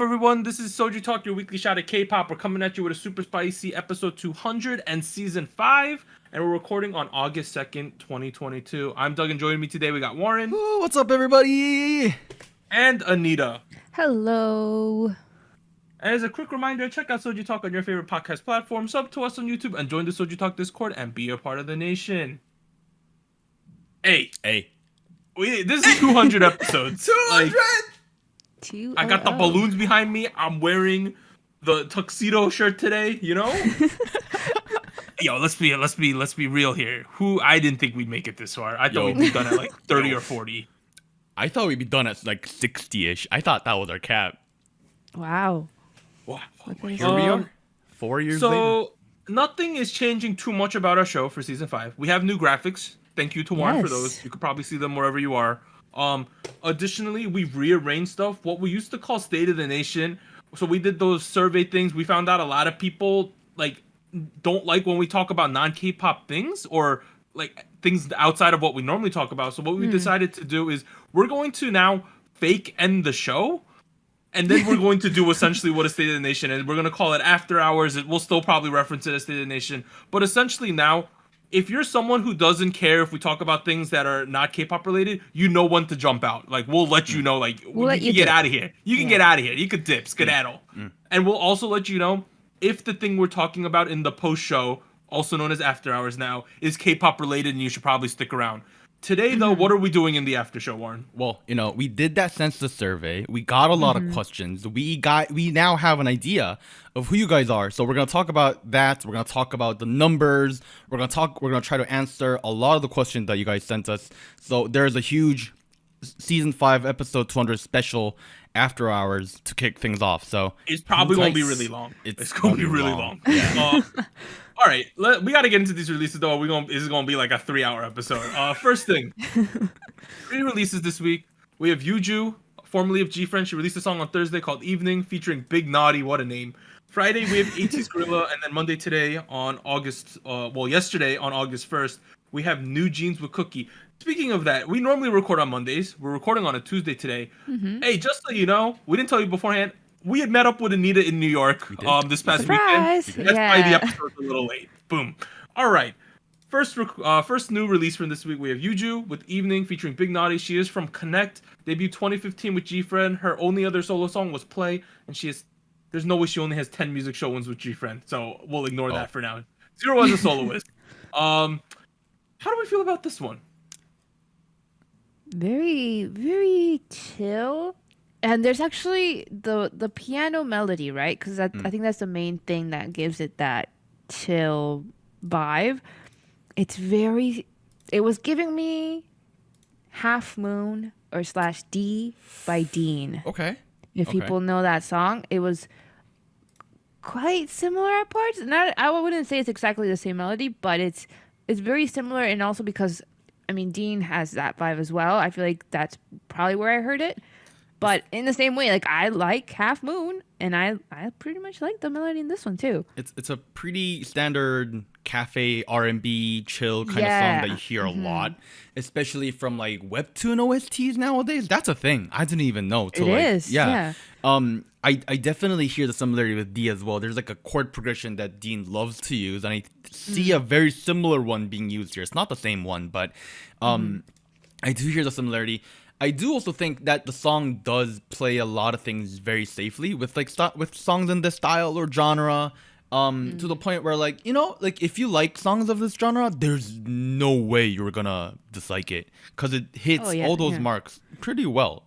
up, everyone? This is SojuTalk, your weekly shot at K-pop. We're coming at you with a super spicy episode 200 and season 5, and we're recording on August 2nd, 2022. I'm Doug, and joining me today, we got Warren. Ooh, what's up, everybody? And Anita. Hello. And as a quick reminder, check out SojuTalk on your favorite podcast platform, sub to us on YouTube, and join the SojuTalk Discord and be a part of the nation. Hey. This is 200 episodes. 200! I got the balloons behind me. I'm wearing the tuxedo shirt today, you know? Yo, let's be real here. I didn't think we'd make it this far. I thought we'd be done at like 30 or 40. I thought we'd be done at like 60-ish. I thought that was our cap. Wow. Wow. Here we are. 4 years later. So, nothing is changing too much about our show for season 5. We have new graphics. Thank you to Warren for those. You could probably see them wherever you are. Additionally, we've rearranged stuff. What we used to call State of the Nation. So we did those survey things. We found out a lot of people don't like when we talk about non-K-pop things or like things outside of what we normally talk about. So what we decided to do is we're going to now fake end the show. And then we're going to do essentially what a State of the Nation is. We're going to call it After Hours. We'll still probably reference it as State of the Nation. But essentially now, if you're someone who doesn't care if we talk about things that are not K-pop related, you know when to jump out. Like, we'll let you know, like, you can get out of here. You can get out of here. You could dip, skedaddle. And we'll also let you know if the thing we're talking about in the post-show, also known as After Hours now, is K-pop related and you should probably stick around. Today, though, what are we doing in the after show, Warren? Well, we did that census survey. We got a lot of questions. We now have an idea of who you guys are. So we're gonna talk about that. We're gonna talk about the numbers. We're gonna try to answer a lot of the questions that you guys sent us. So there's a huge season 5 episode 200 special After Hours to kick things off. So it's probably gonna be really long. It's gonna be really long. Yeah. All right, we got to get into these releases, though. This is going to be like a 3-hour episode. First thing, 3 releases this week. We have Yuju, formerly of G-Friend. She released a song on Thursday called Evening, featuring Big Naughty. What a name. Friday, we have ATEEZ Guerrilla. And then Monday yesterday on August 1st, we have NewJeans with Cookie. Speaking of that, we normally record on Mondays. We're recording on a Tuesday today. Hey, just so you know, we didn't tell you beforehand, we had met up with Anita in New York this past weekend. That's why the episode's a little late. Boom. All right. First new release from this week, we have Yuju with Evening featuring Big Naughty. She is from Connect. Debuted 2015 with G-Friend. Her only other solo song was Play. And there's no way she only has 10 music show wins with G-Friend. So we'll ignore that for now. 0 as a soloist. How do we feel about this one? Very, very chill. And there's actually the piano melody, right? Because I think that's the main thing that gives it that chill vibe. It was giving me Half Moon or /D by Dean. Okay. If people know that song, it was quite similar at parts. I wouldn't say it's exactly the same melody, but it's very similar, and also because Dean has that vibe as well. I feel like that's probably where I heard it. But in the same way, like, I like Half Moon, and I pretty much like the melody in this one too. It's a pretty standard cafe R&B chill kind of song that you hear a lot, especially from like webtoon OSTs nowadays. That's a thing. I didn't even know. It is. Yeah. I definitely hear the similarity with D as well. There's like a chord progression that Dean loves to use, and I see a very similar one being used here. It's not the same one, but I do hear the similarity. I do also think that the song does play a lot of things very safely with with songs in this style or genre, to the point where if you like songs of this genre, there's no way you're gonna dislike it because it hits all those marks pretty well.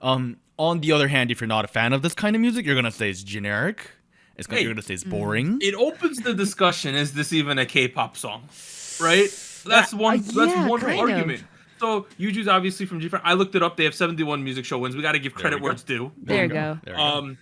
On the other hand, if you're not a fan of this kind of music, you're gonna say it's generic. You're gonna say it's boring. It opens the discussion: is this even a K-pop song? Right? That's one argument. So Yuju's obviously from G-Friend. I looked it up. They have 71 music show wins. We got to give credit where it's due. There you go.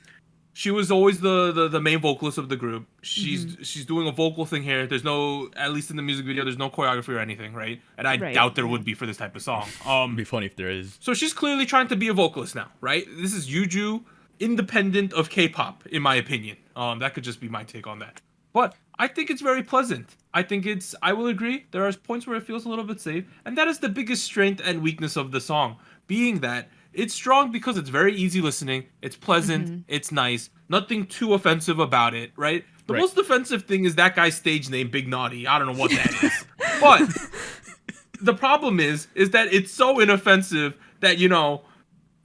She was always the main vocalist of the group. She's doing a vocal thing here. There's no, at least in the music video, there's no choreography or anything, right? And I doubt there would be for this type of song. It'd be funny if there is. So she's clearly trying to be a vocalist now, right? This is Yuju, independent of K-pop, in my opinion. That could just be my take on that. But I think it's very pleasant. I will agree, there are points where it feels a little bit safe, and that is the biggest strength and weakness of the song, being that It's strong because it's very easy listening. It's pleasant. It's nice. Nothing too offensive about it, right? The most offensive thing is that guy's stage name, Big Naughty. I don't know what that is. But the problem is that it's so inoffensive that, you know,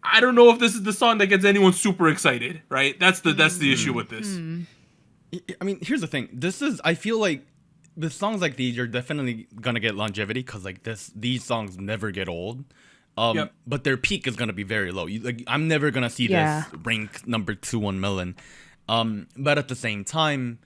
I don't know if this is the song that gets anyone super excited, right? That's the issue with this. I mean, here's the thing. I feel like with songs like these, you're definitely gonna get longevity because like these songs never get old. But their peak is gonna be very low. I'm never gonna see this rank number 2 on Melon. But at the same time,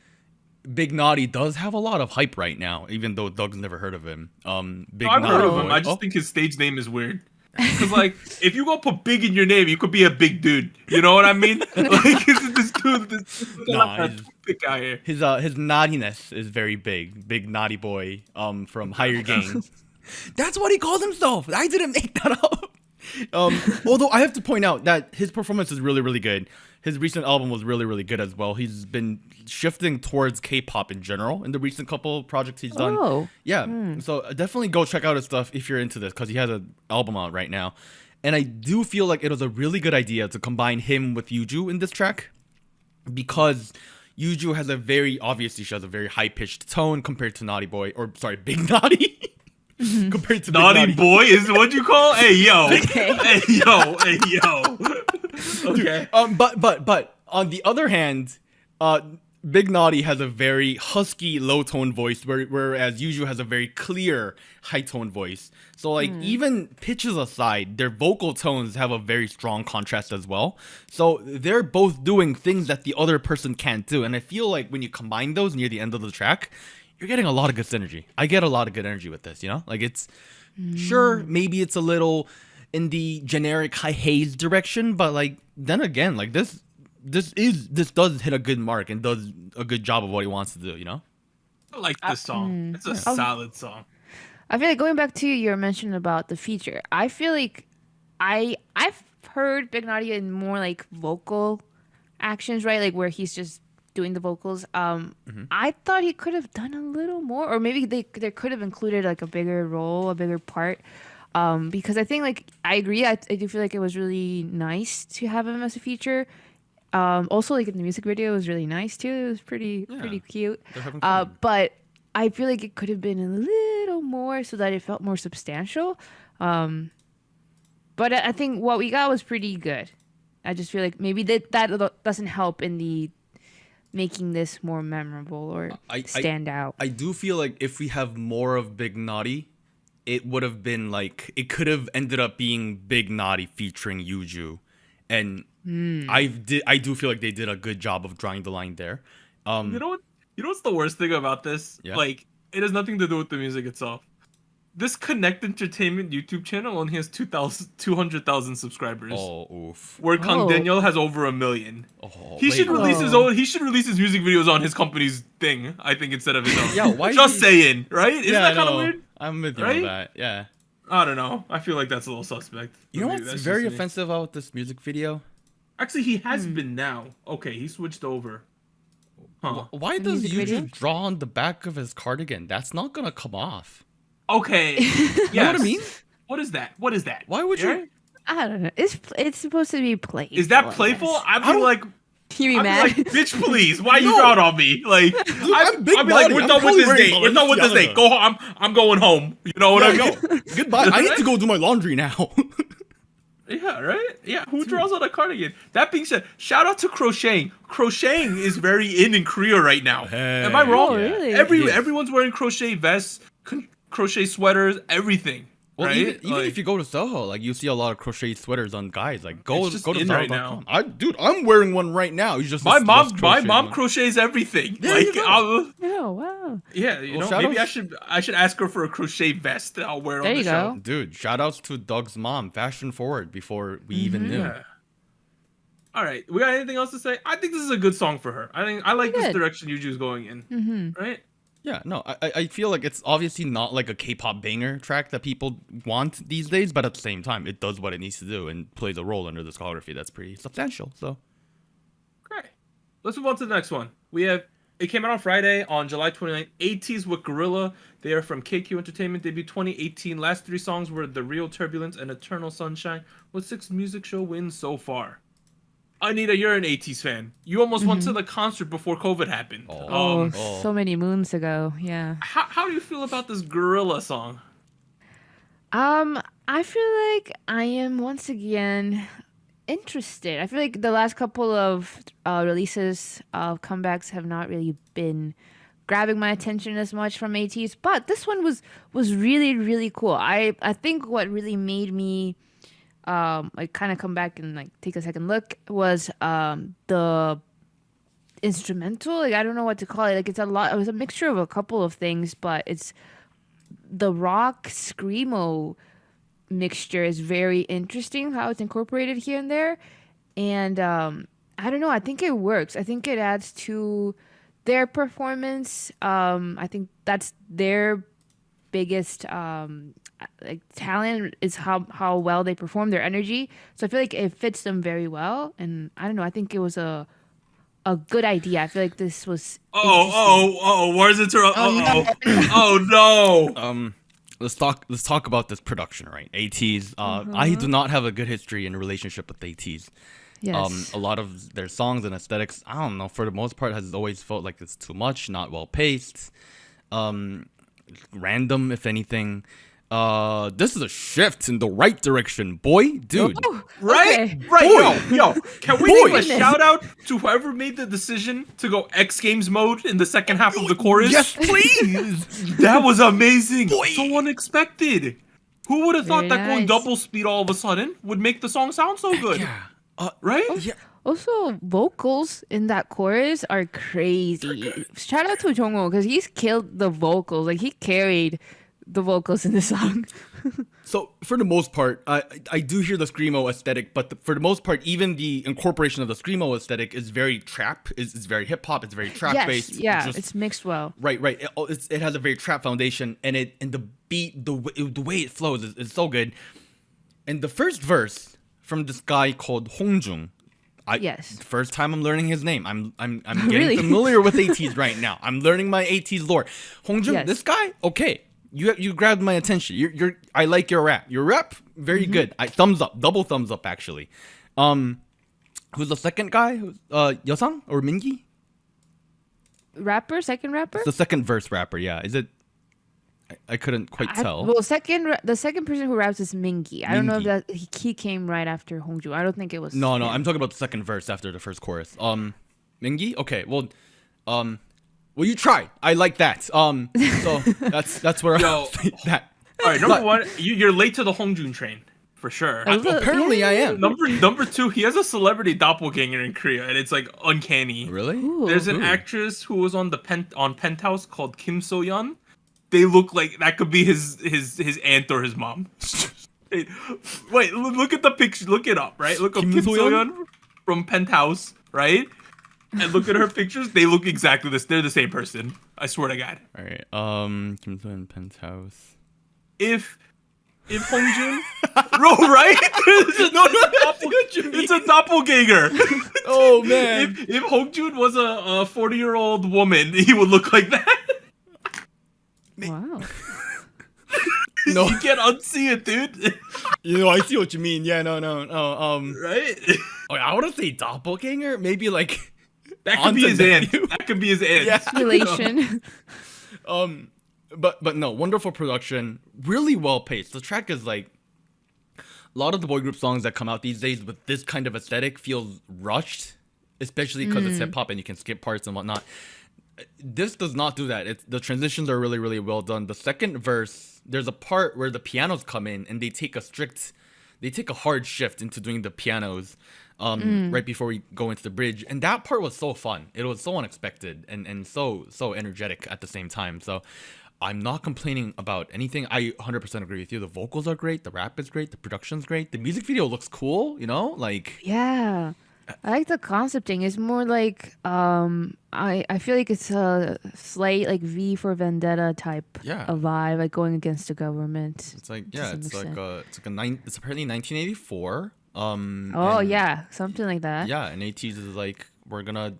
Big Naughty does have a lot of hype right now, even though Doug's never heard of him. I've heard of him. I just think his stage name is weird. Because, like, if you go put big in your name, you could be a big dude. You know what I mean? Like, this dude, big guy here. His naughtiness is very big. Big naughty boy from Higher Games. That's what he calls himself. I didn't make that up. Although I have to point out that his performance is really, really good. His recent album was really, really good as well. He's been shifting towards K-pop in general in the recent couple projects he's done. Oh. Yeah. So definitely go check out his stuff if you're into this because he has an album out right now. And I do feel like it was a really good idea to combine him with Yuju in this track because Yuju has a very high-pitched tone compared to Big Naughty. Compared to Naughty Boy is what you call? Hey yo. Hey yo. Okay. But on the other hand, Big Naughty has a very husky low tone voice, whereas Yuju has a very clear high tone voice. So like even pitches aside, their vocal tones have a very strong contrast as well. So they're both doing things that the other person can't do, and I feel like when you combine those near the end of the track, you're getting a lot of good synergy. I get a lot of good energy with this, you know? Like it's sure maybe it's a little in the generic high haze direction, but like then again, like this does hit a good mark and does a good job of what he wants to do, you know? I like this song. It's a solid song. I feel like going back to your mention about the feature, I feel like I've heard Big Naughty in more like vocal actions, right? Like where he's just doing the vocals. I thought he could have done a little more, or maybe they could have included like a bigger role, a bigger part. Because I think like I agree. I do feel like it was really nice to have him as a feature. Also, like in the music video, it was really nice too. It was pretty cute. But I feel like it could have been a little more so that it felt more substantial. But I think what we got was pretty good. I just feel like maybe that doesn't help in the making this more memorable or stand out. I do feel like if we have more of Big Naughty, it would have been like it could have ended up being Big Naughty featuring Yuju, and I do feel like they did a good job of drawing the line there. You know what's the worst thing about this? Yeah. Like it has nothing to do with the music itself. This Connect Entertainment YouTube channel only has 200,000 subscribers. Oh, oof. Where Kang Daniel has over 1 million. Oh, he should release his own. He should release his music videos on his company's thing. I think instead of his own. Yeah, why? Just saying, right? Isn't that kind of weird? I'm with you right? on that. Yeah. I don't know. I feel like that's a little suspect. You know what's very offensive about this music video? Actually, he has been now. Okay, he switched over. Huh. Why does Yuju draw on the back of his cardigan? That's not gonna come off. Okay. You know what I mean? What is that? What is that? Why would you? I don't know. It's supposed to be playful. Is that playful? I'd be like, you be mad? Like, bitch, please. Why you drawing on me? Like, Dude, I'd be like, we're done with this date. We're done with this date. Go home. I'm going home. You know what I mean? Goodbye. I need to go do my laundry now. Yeah, right? Yeah, who draws on a cardigan? That being said, shout out to crocheting. Crocheting is very in Korea right now. Am I wrong? Oh, really? Everyone's wearing crochet vests, crochet sweaters, everything. Well, right? even if you go to Soho, like you see a lot of crochet sweaters on guys. Like go to Soho right now. I'm wearing one right now. You just my mom crochets everything. There like, oh wow. Yeah, maybe I should ask her for a crochet vest that I'll wear on the show. Dude, shout outs to Doug's mom, fashion forward before we even knew. Yeah. All right, we got anything else to say? I think this is a good song for her. I like this direction Yuju's going in. Right? Yeah, no, I feel like it's obviously not like a K-pop banger track that people want these days, but at the same time, it does what it needs to do and plays a role under this choreography that's pretty substantial. So, great. Let's move on to the next one. We have It came out on Friday on July 29th. ATEEZ with Guerrilla. They are from KQ Entertainment. Debut 2018. Last 3 songs were The Real Turbulence and Eternal Sunshine, with 6 music show wins so far. Anita, you're an ATEEZ fan. You almost went to the concert before COVID happened. So many moons ago. Yeah. How do you feel about this Guerrilla song? I feel like I am once again interested. I feel like the last couple of releases of comebacks have not really been grabbing my attention as much from ATEEZ, but this one was really, really cool. I think what really made me like kind of come back and like take a second look was the instrumental. Like I don't know what to call it. Like it was a mixture of a couple of things, but it's the rock screamo mixture is very interesting how it's incorporated here and there, and I don't know, I think it works. I think it adds to their performance. I think that's their biggest like talent is how well they perform, their energy. So I feel like it fits them very well, and I don't know, I think it was a good idea. I feel like this was where's it? Oh no. Let's talk about this production, right? ATEEZ. I do not have a good history in a relationship with ATEEZ. Yes. A lot of their songs and aesthetics, I don't know, for the most part has always felt like it's too much, not well paced, random if anything. This is a shift in the right direction, boy, dude. Right? Okay. Right, yo, can we give a Goodness. shout out to whoever made the decision to go X Games mode in the second half of the chorus? Yes, please. That was amazing. Boy. So unexpected. Who would have thought Very that going nice. double speed all of a sudden would make the song sound so good? Yeah. Right? Yeah. Also, vocals in that chorus are crazy. Shout out to Jongho because he's killed the vocals. Like he carried the vocals in the song. So for the most part, I do hear the screamo aesthetic, but for the most part, even the incorporation of the screamo aesthetic is very trap. It's very hip hop. It's very trap based. Yes, yeah, it's mixed well. Right. It has a very trap foundation, and the beat, the way it flows is so good. And the first verse from this guy called Hongjung. Yes. First time I'm learning his name. I'm getting Really? familiar with ATEEZ right now. I'm learning my ATEEZ lore. Hongjung, Yes. this guy, okay. You grabbed my attention. I like your rap. Your rap, very good. Thumbs up, double thumbs up actually. Who's the second guy? Yosang or Mingi? Second rapper? The second verse rapper, yeah. Is it? I couldn't quite tell. Well, the second person who raps is Mingi. I don't know if Mingi. that he came right after Hongju. I don't think it was. No, him. I'm talking about the second verse after the first chorus. Mingi? Okay, well, you tried. I like that. So that's where I'll say that. All right, number one, you're late to the Hongjun train. For sure. Apparently I am. Number two, he has a celebrity doppelganger in Korea, and it's like uncanny. Really? Ooh. There's an actress who was on Penthouse called Kim So-yeon. They look like that could be his aunt or his mom. Wait, look at the picture. Look it up, right? Look up Kim So-yeon from Penthouse, right? And look at her pictures. They look exactly this. They're the same person. I swear to God. All right. Kim So-yeon Penthouse. If Hongjun, right? It's a doppelganger. Oh man. If Hongjun was a 40-year-old woman, he would look like that. Wow. No, You can't unsee it, dude. I see what you mean. Yeah, no. Right? I want to say doppelganger. Maybe like That could be his aunt. nephew. That could be his aunt. Yeah. Relation. But no, wonderful production, really well paced. The track is like a lot of the boy group songs that come out these days with this kind of aesthetic feels rushed, especially because it's hip hop and you can skip parts and whatnot. This does not do that. The transitions are really, really well done. The second verse, there's a part where the pianos come in and they take a hard shift into doing the pianos right before we go into the bridge. And that part was so fun. It was so unexpected and so energetic at the same time. So I'm not complaining about anything. I 100% agree with you. The vocals are great. The rap is great. The production's great. The music video looks cool, like... Yeah. I like the concepting. It's more like I feel like it's a slight like V for Vendetta type of vibe, like going against the government. It's like to some it's extent. it's apparently 1984. Yeah, something like that. Yeah, and ATEEZ is like, we're gonna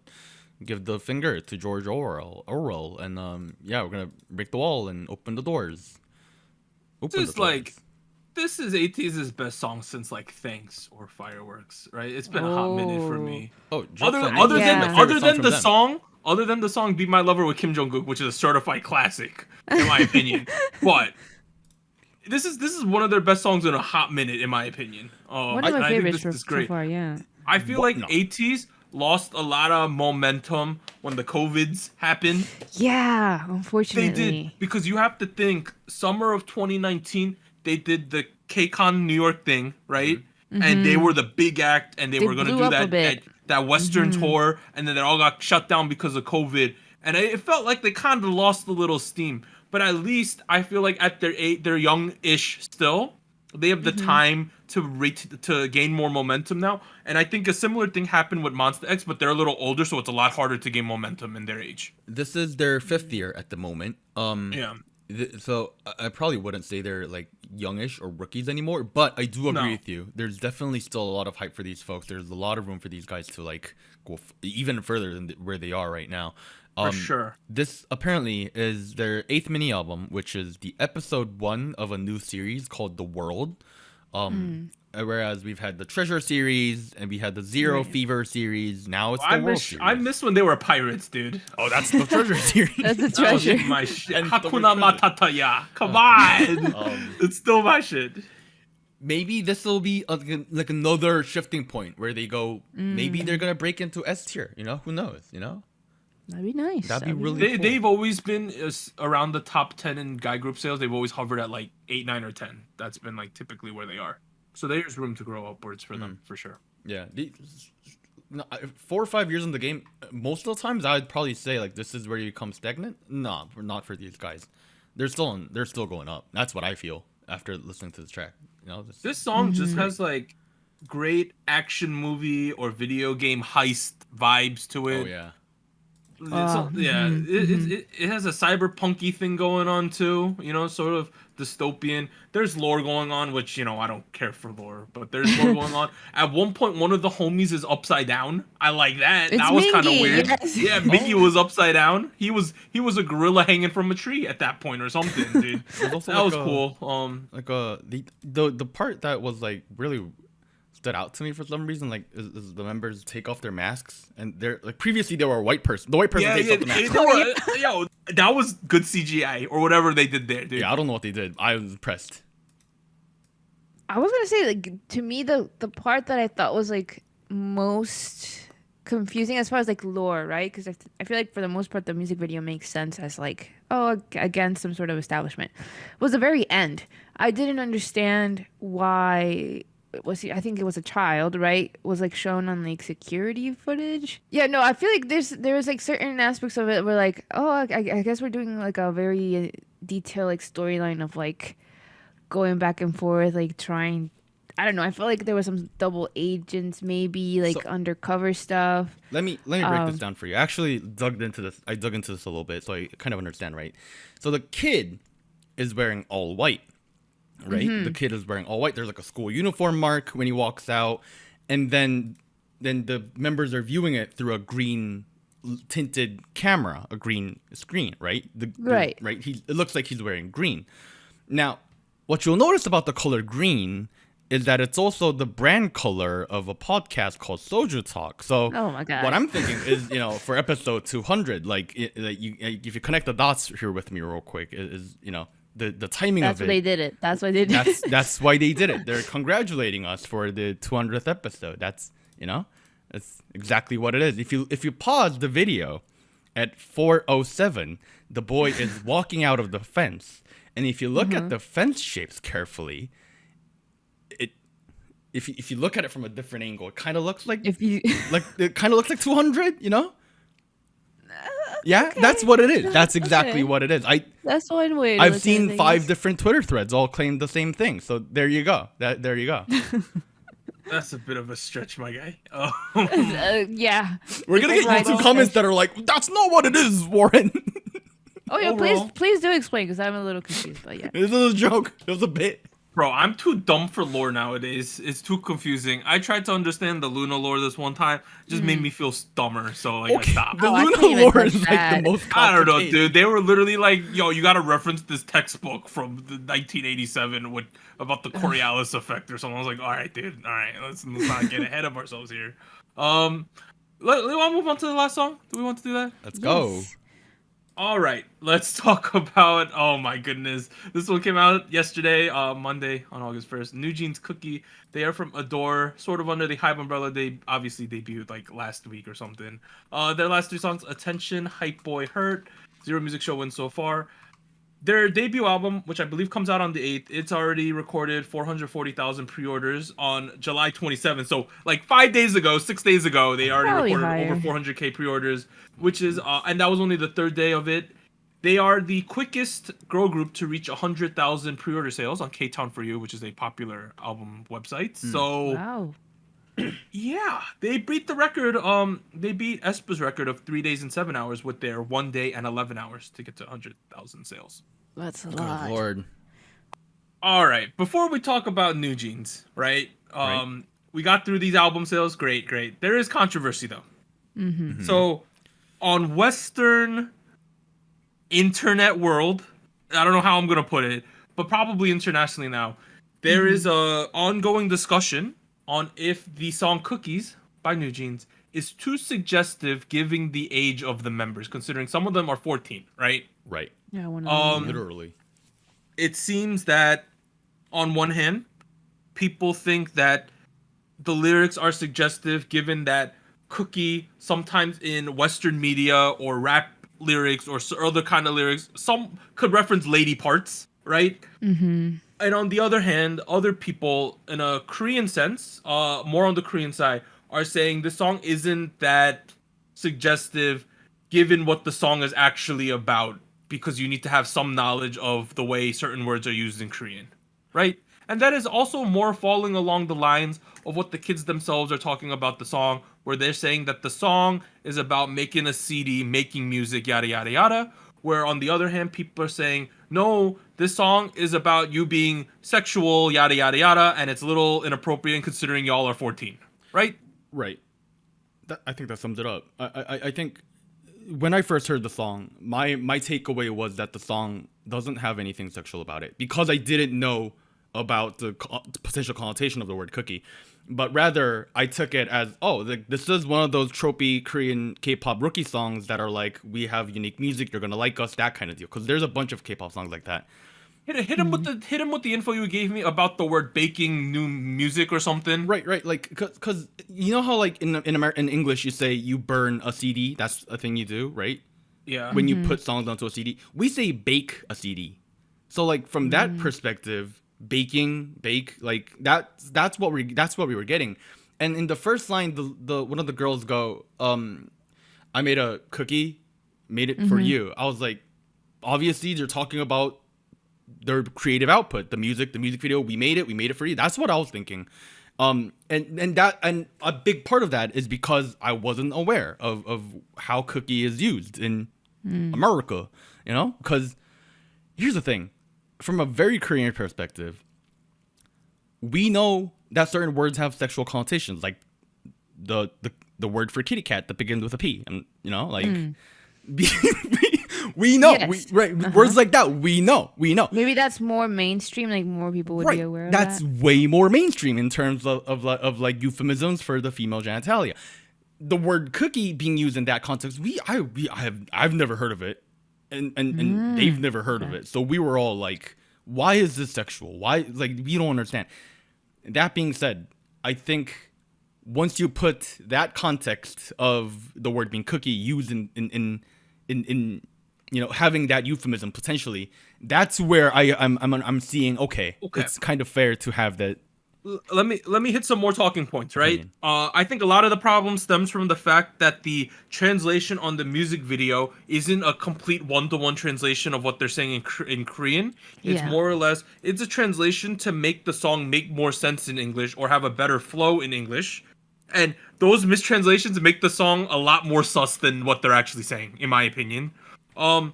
give the finger to George Orwell, and yeah, we're gonna break the wall and open the doors. Just like, this is ATEEZ's best song since like Thanks or Fireworks, right? It's been a hot minute for me. Oh, other than the song "Be My Lover" with Kim Jong-kook, which is a certified classic in my opinion, but this is one of their best songs in a hot minute in my opinion. One of my favorites so far. Yeah, I feel like ATEEZ lost a lot of momentum when the COVIDs happened. Yeah, unfortunately. They did, because you have to think, summer of 2019, they did the KCON New York thing, right? Mm-hmm. And they were the big act, and they were going to do that Western tour, and then they all got shut down because of COVID. And it felt like they kind of lost a little steam. But at least I feel like at they're young-ish still. They have the time to gain more momentum now, and I think a similar thing happened with Monsta X, but they're a little older, so it's a lot harder to gain momentum in their age. This is their 5th year at the moment. Yeah. So I probably wouldn't say they're like youngish or rookies anymore, but I do agree with you. There's definitely still a lot of hype for these folks. There's a lot of room for these guys to like go even further than where they are right now. For sure. This apparently is their 8th mini album, which is the episode 1 of a new series called The World. Whereas we've had the Treasure series and we had the Zero Fever series. Now it's the World series. I miss when they were pirates, dude. Oh, that's the Treasure series. That's the Treasure. My shit. Hakuna Matata, yeah. Come on. It's still my shit. Maybe this will be like another shifting point where they go, maybe they're going to break into S tier. You know, who knows, you know? That'd be nice. That'd be really cool. They've always been around the top 10 in guy group sales. They've always hovered at like 8, 9, or 10. That's been like typically where they are. So there's room to grow upwards for them, for sure. Yeah. 4 or 5 years in the game, most of the times I'd probably say like this is where you become stagnant. No, not for these guys. They're still going up. That's what I feel after listening to this track. You know, this song just has like great action movie or video game heist vibes to it. Oh yeah. It has a cyberpunky thing going on too, you know, sort of dystopian. There's lore going on, which, you know, I don't care for lore, but there's lore going on. At one point, one of the homies is upside down. I like that. That was kind of weird. Yes. Yeah, Mickey was upside down. He was a gorilla hanging from a tree at that point or something, dude. That was cool. The part that was like really stood out to me for some reason, like is the members take off their masks, and they're like previously they were a white person. The white person takes off the mask. Yo, that was good CGI or whatever they did there, dude. Yeah, I don't know what they did. I was impressed. I was gonna say, like, to me the part that I thought was like most confusing as far as like lore, right? Because I feel like for the most part the music video makes sense as like, oh, against some sort of establishment. Was the very end. I didn't understand why. I think it was a child, right? Was like shown on like security footage. Yeah, no, I feel like there's like certain aspects of it where like, oh, I guess we're doing like a very detailed like storyline of like going back and forth, like trying. I don't know. I feel like there was some double agents, maybe like undercover stuff. Let me break this down for you. I actually dug into this a little bit, so I kind of understand, right? So the kid is wearing all white. Right, the kid is wearing all white. There's like a school uniform mark when he walks out, and then the members are viewing it through a green tinted camera, a green screen. Right, right. It looks like he's wearing green. Now, what you'll notice about the color green is that it's also the brand color of a podcast called SojuTalk. So, oh my God. What I'm thinking is, you know, for episode 200, if you connect the dots here with me real quick, is you know. The timing of it. That's why they did it. That's why they did it. That's why they did it. They're congratulating us for the 200th episode. That's, you know, that's exactly what it is. If you pause the video at 4:07, the boy is walking out of the fence, and if you look at the fence shapes carefully, if you look at it from a different angle, it kind of looks like it kind of looks like 200. You know. Yeah, okay. That's what it is. That's exactly what it is. That's one way. I've seen 5 different Twitter threads all claim the same thing. So there you go. There you go. That's a bit of a stretch, my guy. Yeah. We're gonna get YouTube comments that are like, "That's not what it is, Warren." Oh yeah, please do explain, because I'm a little confused. But yeah, this is a joke. It was a bit. Bro, I'm too dumb for lore nowadays. It's too confusing. I tried to understand the Luna lore this one time. It just made me feel dumber. So like I stopped. The I Luna can't even lore touch is like that. the most I don't know, complicated. dude. They were literally like, "Yo, you gotta reference this textbook from the 1987 with about the Coriolis effect or something." I was like, "All right, dude. All right, let's not get ahead of ourselves here." Let me move on to the last song. Do we want to do that? Let's go. Yes. All right, let's talk about. Oh my goodness, this one came out yesterday, Monday on August 1st. NewJeans Cookie. They are from Adore, sort of under the Hype umbrella. They obviously debuted like last week or something. Their last 3 songs: Attention, Hype Boy, Hurt, Zero Music Show wins so far. Their debut album, which I believe comes out on the 8th, it's already recorded 440,000 pre-orders on July 27th. So, like 5 days ago, 6 days ago, they already Probably recorded higher. over 400k pre-orders, which is, and that was only the 3rd day of it. They are the quickest girl group to reach 100,000 pre-order sales on K-Town For You, which is a popular album website. So, Wow. yeah, they beat the record. They beat aespa's record of 3 days and 7 hours with their 1 day and 11 hours to get to 100,000 sales. That's a Good lot. lord. All right, before we talk about NewJeans, right? We got through these album sales. Great. There is controversy though. So, on Western internet world, I don't know how I'm gonna put it, but probably internationally now, there is a ongoing discussion on if the song "Cookies" by NewJeans is too suggestive, given the age of the members, considering some of them are 14, right? Right. Yeah, I want to. Literally. It seems that on one hand, people think that the lyrics are suggestive given that Cookie sometimes in Western media or rap lyrics or other kind of lyrics, some could reference lady parts, right? And on the other hand, other people in a Korean sense, more on the Korean side, are saying this song isn't that suggestive given what the song is actually about, because you need to have some knowledge of the way certain words are used in Korean, right? And that is also more falling along the lines of what the kids themselves are talking about the song, where they're saying that the song is about making a CD, making music, yada, yada, yada. Where on the other hand, people are saying, no, this song is about you being sexual, yada, yada, yada, and it's a little inappropriate considering y'all are 14, right? Right. I think that sums it up. I think when I first heard the song, my takeaway was that the song doesn't have anything sexual about it, because I didn't know about the potential connotation of the word cookie. But rather, I took it as, this is one of those tropey Korean K-pop rookie songs that are like, we have unique music, you're gonna like us, that kind of deal. Because there's a bunch of K-pop songs like that. Hit him with the info you gave me about the word baking new music or something. Right. Like, cause you know how like in English you say you burn a CD. That's a thing you do, right? Yeah. When you put songs onto a CD, we say bake a CD. So like from that perspective, bake, like that's what we were getting. And in the first line, the one of the girls go, I made a cookie, made it for you. I was like, obviously they're talking about their creative output, the music video. We made it for you. That's what I was thinking. And a big part of that is because I wasn't aware of how cookie is used in America, you know? Because here's the thing, from a very Korean perspective, we know that certain words have sexual connotations, like the word for kitty cat that begins with a P, and you know, like we know, Yes. words like that. We know. Maybe that's more mainstream. Like more people would be aware of That's that. way more mainstream in terms of like euphemisms for the female genitalia. The word cookie being used in that context, I've never heard of it, and they've never heard of it. So we were all like, why is this sexual? Why, like, we don't understand. That being said, I think once you put that context of the word being cookie used in you know, having that euphemism potentially, that's where I'm seeing okay, it's kind of fair to have that. Let me hit some more talking points, right? I think a lot of the problem stems from the fact that the translation on the music video isn't a complete one-to-one translation of what they're saying in Korean. It's more or less, it's a translation to make the song make more sense in English or have a better flow in English. And those mistranslations make the song a lot more sus than what they're actually saying, in my opinion. On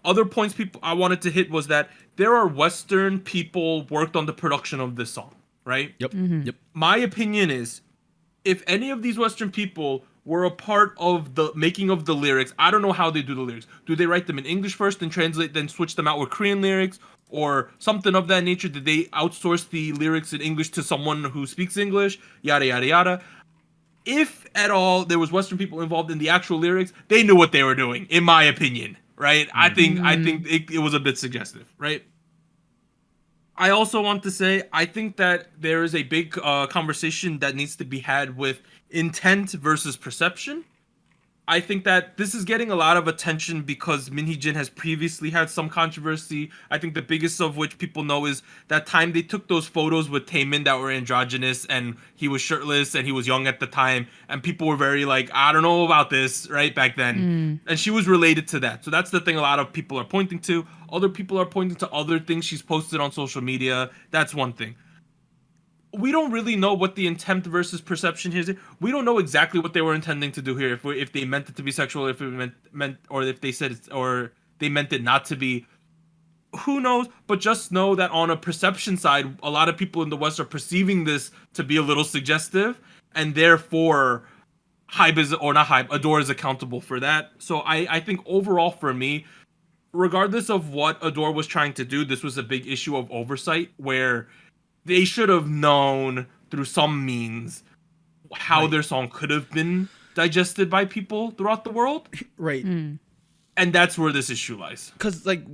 other points people I wanted to hit was that there are Western people worked on the production of this song, right? Yep. Yep. My opinion is, if any of these Western people were a part of the making of the lyrics, I don't know how they do the lyrics. Do they write them in English first and translate, then switch them out with Korean lyrics, or something of that nature? Did they outsource the lyrics in English to someone who speaks English? Yada, yada, yada. If at all there was Western people involved in the actual lyrics, they knew what they were doing, in my opinion, right? I think it was a bit suggestive, right? I also want to say, I think that there is a big conversation that needs to be had with intent versus perception. I think that this is getting a lot of attention because Min Hee-jin has previously had some controversy. I think the biggest of which people know is that time they took those photos with Taemin that were androgynous and he was shirtless and he was young at the time. And people were very like, I don't know about this, right, back then. And she was related to that. So that's the thing a lot of people are pointing to. Other people are pointing to other things she's posted on social media. That's one thing. We don't really know what the intent versus perception is. We don't know exactly what they were intending to do here. If they meant it to be sexual, if it meant, or if they said it, or they meant it not to be. Who knows? But just know that on a perception side, a lot of people in the West are perceiving this to be a little suggestive, and therefore, Adore is accountable for that. So I think overall for me, regardless of what Adore was trying to do, this was a big issue of oversight where they should have known through some means how their song could have been digested by people throughout the world. Right. And that's where this issue lies. Because, like,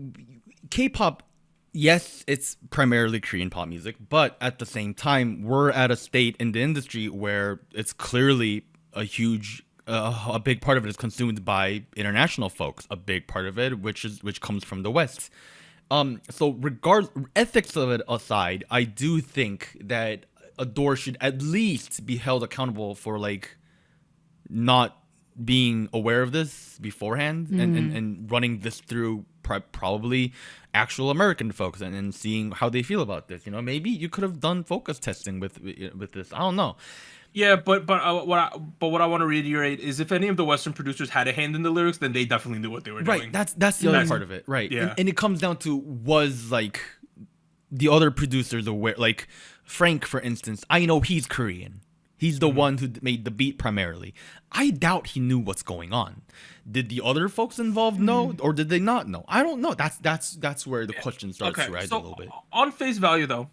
K-pop, yes, it's primarily Korean pop music, but at the same time, we're at a state in the industry where it's clearly a huge, a big part of it is consumed by international folks. A big part of it, which comes from the West. So ethics of it aside, I do think that Adore should at least be held accountable for like not being aware of this beforehand and running this through probably actual American folks and seeing how they feel about this. You know, maybe you could have done focus testing with this. I don't know. Yeah, but what I want to reiterate is if any of the Western producers had a hand in the lyrics, then they definitely knew what they were doing. Right, that's the other part of it. Right, yeah. And it comes down to, was like the other producers aware? Like Frank, for instance, I know he's Korean. He's the one who made the beat primarily. I doubt he knew what's going on. Did the other folks involved know, or did they not know? I don't know. That's where the question starts to rise a little bit. On face value, though,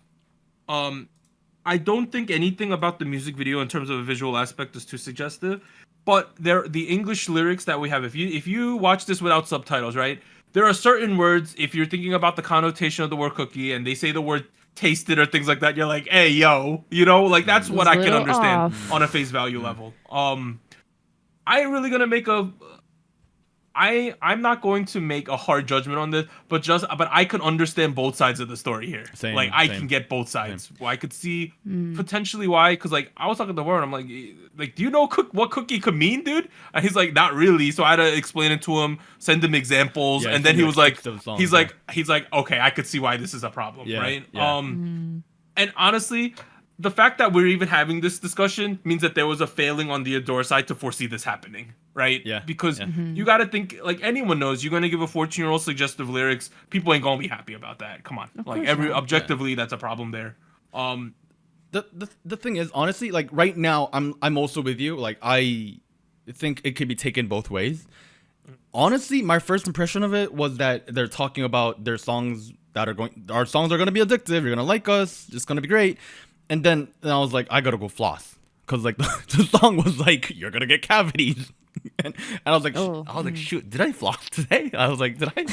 I don't think anything about the music video in terms of a visual aspect is too suggestive. But the English lyrics that we have, if you watch this without subtitles, right? There are certain words, if you're thinking about the connotation of the word cookie and they say the word tasted or things like that, you're like, hey, yo, you know, like that's what I can understand on a face value level. I ain't really gonna make I'm not going to make a hard judgment on this, but I can understand both sides of the story here. Same, I can get both sides. Well, I could see potentially why, because like I was talking to Warren, I'm like, do you know what cookie could mean, dude? And he's like, not really. So I had to explain it to him, send him examples, and then he was like, he's like, okay, I could see why this is a problem, right? Yeah. And honestly, the fact that we're even having this discussion means that there was a failing on the Adore side to foresee this happening, right? Yeah. Because you got to think, like anyone knows, you're going to give a 14-year-old suggestive lyrics, people ain't going to be happy about that. Come on. Like objectively, that's a problem there. The thing is, honestly, like right now, I'm also with you. Like I think it could be taken both ways. Honestly, my first impression of it was that they're talking about their songs our songs are going to be addictive. You're going to like us. It's going to be great. And then I was like, I gotta go floss, because like the song was like, you're gonna get cavities, and I was like, shoot, did I floss today? I was like, did I?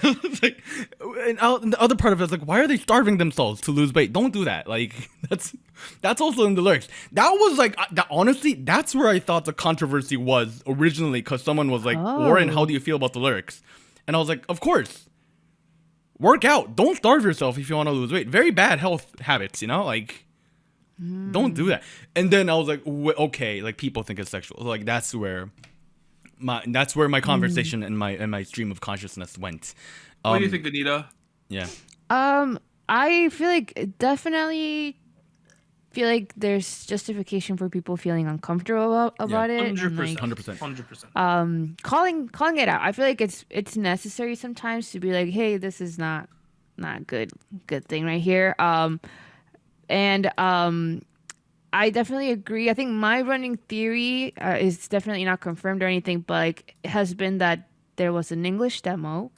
I was like, and the other part of it is like, why are they starving themselves to lose weight? Don't do that. Like that's also in the lyrics. That was like, honestly, that's where I thought the controversy was originally, because someone was like, Warren, how do you feel about the lyrics? And I was like, of course. Work out. Don't starve yourself if you want to lose weight. Very bad health habits, you know? Like, don't do that. And then I was like, okay, like people think it's sexual. Like that's where my conversation and my stream of consciousness went. What do you think, Anita? Yeah. I feel like definitely feel like there's justification for people feeling uncomfortable about it. 100%. And, 100%. calling it out. I feel like it's necessary sometimes to be like, hey, this is not good thing right here. And I definitely agree. I think my running theory is definitely not confirmed or anything, but like, it has been that there was an English demo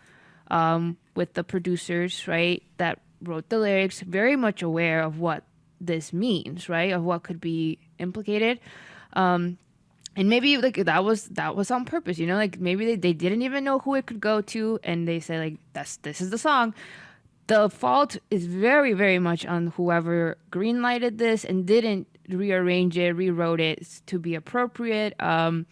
with the producers, right, that wrote the lyrics, very much aware of what this means, right, of what could be implicated. And maybe like that was on purpose, you know, like maybe they didn't even know who it could go to, and they said like this is the song. The fault is very, very much on whoever greenlighted this and didn't rearrange it, rewrote it to be appropriate to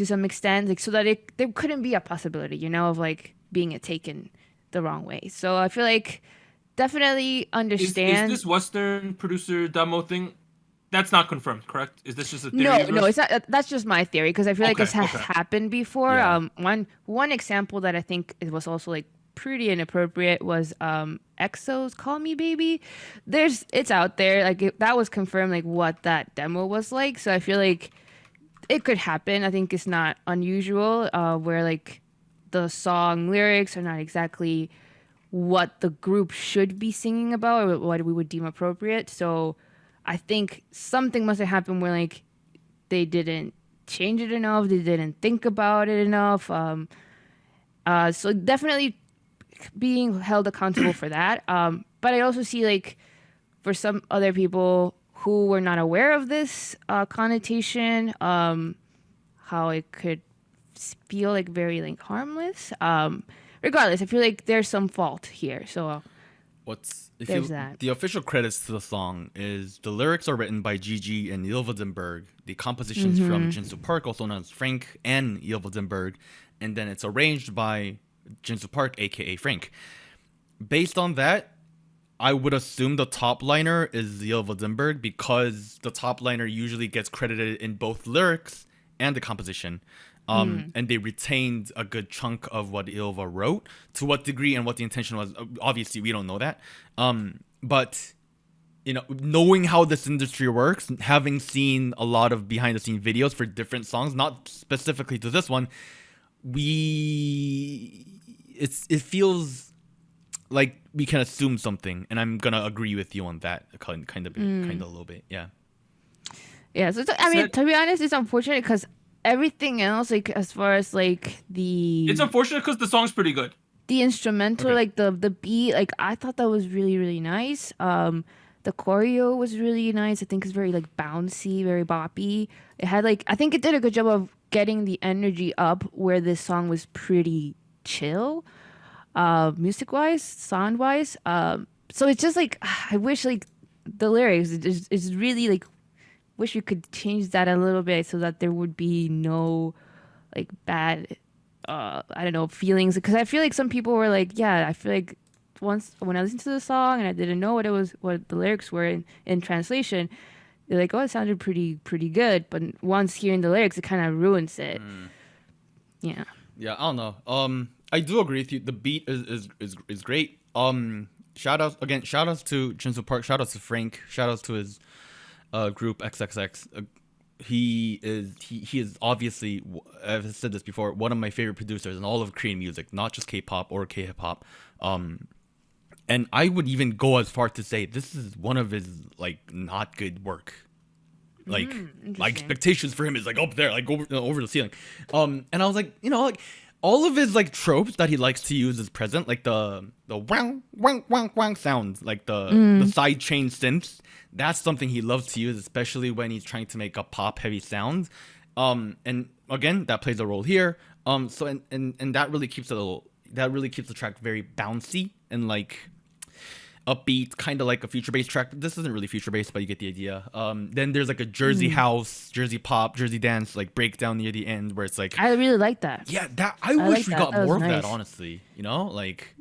some extent, like so that there couldn't be a possibility, you know, of like being taken the wrong way. So I feel like definitely understand. Is this Western producer demo thing? That's not confirmed, correct? Is this just a theory? No, it's not. That's just my theory because I feel like this has happened before. Yeah. One example that I think it was also like pretty inappropriate was EXO's "Call Me Baby." It's out there, like that was confirmed, like what that demo was like. So I feel like it could happen. I think it's not unusual where like the song lyrics are not exactly what the group should be singing about or what we would deem appropriate. So I think something must have happened where like they didn't change it enough, they didn't think about it enough. So definitely being held accountable for that. But I also see like for some other people who were not aware of this connotation, how it could feel like very like harmless. Regardless, I feel like there's some fault here. So the official credits to the song is the lyrics are written by Gigi and YOU.F.O. The compositions from Jinsu Park, also known as Frank, and YOU.F.O. And then it's arranged by Jinsu Park, aka Frank. Based on that, I would assume the top liner is YOU.F.O. because the top liner usually gets credited in both lyrics and the composition. And they retained a good chunk of what YOU.F.O. wrote. To what degree and what the intention was, obviously we don't know that. But you know, knowing how this industry works, having seen a lot of behind the scenes videos for different songs, not specifically to this one, it feels like we can assume something, and I'm gonna agree with you on that kind of a little bit. Yeah. So I mean, to be honest, it's unfortunate because everything else, like as far as like it's unfortunate because the song's pretty good. The instrumental, like the beat, like I thought that was really, really nice. The choreo was really nice. I think it's very like bouncy, very boppy. It had like, I think it did a good job of getting the energy up where this song was pretty chill, music wise, sound wise. So it's just like, I wish like the lyrics is really like, wish you could change that a little bit so that there would be no like bad I don't know, feelings, because I feel like some people were like, yeah, I feel like once when I listened to the song and I didn't know what the lyrics were in translation, they're like, oh, it sounded pretty good, but once hearing the lyrics, it kind of ruins it. Yeah, I don't know. I do agree with you. The beat is great. Shout outs to Jinsu Park, shout outs to Frank, shout outs to his group XXX. He is obviously, I've said this before, one of my favorite producers in all of Korean music, not just K-pop or K-hip hop. And I would even go as far to say this is one of his like not good work. Like my expectations for him is like up there, like over the ceiling. And I was like, you know, like all of his like tropes that he likes to use is present, like the wang wang wang wang sounds, like the side chain synths. That's something he loves to use, especially when he's trying to make a pop heavy sound. And again, that plays a role here. So and that really keeps the track very bouncy and like upbeat, kind of like a future bass track. This isn't really future bass, but you get the idea. Then there's like a Jersey house, Jersey pop, Jersey dance like breakdown near the end where it's like, I really like that. Yeah, that I wish we got more of that, honestly. You know, like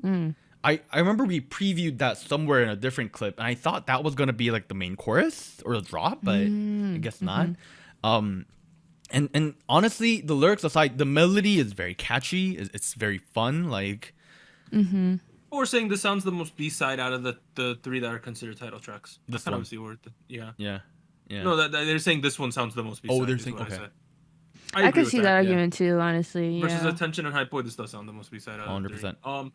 I remember we previewed that somewhere in a different clip, and I thought that was gonna be like the main chorus or the drop, but I guess not. And honestly, the lyrics aside, the melody is very catchy. It's very fun. Like, well, People were saying this sounds the most B-side out of the three that are considered title tracks. This I one. kind of see where Yeah. No, they're saying this one sounds the most B-side. Oh, they're saying okay. I could see that argument too, honestly. Versus Attention and Hype Boy, this does sound the most B-side out of the 100%. three.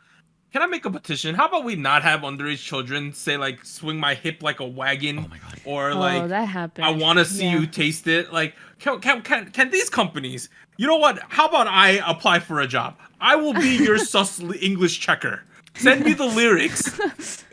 Can I make a petition? How about we not have underage children say like "swing my hip like a wagon" Oh my God. or like that happened. "I want to see you taste it"? Like, can these companies? You know what? How about I apply for a job? I will be your sus English checker. Send me the lyrics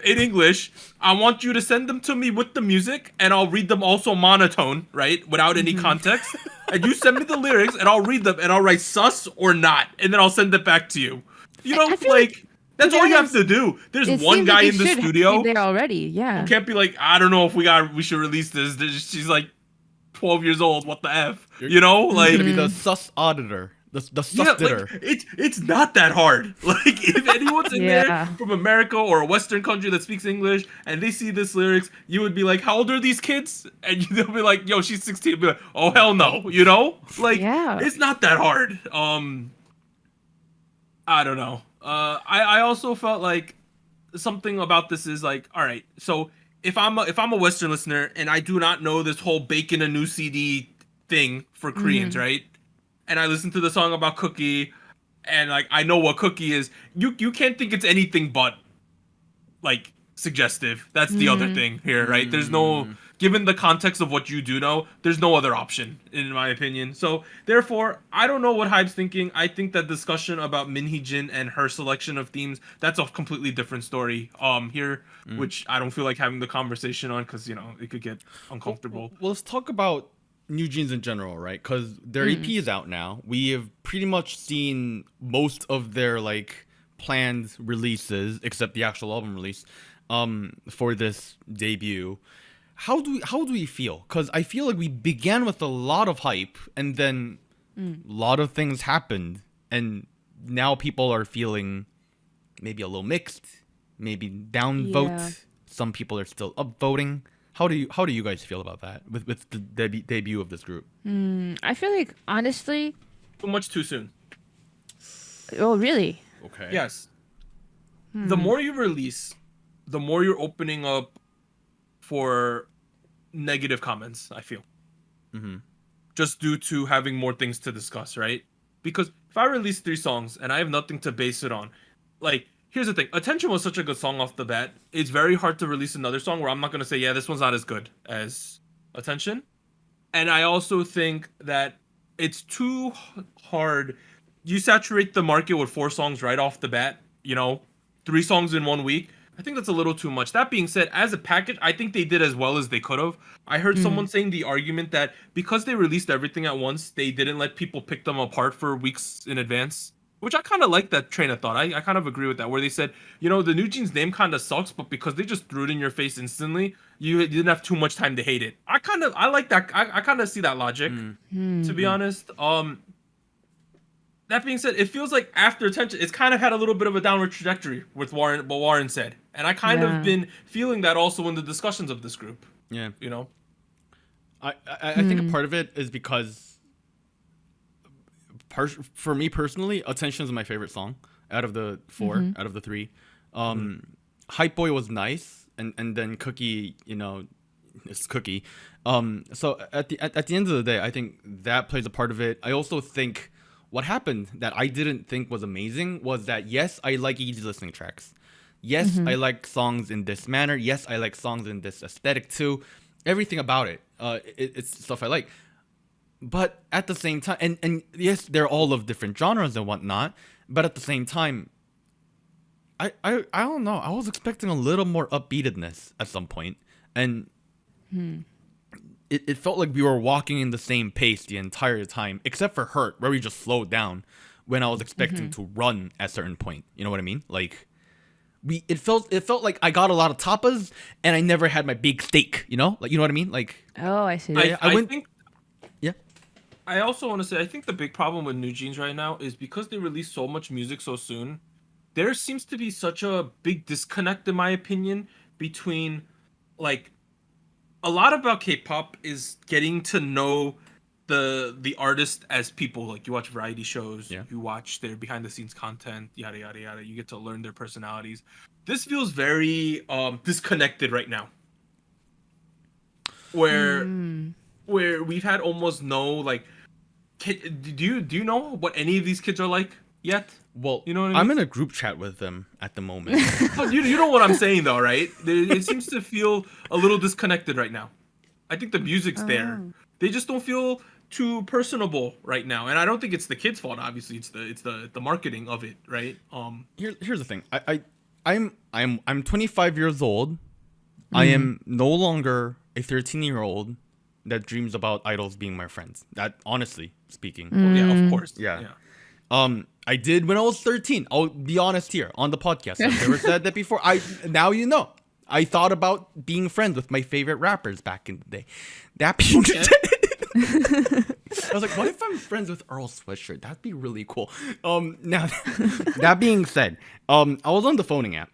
in English. I want you to send them to me with the music, and I'll read them also monotone, right, without any context. And you send me the lyrics, and I'll read them, and I'll write sus or not, and then I'll send it back to you. You know, like that's all you have to do. There's one guy in the studio there already. Yeah, who can't be like, I don't know if we should release this. She's like 12 years old. What the f? You know, like You're gonna be the sus auditor. The sus-ditter. Like, it's not that hard. Like if anyone's in there from America or a Western country that speaks English and they see this lyrics, you would be like, how old are these kids? And they'll be like, yo, she's 16. You'll be like, oh hell no, you know? Like it's not that hard. I don't know. I also felt like something about this is like, all right, so if I'm a Western listener and I do not know this whole baking a new CD thing for Koreans, right? And I listen to the song about Cookie, and like I know what Cookie is. You can't think it's anything but like suggestive. That's the other thing here, right? There's no, given the context of what you do know, there's no other option in my opinion. So therefore, I don't know what Hype's thinking. I think that discussion about Min Hee-jin and her selection of themes, that's a completely different story here, which I don't feel like having the conversation on because you know it could get uncomfortable. Well, let's talk about NewJeans in general, right? Because their EP is out now. We have pretty much seen most of their like planned releases, except the actual album release, for this debut. How do we feel? Because I feel like we began with a lot of hype, and then a lot of things happened, and now people are feeling maybe a little mixed, maybe downvote. Yeah. Some people are still upvoting. How do you guys feel about that with the debut of this group? I feel like honestly, Too much too soon. oh really? Okay. Yes. The more you release, the more you're opening up for negative comments, I feel. Just due to having more things to discuss, right? Because if I release 3 songs and I have nothing to base it on, like, here's the thing. Attention was such a good song off the bat. It's very hard to release another song where I'm not going to say, yeah, this one's not as good as Attention. And I also think that it's too hard. You saturate the market with 4 songs right off the bat, you know, 3 songs in 1 week. I think that's a little too much. That being said, as a package, I think they did as well as they could have. I heard someone saying the argument that because they released everything at once, they didn't let people pick them apart for weeks in advance. Which I kind of like that train of thought. I kind of agree with that, where they said, you know, the NewJeans name kind of sucks, but because they just threw it in your face instantly, you didn't have too much time to hate it. I like that. I kind of see that logic, to be honest. That being said, it feels like after Attention, it's kind of had a little bit of a downward trajectory with what Warren said. And I kind of been feeling that also in the discussions of this group. Yeah. You know? I think a part of it is because for me personally, Attention is my favorite song out of the 4, out of the 3. Hype Boy was nice, and then Cookie, you know, it's Cookie. So at the end of the day, I think that plays a part of it. I also think what happened that I didn't think was amazing was that yes, I like easy listening tracks. Yes, I like songs in this manner. Yes, I like songs in this aesthetic too. Everything about it, it's stuff I like. But at the same time, and yes, they're all of different genres and whatnot. But at the same time, I don't know. I was expecting a little more upbeatedness at some point, and it felt like we were walking in the same pace the entire time, except for Hurt, where we just slowed down when I was expecting to run at a certain point. You know what I mean? Like it felt like I got a lot of tapas and I never had my big steak. You know, like you know what I mean? Like oh, I see. I think. Yeah. I also want to say, I think the big problem with NewJeans right now is because they release so much music so soon, there seems to be such a big disconnect, in my opinion, between, like, a lot about K-pop is getting to know the artist as people. Like you watch variety shows, Yeah. you watch their behind the scenes content, yada yada yada. You get to learn their personalities. This feels very disconnected right now. Where we've had almost no like do you know what any of these kids are like yet? Well, you know what I mean? I'm in a group chat with them at the moment. You know what I'm saying though, right? It seems to feel a little disconnected right now. I think the music's there. They just don't feel too personable right now, and I don't think it's the kids' fault. Obviously, it's the marketing of it, right? Here's the thing. I'm 25 years old. I am no longer a 13-year-old that dreams about idols being my friends. That, honestly speaking. Yeah, of course. Yeah. I did when I was 13. I'll be honest here on the podcast. I've never said that before. Now you know. I thought about being friends with my favorite rappers back in the day. That being said, I was like, what if I'm friends with Earl Sweatshirt? That'd be really cool. Now, that being said, I was on the phoning app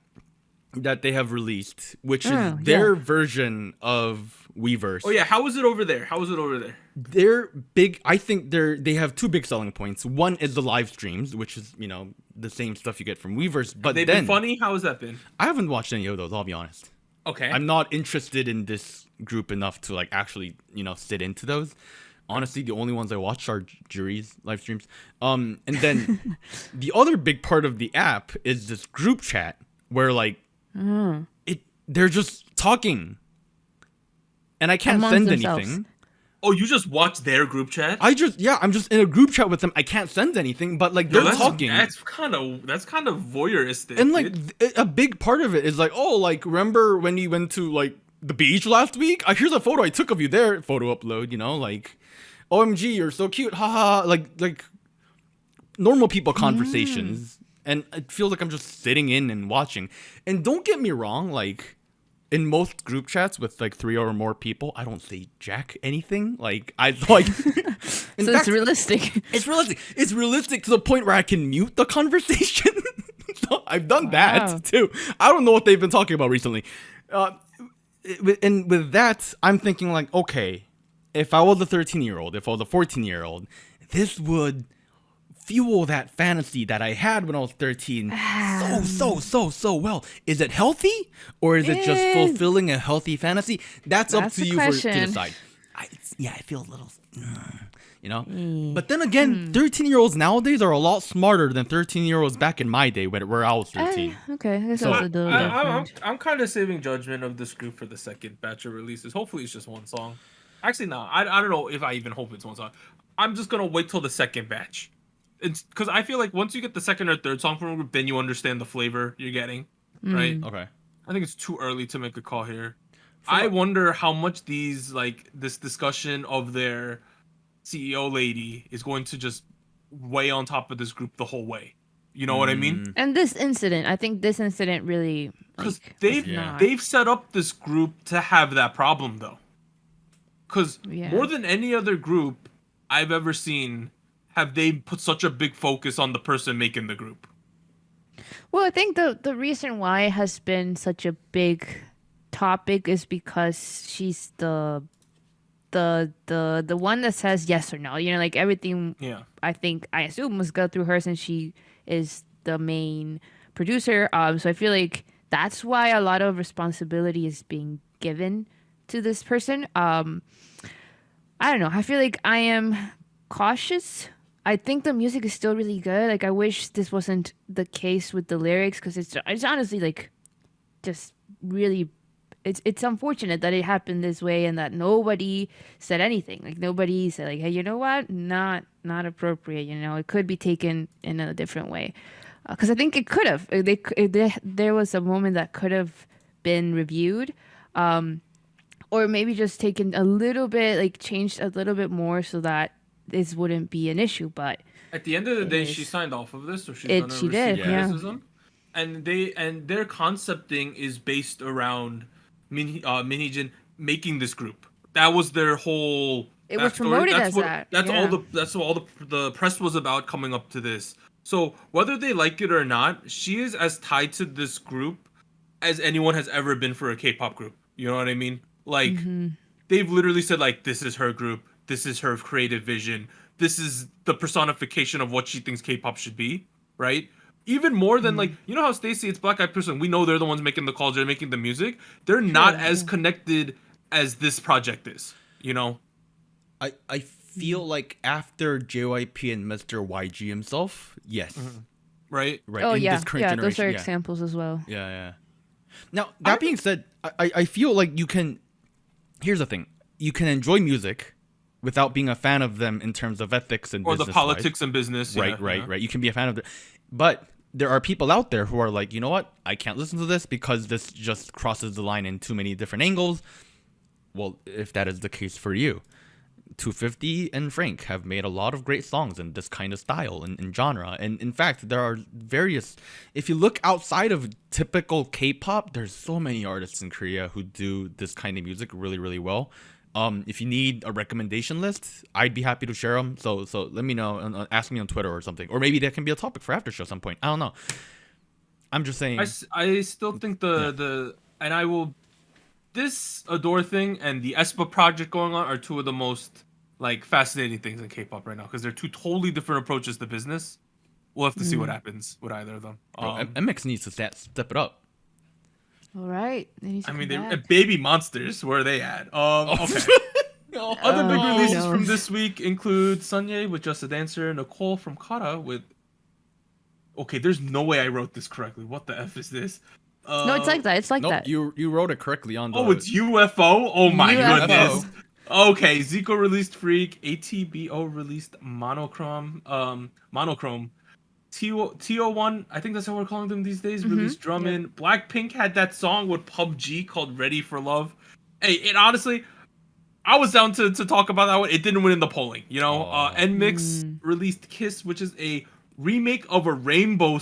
that they have released, which is their version of Weverse. Oh yeah, how is it over there? They're big. I think they have two big selling points. One is the live streams, which is, you know, the same stuff you get from Weverse. But they've been funny. How has that been? I haven't watched any of those. I'll be honest. Okay. I'm not interested in this group enough to like actually, you know, sit into those. Honestly, the only ones I watch are Jury's live streams. And then the other big part of the app is this group chat where like they're just talking, and I can't send anything. Oh, you just watch their group chat? I'm just in a group chat with them. I can't send anything, but like they're talking. That's kind of voyeuristic. And like a big part of it is like, oh, like remember when you went to like the beach last week? Here's a photo I took of you there. Photo upload, you know, like, OMG, you're so cute, haha. Like normal people conversations, and it feels like I'm just sitting in and watching. And don't get me wrong, like, in most group chats with like 3 or more people, I don't say jack anything. Like so it's realistic. It's realistic. It's realistic to the point where I can mute the conversation. So I've done that too. I don't know what they've been talking about recently. And with that, I'm thinking like, okay, if I was a 13-year-old, if I was a 14-year-old, this would fuel that fantasy that I had when I was 13 so well. Is it healthy, or is it just fulfilling a healthy fantasy? That's up to you to decide. I feel a little, you know. But then again, 13-year-olds nowadays are a lot smarter than 13-year-olds back in my day where I was 13. Okay, that's So, also different. I'm kind of saving judgment of this group for the second batch of releases. Hopefully, it's just one song. Actually, no, I don't know if I even hope it's one song. I'm just gonna wait till the second batch. It's because I feel like once you get the second or third song from a group, then you understand the flavor you're getting, right? Okay. I think it's too early to make a call here. I wonder how much this discussion of their CEO lady is going to just weigh on top of this group the whole way. You know what I mean? And I think this incident really, because they've set up this group to have that problem though. Because more than any other group I've ever seen, have they put such a big focus on the person making the group? Well, I think the reason why it has been such a big topic is because she's the one that says yes or no. You know, like everything. Yeah. I assume must go through her since she is the main producer. So I feel like that's why a lot of responsibility is being given to this person. I don't know. I feel like I am cautious. I think the music is still really good. Like I wish this wasn't the case with the lyrics, because it's honestly like just really it's unfortunate that it happened this way and that nobody said anything. Like nobody said like, hey, you know what? Not appropriate. You know, it could be taken in a different way. Because I think it could have. There was a moment that could have been reviewed. Or maybe just taken a little bit, like changed a little bit more so that this wouldn't be an issue. But at the end of the day, she signed off of this, so she's gonna receive criticism. And their concepting is based around Minheejin making this group. That was their whole. It was promoted as that. That's all the press was about coming up to this. So whether they like it or not, she is as tied to this group as anyone has ever been for a K-pop group. You know what I mean? Like they've literally said like, this is her group. This is her creative vision. This is the personification of what she thinks K-pop should be, right? Even more than like, you know how Stacey, it's Black Eyed Peas, we know they're the ones making the calls, they're making the music. They're not as connected as this project is, you know? I feel like after JYP and Mr. YG himself, yes. Right? Right. Oh in yeah, this current yeah. generation, Those are yeah. examples as well. Yeah. Now, that being said, I feel like you can... Here's the thing. You can enjoy music without being a fan of them in terms of ethics and or business the politics and business. Right. You can be a fan of it. But there are people out there who are like, you know what? I can't listen to this because this just crosses the line in too many different angles. Well, if that is the case for you, 250 and Frank have made a lot of great songs in this kind of style and genre. And in fact, there are various... If you look outside of typical K-pop, there's so many artists in Korea who do this kind of music really, really well. If you need a recommendation list, I'd be happy to share them. So let me know and ask me on Twitter or something. Or maybe that can be a topic for after show at some point. I don't know. I'm just saying. I still think and I will... This Adore thing and the aespa project going on are two of the most like fascinating things in K-pop right now because they're two totally different approaches to business. We'll have to see what happens with either of them. MX needs to step it up. All right. They're baby monsters. Where are they at? Okay. Other big releases from this week include Sunye with Just a Dancer, Nicole from Kara with... Okay, there's no way I wrote this correctly. What the F is this? No, it's like that. It's like that. You wrote it correctly on the... Oh, it's YOU.F.O? Oh my YOU.F.O. goodness. Okay, Zico released Freak, ATBO released Monochrome, TO1, I think that's how we're calling them these days, released Drummond. Yep. Blackpink had that song with PUBG called Ready for Love. Hey, it honestly, I was down to talk about that one. It didn't win in the polling, you know. NMIX released Kiss, which is a remake of a Rainbow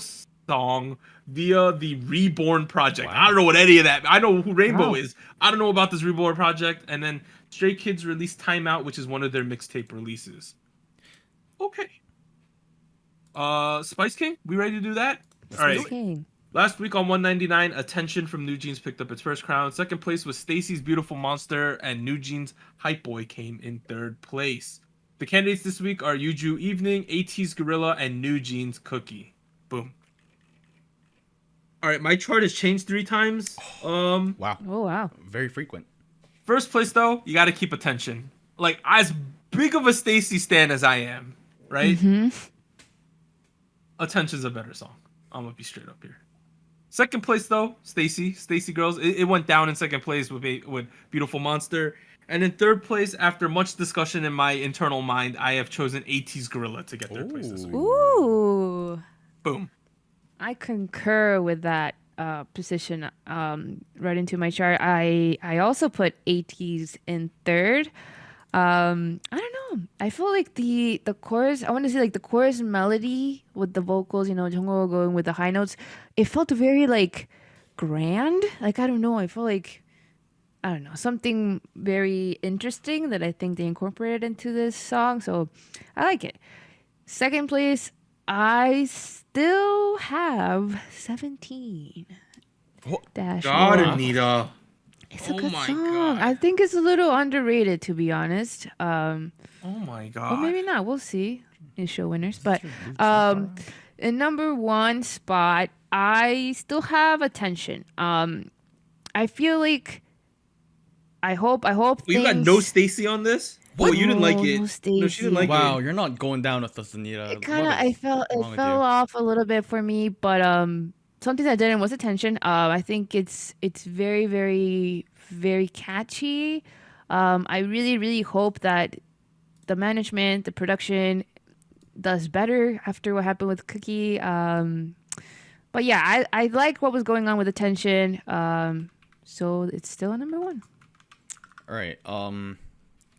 song via the Reborn project. Wow. I don't know what any of that. I know who Rainbow is. I don't know about this Reborn project. And then Stray Kids released Time Out, which is one of their mixtape releases. Okay. Spice King, we ready to do that? All right. King. Last week on 199, Attention from NewJeans picked up its first crown. Second place was Stacey's Beautiful Monster, and NewJeans Hype Boy came in third place. The candidates this week are Yuju Evening, ATEEZ Guerrilla, and NewJeans Cookie. Boom. All right, my chart has changed 3 times. Wow. Oh, wow. Very frequent. First place, though, you got to keep Attention. Like, as big of a Stacey stan as I am, right? Attention's a better song. I'm going to be straight up here. Second place, though, Stacey Girls. It went down in second place with Beautiful Monster. And in third place, after much discussion in my internal mind, I have chosen ATEEZ Guerrilla to get third place this week. Ooh. Boom. I concur with that position right into my chart. I also put ATEEZ in third. I don't know. I feel like the chorus, I want to say like the chorus melody with the vocals, you know, Jungho going with the high notes, it felt very like grand. Like, I don't know. I feel like, I don't know, something very interesting that I think they incorporated into this song. So I like it. Second place, I still have 17. Dash God, One. Anita. It's a good song. God. I think it's a little underrated, to be honest. Oh my God. Well, maybe not. We'll see in show winners. But in number 1 spot, I still have Attention. I feel like I hope. Well, you got no Stacey on this? What? Oh, you didn't like it. No, she didn't like it. Wow, you're not going down with us, Anita. It fell off a little bit for me, but something that didn't was Attention. I think it's very, very, very catchy. I really, really hope that the management, the production does better after what happened with Cookie. But yeah, I like what was going on with Attention. So it's still a number 1. All right.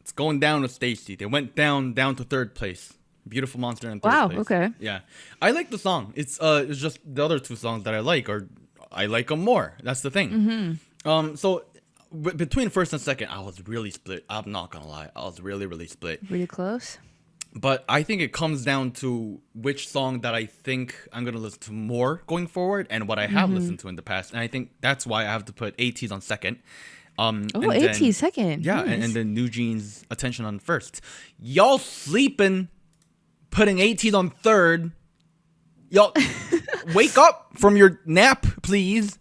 It's going down with Stacey. They went down to third place. Beautiful Monster in third place. Wow, okay. Yeah. I like the song. It's just the other 2 songs that I like, or I like them more. That's the thing. So between first and second, I was really split. I'm not gonna lie. I was really, really split. Really close. But I think it comes down to which song that I think I'm gonna listen to more going forward, and what I have listened to in the past. And I think that's why I have to put ATEEZ on second. ATEEZ second. Yeah, Nice. and then NewJeans attention on first. Y'all sleeping, putting ATEEZ on third. Y'all wake up from your nap, please.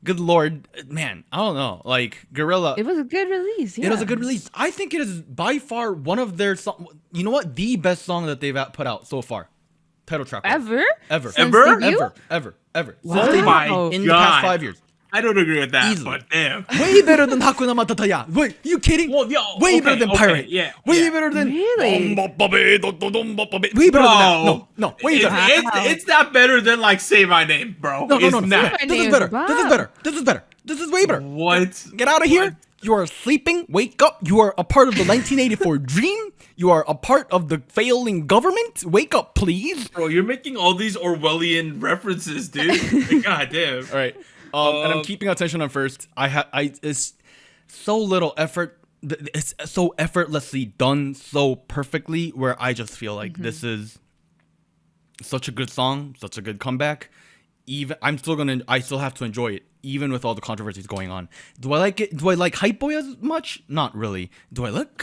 Good Lord, man, I don't know. Like Guerrilla, It was a good release. Yeah. it was a good release. I think it is by far one of their you know what? The best song that they've put out so far. Title track. Ever? Ever. Since Ever? debut? Ever. Wow. Since Oh my Wow. in the past God. 5 years. I don't agree with that, Easily. but damn. Way better than Hakuna Matata. Wait, you kidding? Well, Way better than Pirate. Yeah. Way yeah. better than Really? Way better than that. No. Way better. It's not better than like Say My Name, bro. No. It's My not. This name is is better. Bob. This is better. This is better. This is way better. What? Get out of here. You are sleeping. Wake up. You are a part of the 1984 dream. You are a part of the failing government. Wake up, please. Bro, you're making all these Orwellian references, dude. Like, God damn. All right. And I'm keeping attention on first. It's so little effort. It's so effortlessly done, so perfectly. Where I just feel like this is such a good song, such a good comeback. I still have to enjoy it, even with all the controversies going on. Do I like it? Do I like Hype Boy as much? Not really. Do I like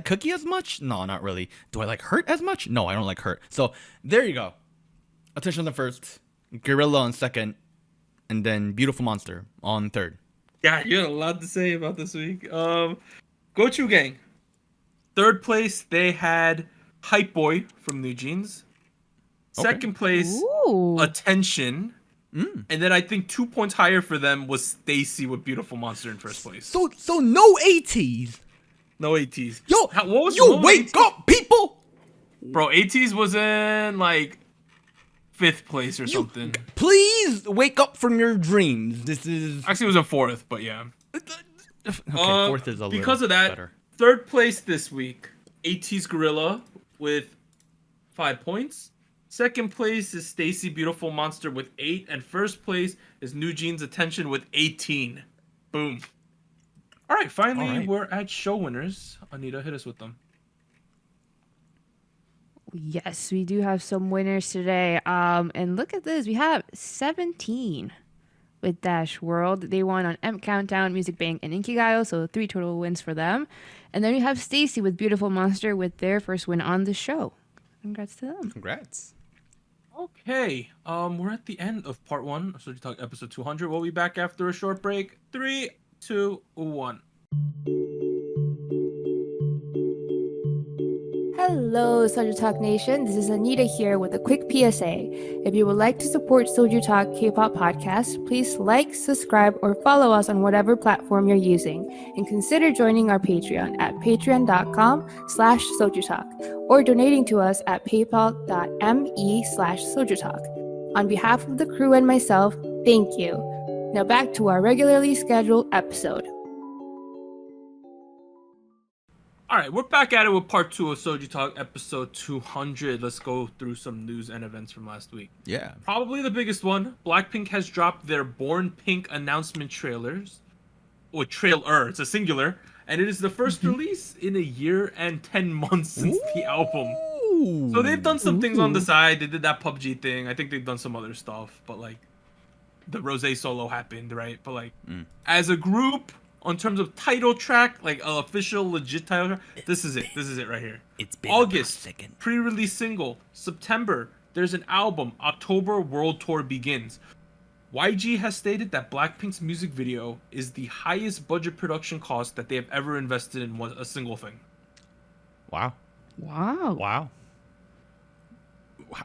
Cookie as much? No, not really. Do I like Hurt as much? No, I don't like Hurt. So there you go. Attention on the first, Guerrilla on second, and then Beautiful Monster on third. Yeah, you had a lot to say about this week. Gochu Gang. Third place, they had Hype Boy from NewJeans. Okay. Second place, Ooh. Attention. And then I think 2 points higher for them was Stacy with Beautiful Monster in first place. So no ATEEZ. No ATEEZ. Yo, What was you wrong with wake ATEEZ? up, people. Bro, ATEEZ was in like 5th place or something. Please wake up from your dreams. This is Actually, it was in 4th, but yeah. okay. Fourth is a because little of that, better. third place this week, ATEEZ Guerrilla with 5 points. Second place is Stacy Beautiful Monster with 8, and first place is NewJeans Attention with 18. Boom. All right, finally All right. we're at show winners. Anita, hit us with them. Yes, we do have some winners today. And look at this. We have 17 with Dash World. They won on M Countdown, Music Bank, and Inkigayo, so 3 total wins for them. And then we have Stacy with Beautiful Monster with their first win on the show. Congrats to them. Congrats. Okay, we're at the end of part 1 of SojuTalk episode 200. We'll be back after a short break. 3, 2, 1. Hello, SojuTalk Nation. This is Anita here with a quick PSA. If you would like to support SojuTalk Kpop Podcast, please like, subscribe, or follow us on whatever platform you're using. And consider joining our Patreon at patreon.com/SojuTalk or donating to us at paypal.me/SojuTalk. On behalf of the crew and myself, thank you. Now back to our regularly scheduled episode. All right, we're back at it with part 2 of SojuTalk episode 200. Let's go through some news and events from last week. Yeah. Probably the biggest one. Blackpink has dropped their Born Pink announcement trailers. Or trailer, it's a singular. And it is the first release in a year and 10 months since the album. So they've done some things on the side. They did that PUBG thing. I think they've done some other stuff. But like, the Rosé solo happened, right? But like, as a group, in terms of title track, like an official legit title track, this is it. This is it right here. It's been August, a second. pre-release single. September, there's an album. October, world tour begins. YG has stated that Blackpink's music video is the highest budget production cost that they have ever invested in a single thing. Wow. Wow. Wow.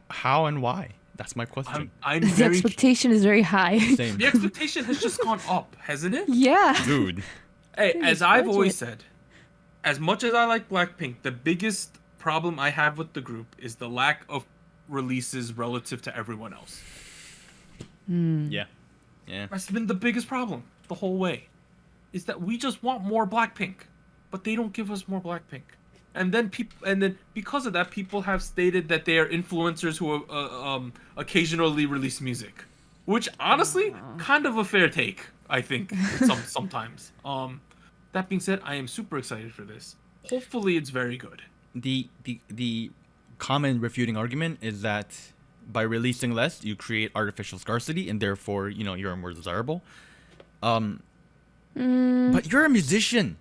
How and why? That's my question. I'm The very. expectation is very high. Same. The expectation has just gone up, hasn't it? Yeah. Dude. Hey, Dude, as I've budget. always said, as much as I like Blackpink, the biggest problem I have with the group is the lack of releases relative to everyone else. Yeah. Yeah. That's been the biggest problem the whole way. Is that we just want more Blackpink, but they don't give us more Blackpink. And then because of that, people have stated that they are influencers who occasionally release music, which honestly, kind of a fair take, I think, sometimes. That being said, I am super excited for this. Hopefully, it's very good. The common refuting argument is that by releasing less, you create artificial scarcity, and therefore, you're more desirable. But you're a musician.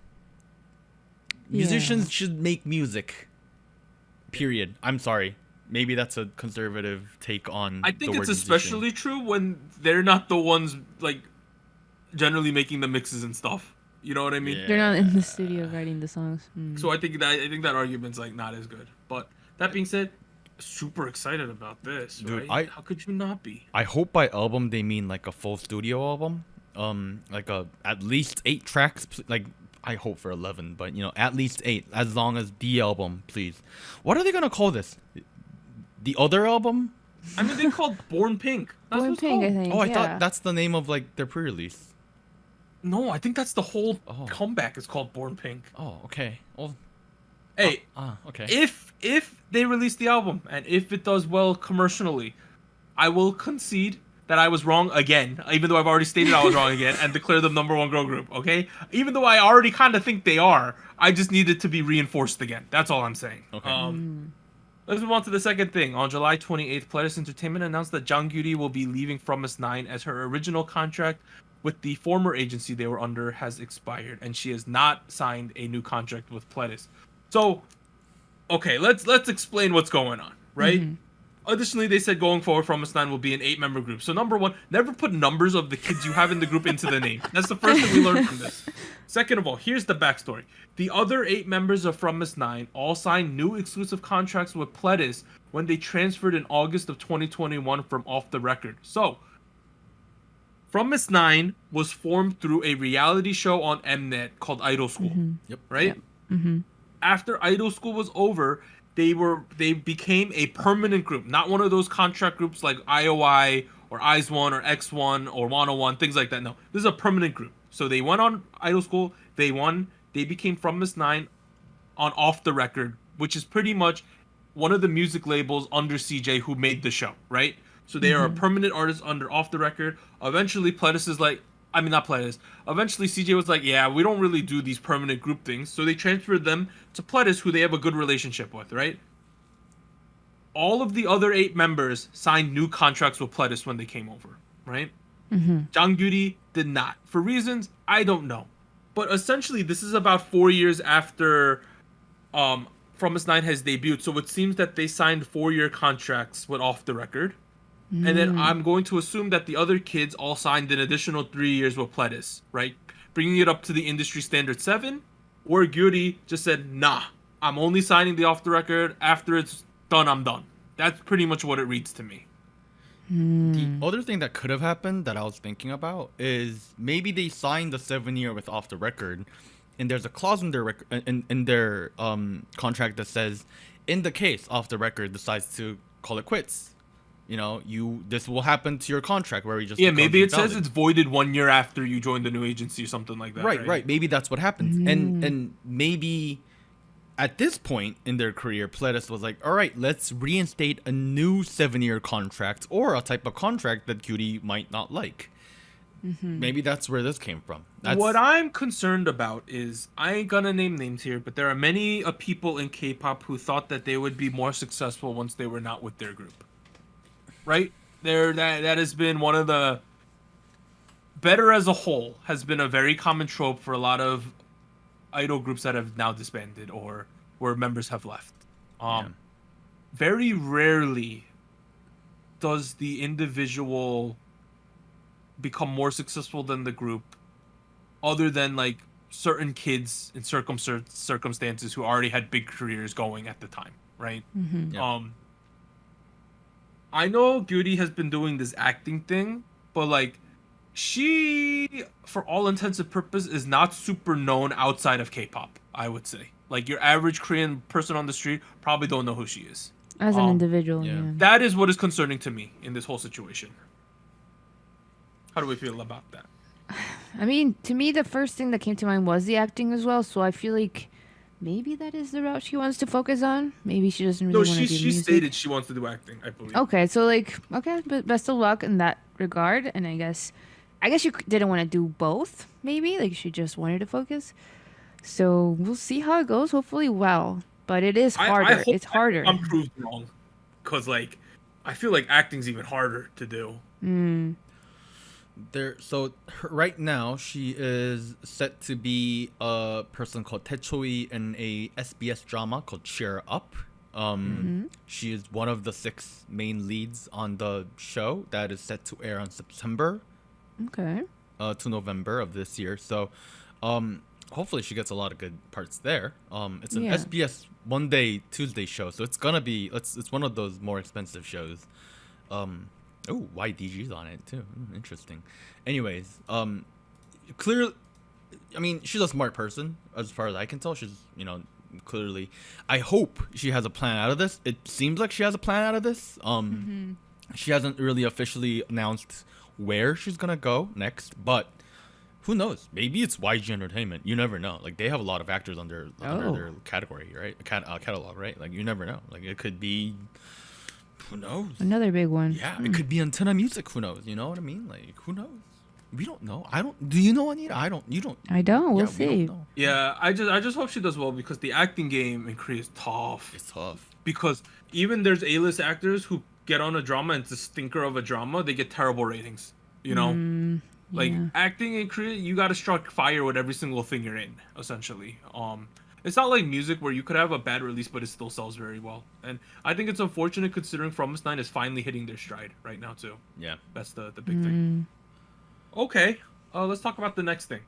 Yeah. Musicians should make music. Period. I'm sorry. Maybe that's a conservative take on. I think the it's word especially musician. true when they're not the ones like generally making the mixes and stuff. You know what I mean? Yeah. They're not in the studio writing the songs. So I think that argument's like not as good. But that being said, super excited about this, Dude, right? How could you not be? I hope by album they mean like a full studio album. Like at least 8 tracks. Like I hope for 11, but at least 8. As long as the album, please. What are they gonna call this? The other album? I mean, they called Born Pink. That's Born what it's Pink, I called. think. Oh, I yeah. thought that's the name of like their pre-release. No, I think that's the whole Oh. comeback. It's called Born Pink. Oh, okay. Well, Hey, okay. if they release the album and if it does well commercially, I will concede that I was wrong again, even though I've already stated I was wrong again, and declare them #1 girl group, okay? Even though I already kind of think they are, I just need it to be reinforced again. That's all I'm saying. Okay. Let's move on to the second thing. On July 28th, Pledis Entertainment announced that Jang-gyuri will be leaving From Us 9 as her original contract with the former agency they were under has expired, and she has not signed a new contract with Pledis. So, okay, let's explain what's going on, right? Additionally, they said going forward, From Us 9 will be an 8-member group. So number one, never put numbers of the kids you have in the group into the name. That's the first thing we learned from this. Second of all, here's the backstory. The other 8 members of From Us 9 all signed new exclusive contracts with Pledis when they transferred in August of 2021 from Off the Record. So, From Us 9 was formed through a reality show on Mnet called Idol School. Yep. Right? After Idol School was over, they became a permanent group, not one of those contract groups like IOI or IZ*ONE or X1 or 101, things like that. No, this is a permanent group. So they went on Idol School, they won, they became From Us 9 on Off the Record, which is pretty much one of the music labels under CJ who made the show, right? So they are a permanent artist under Off the Record. Eventually Pledis is like, I mean, not Pledis. Eventually, CJ was like, yeah, we don't really do these permanent group things. So they transferred them to Pledis, who they have a good relationship with, right? All of the other 8 members signed new contracts with Pledis when they came over, right? Jang-gyuri did not. For reasons, I don't know. But essentially, this is about 4 years after From Us 9 has debuted. So it seems that they signed 4-year contracts with Off the Record. And then I'm going to assume that the other kids all signed an additional 3 years with Pledis, right? Bringing it up to the industry standard 7. Or Gyuri just said, nah, I'm only signing the Off the Record. After it's done, I'm done. That's pretty much what it reads to me. The other thing that could have happened that I was thinking about is maybe they signed the 7-year with Off the Record, and there's a clause in their contract that says, in the case Off the Record decides to call it quits, this will happen to your contract where you just Maybe it invalid. says it's voided 1 year after you join the new agency or something like that. Right. Maybe that's what happens, and maybe at this point in their career, Pledis was like, all right, let's reinstate a new 7-year contract or a type of contract that Gyuri might not like. Maybe that's where this came from. What I'm concerned about is, I ain't gonna name names here, but there are many people in K-pop who thought that they would be more successful once they were not with their group. Right? That has been one of the better as a whole has been a very common trope for a lot of idol groups that have now disbanded or where members have left. Very rarely does the individual become more successful than the group, other than like certain kids in circumstances who already had big careers going at the time, right? I know Gyuri has been doing this acting thing, but like she, for all intents and purposes, is not super known outside of K-pop, I would say. Like your average Korean person on the street probably don't know who she is. As an individual, yeah. yeah. That is what is concerning to me in this whole situation. How do we feel about that? I mean, to me, the first thing that came to mind was the acting as well. So I feel like maybe that is the route she wants to focus on. Maybe she doesn't really want to do she music. stated she wants to do acting, I believe. Okay, so but best of luck in that regard. And I guess you didn't want to do both. Maybe like she just wanted to focus. So we'll see how it goes. Hopefully, well, but it is harder. It's harder. I'm proved wrong, cause like I feel like acting's even harder to do. Right now she is set to be a person called Taechoi in a SBS drama called Cheer Up. She is one of the 6 main leads on the show that is set to air on September to November of this year. So hopefully she gets a lot of good parts there. It's an SBS Tuesday show, so it's gonna be it's one of those more expensive shows. YDG's on it too. Interesting. Anyways, clearly, I mean, she's a smart person as far as I can tell. She's, clearly, I hope she has a plan out of this. It seems like she has a plan out of this. She hasn't really officially announced where she's gonna go next, but who knows? Maybe it's YG Entertainment. You never know. Like, they have a lot of actors under their category, right? Catalog, right? Like, you never know. Like, it could be. Who knows? Another big one. Yeah, it could be Antenna Music. Who knows? You know what I mean? Like, who knows? We don't know. I don't. Do you know, Anita? I don't. You don't. I don't. We'll We see. don't know. Yeah, I just hope she does well, because the acting game in Korea is tough. It's tough. Because even there's A-list actors who get on a drama and it's a stinker of a drama, they get terrible ratings. Like, acting in Korea, you gotta strike fire with every single thing you're in, essentially. It's not like music where you could have a bad release but it still sells very well. And I think it's unfortunate considering From 9 is finally hitting their stride right now too. Yeah. That's the big thing. Okay, let's talk about the next thing.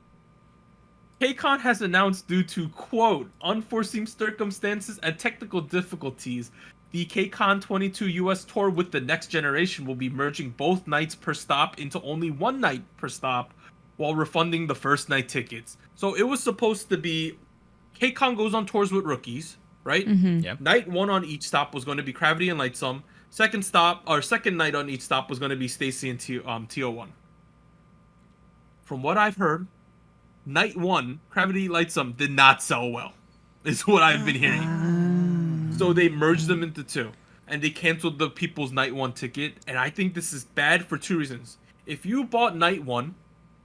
KCON has announced, due to, quote, unforeseen circumstances and technical difficulties, the KCON 22 US tour with the Next Generation will be merging both nights per stop into only one night per stop while refunding the first night tickets. So it was supposed to be KCON goes on tours with rookies, right? Yeah. Night 1 on each stop was going to be Gravity and Lightsum. Second night on each stop was going to be Stacy and TO1. From what I've heard, night 1, Gravity Lightsum did not sell well, is what I've been hearing. So they merged them into 2, and they canceled the people's night 1 ticket. And I think this is bad for 2 reasons. If you bought night 1,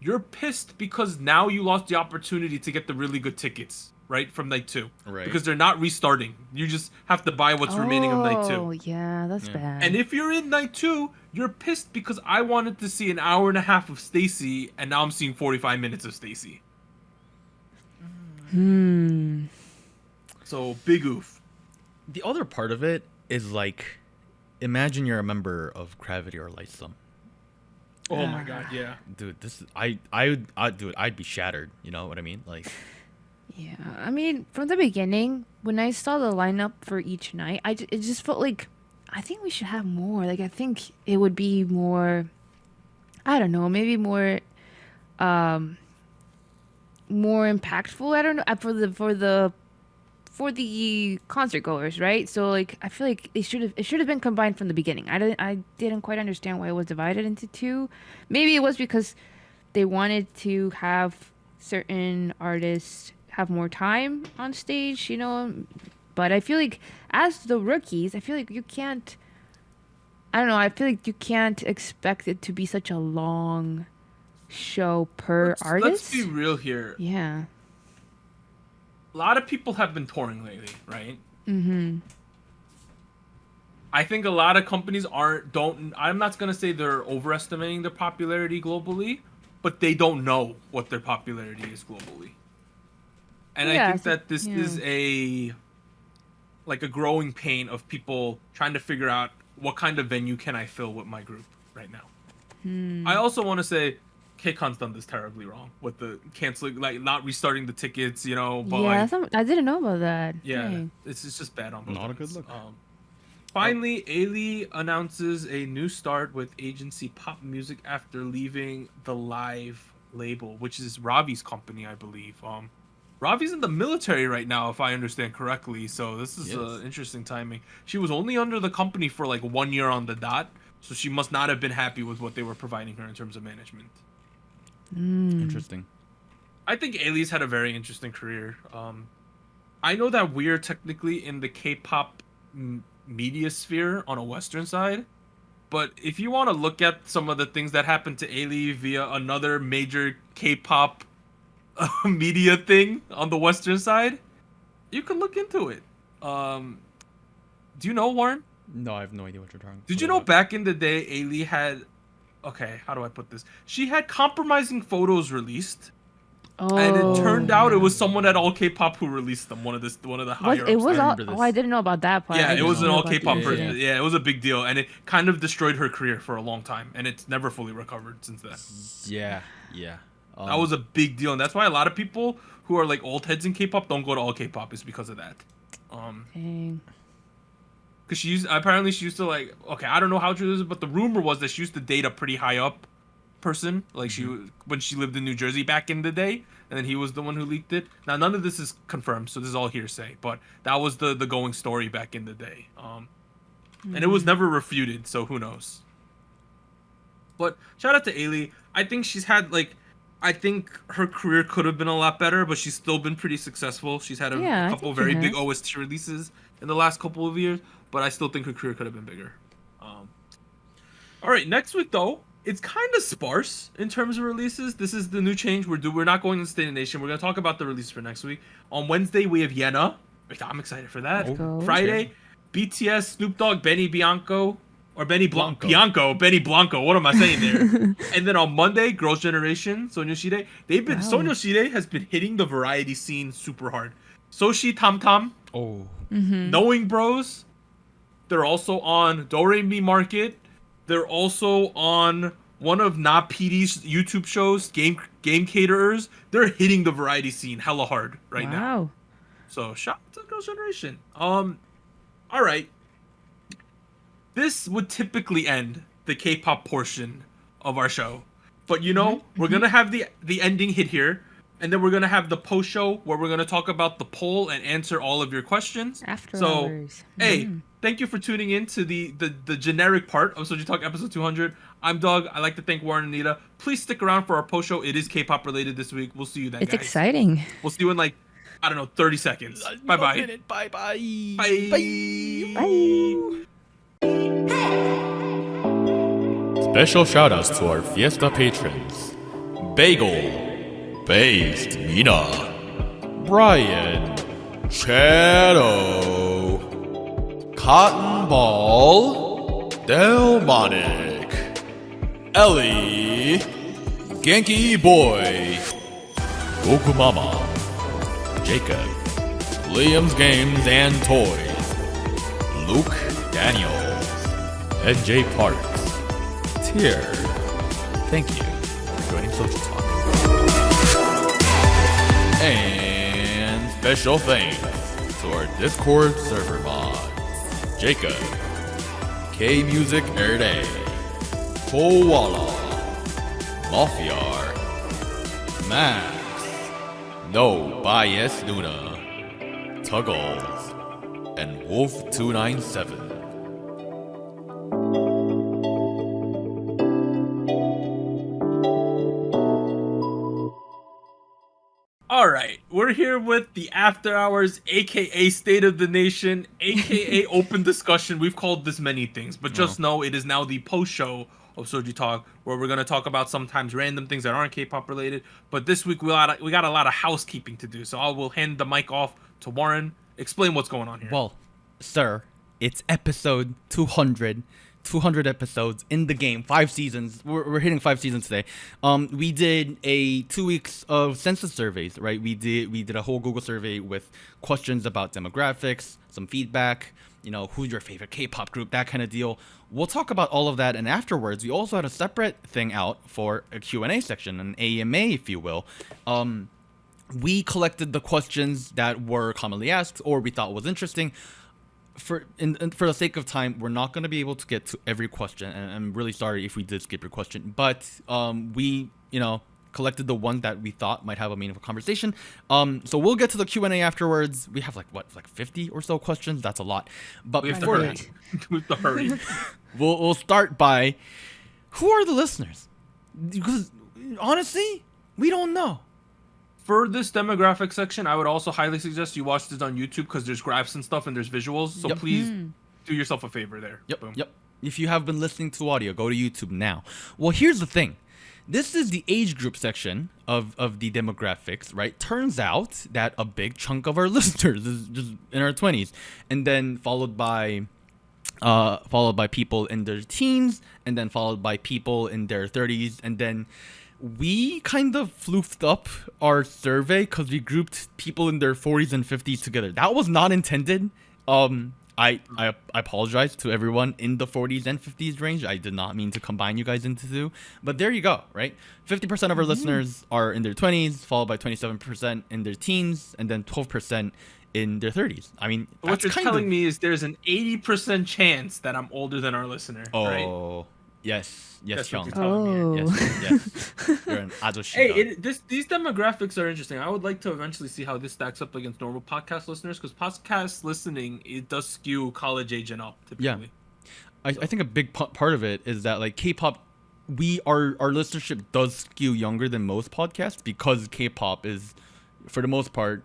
you're pissed because now you lost the opportunity to get the really good tickets, right, from night 2. Right. Because they're not restarting. You just have to buy what's remaining of night 2. Oh, yeah, that's bad. And if you're in night 2, you're pissed because I wanted to see an hour and a half of Stacy, and now I'm seeing 45 minutes of Stacy. So, big oof. The other part of it is, like, imagine you're a member of Gravity or Lightsum. Oh my god, yeah. Dude, I'd be shattered. You know what I mean? Like, Yeah, I mean, from the beginning, when I saw the lineup for each night, it just felt like, I think we should have more. Like, I think it would be more, I don't know, maybe more, more impactful. I don't know, for the concert goers, right? So, like, I feel like it should have been combined from the beginning. I didn't quite understand why it was divided into 2. Maybe it was because they wanted to have certain artists have more time on stage, but I feel like as the rookies, I feel like you can't, I don't know, I feel like you can't expect it to be such a long show per artist. Let's be real here. Yeah. A lot of people have been touring lately, right? I think a lot of companies I'm not going to say they're overestimating their popularity globally, but they don't know what their popularity is globally. And I think that this is a growing pain of people trying to figure out what kind of venue can I fill with my group right now. I also want to say KCON's done this terribly wrong with the canceling, like not restarting the tickets, but I didn't know about that. Yeah, Dang. it's just bad on both Not a ends. good look. Finally, Ailey announces a new start with agency Pop Music after leaving the Live label, which is Ravi's company, I believe. Ravi's in the military right now, if I understand correctly, so this is interesting timing. She was only under the company for like 1 year on the dot, so she must not have been happy with what they were providing her in terms of management. Interesting. I think Ailey's had a very interesting career. I know that we're technically in the K-pop media sphere on a Western side, but if you want to look at some of the things that happened to Ailey via another major K-pop media thing on the Western side, you can look into it. Do you know, Warren? No, I have no idea what you're talking about. Did you know back in the day, Ailey had okay, how do I put this? She had compromising photos released. Oh. And it turned out it was someone at All K-Pop who released them. One of the higher ups. It was all. remember this. Oh, I didn't know about that part. Yeah, I it just was an knew All about the K-Pop person. incident. Yeah, it was a big deal, and it kind of destroyed her career for a long time, and it's never fully recovered since then. Yeah. That was a big deal, and that's why a lot of people who are like old heads in K-pop don't go to All K-Pop is because of that. Dang. Because she used to like, okay, I don't know how true this is, but the rumor was that she used to date a pretty high up person, like when she lived in New Jersey back in the day, and then he was the one who leaked it. Now none of this is confirmed, so this is all hearsay, but that was the going story back in the day. And it was never refuted, so who knows. But shout out to Ailey. I think she's had I think her career could have been a lot better, but she's still been pretty successful. She's had a couple very big OST releases in the last couple of years, but I still think her career could have been bigger. All right, next week though, it's kind of sparse in terms of releases. This is the new change. We're not going to State of the Nation. We're going to talk about the release for next week. On Wednesday, we have Yena. I'm excited for that. Friday, BTS, Snoop Dogg, Benny Blanco. Benny Blanco. What am I saying there? And then on Monday, Girls' Generation, SojuShide. SojuShide has been hitting the variety scene super hard. Soshi Tam Tam. Oh. Knowing Bros. They're also on Do Re Mi Market. They're also on one of Na PD's YouTube shows, Game Caterers. They're hitting the variety scene hella hard right now. Wow. So shout out to Girls' Generation. All right. This would typically end the K-pop portion of our show, but we're gonna have the ending hit here, and then we're gonna have the post show where we're gonna talk about the poll and answer all of your questions. Afterhours. So, hey, thank you for tuning in to the generic part of SojuTalk episode 200. I'm Doug. I'd like to thank Warren and Anita. Please stick around for our post show. It is K-pop related this week. We'll see you then, It's guys. exciting. We'll see you in 30 seconds. Bye-bye. Bye. Bye. Special shoutouts to our Fiesta patrons: Bagel, Based Mina, Brian, Shadow, Cotton Ball, Delmonic, Ellie, Genki Boy, Goku Mama, Jacob, Liam's Games and Toys, Luke Daniels, and Jay Parks. Tier, thank you for joining SojuTalk. And special thanks to our Discord server mods: Jacob, K Music Erday, Koala, Mafiar, Max, No Bias Luna, Tuggles, and Wolf297. All right, we're here with the After Hours, aka State of the Nation, aka Open Discussion. We've called this many things, but just know it is now the post show of SojuTalk, where we're gonna talk about sometimes random things that aren't K-pop related. But this week we got a lot of housekeeping to do, so I will hand the mic off to Warren. Explain what's going on here. Well, sir, it's episode 200. 200 episodes in the game, 5 seasons. We're hitting 5 seasons today. We did a 2 weeks of census surveys, right? We did a whole Google survey with questions about demographics, some feedback, who's your favorite K-pop group, that kind of deal. We'll talk about all of that, and afterwards, we also had a separate thing out for a Q&A section, an AMA, if you will. We collected the questions that were commonly asked or we thought was interesting. For the sake of time, we're not going to be able to get to every question, and I'm really sorry if we did skip your question. But we, collected the ones that we thought might have a meaningful conversation. So we'll get to the Q&A afterwards. We have 50 or so questions. That's a lot. But we have before to hurry. We have to hurry. we'll start by, who are the listeners? Because honestly, we don't know. For this demographic section, I would also highly suggest you watch this on YouTube because there's graphs and stuff and there's visuals. So please do yourself a favor there. Yep. If you have been listening to audio, go to YouTube now. Well, here's the thing. This is the age group section of the demographics, right? Turns out that a big chunk of our listeners is just in our 20s. And then followed by followed by people in their teens, and then followed by people in their 30s, and then we kind of floofed up our survey because we grouped people in their 40s and 50s together. That was not intended. I apologize to everyone in the 40s and 50s range. I did not mean to combine you guys into two. But there you go, right? 50% of our listeners are in their 20s, followed by 27% in their teens, and then 12% in their 30s. I mean, what you're telling me is there's an 80% chance that I'm older than our listener, right? Oh, yes, Sean. Oh. Yes. You're an adoshi. Hey, these demographics are interesting. I would like to eventually see how this stacks up against normal podcast listeners, because podcast listening, it does skew college age and up typically. Yeah, I think a big part of it is that like K-pop, our listenership does skew younger than most podcasts because K-pop is, for the most part,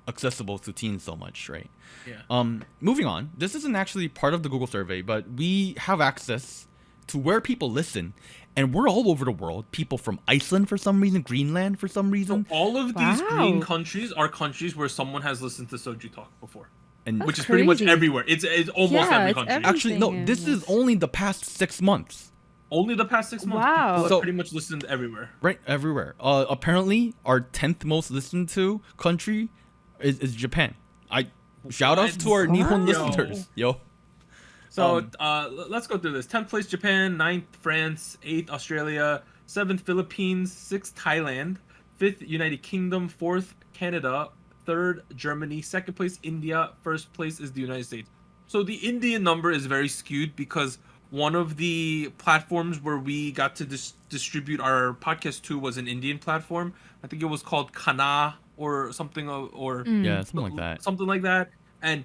accessible to teens so much, right? Yeah. Moving on. This isn't actually part of the Google survey, but we have access to where people listen, and we're all over the world. People from Iceland for some reason, Greenland for some reason. So all of these green countries are countries where someone has listened to Soju Talk before, and which is pretty much everywhere. It's almost every country. Actually, no, this is only the past 6 months. Only the past 6 months. Wow. People have pretty much listened everywhere. Right, everywhere. Apparently, our 10th most listened to country is Japan. Shout outs to our Nihon listeners. Yo. So let's go through this. 10th place Japan, 9th France, 8th Australia, 7th Philippines, 6th Thailand, 5th United Kingdom, 4th Canada, 3rd Germany, 2nd place India, 1st place is the United States. So the Indian number is very skewed because one of the platforms where we got to distribute our podcast to was an Indian platform. I think it was called Kana or something, yeah, something like that. Something like that. And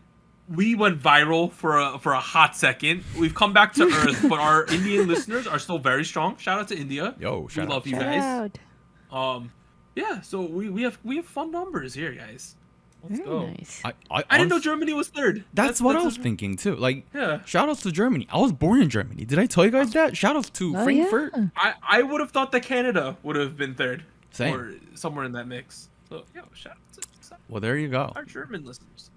we went viral for a hot second. We've come back to earth, but our Indian listeners are still very strong. Shout out to India. Yo, we love you guys. Yeah, so we have fun numbers here, guys. Let's go. Nice. I didn't know Germany was 3rd. That's what I was thinking too. Like, yeah. Shout outs to Germany. I was born in Germany. Did I tell you guys that? Shout outs to Frankfurt. Yeah. I would have thought that Canada would have been 3rd. Same. Or somewhere in that mix. So, shout out to well, there you go. Our German listeners.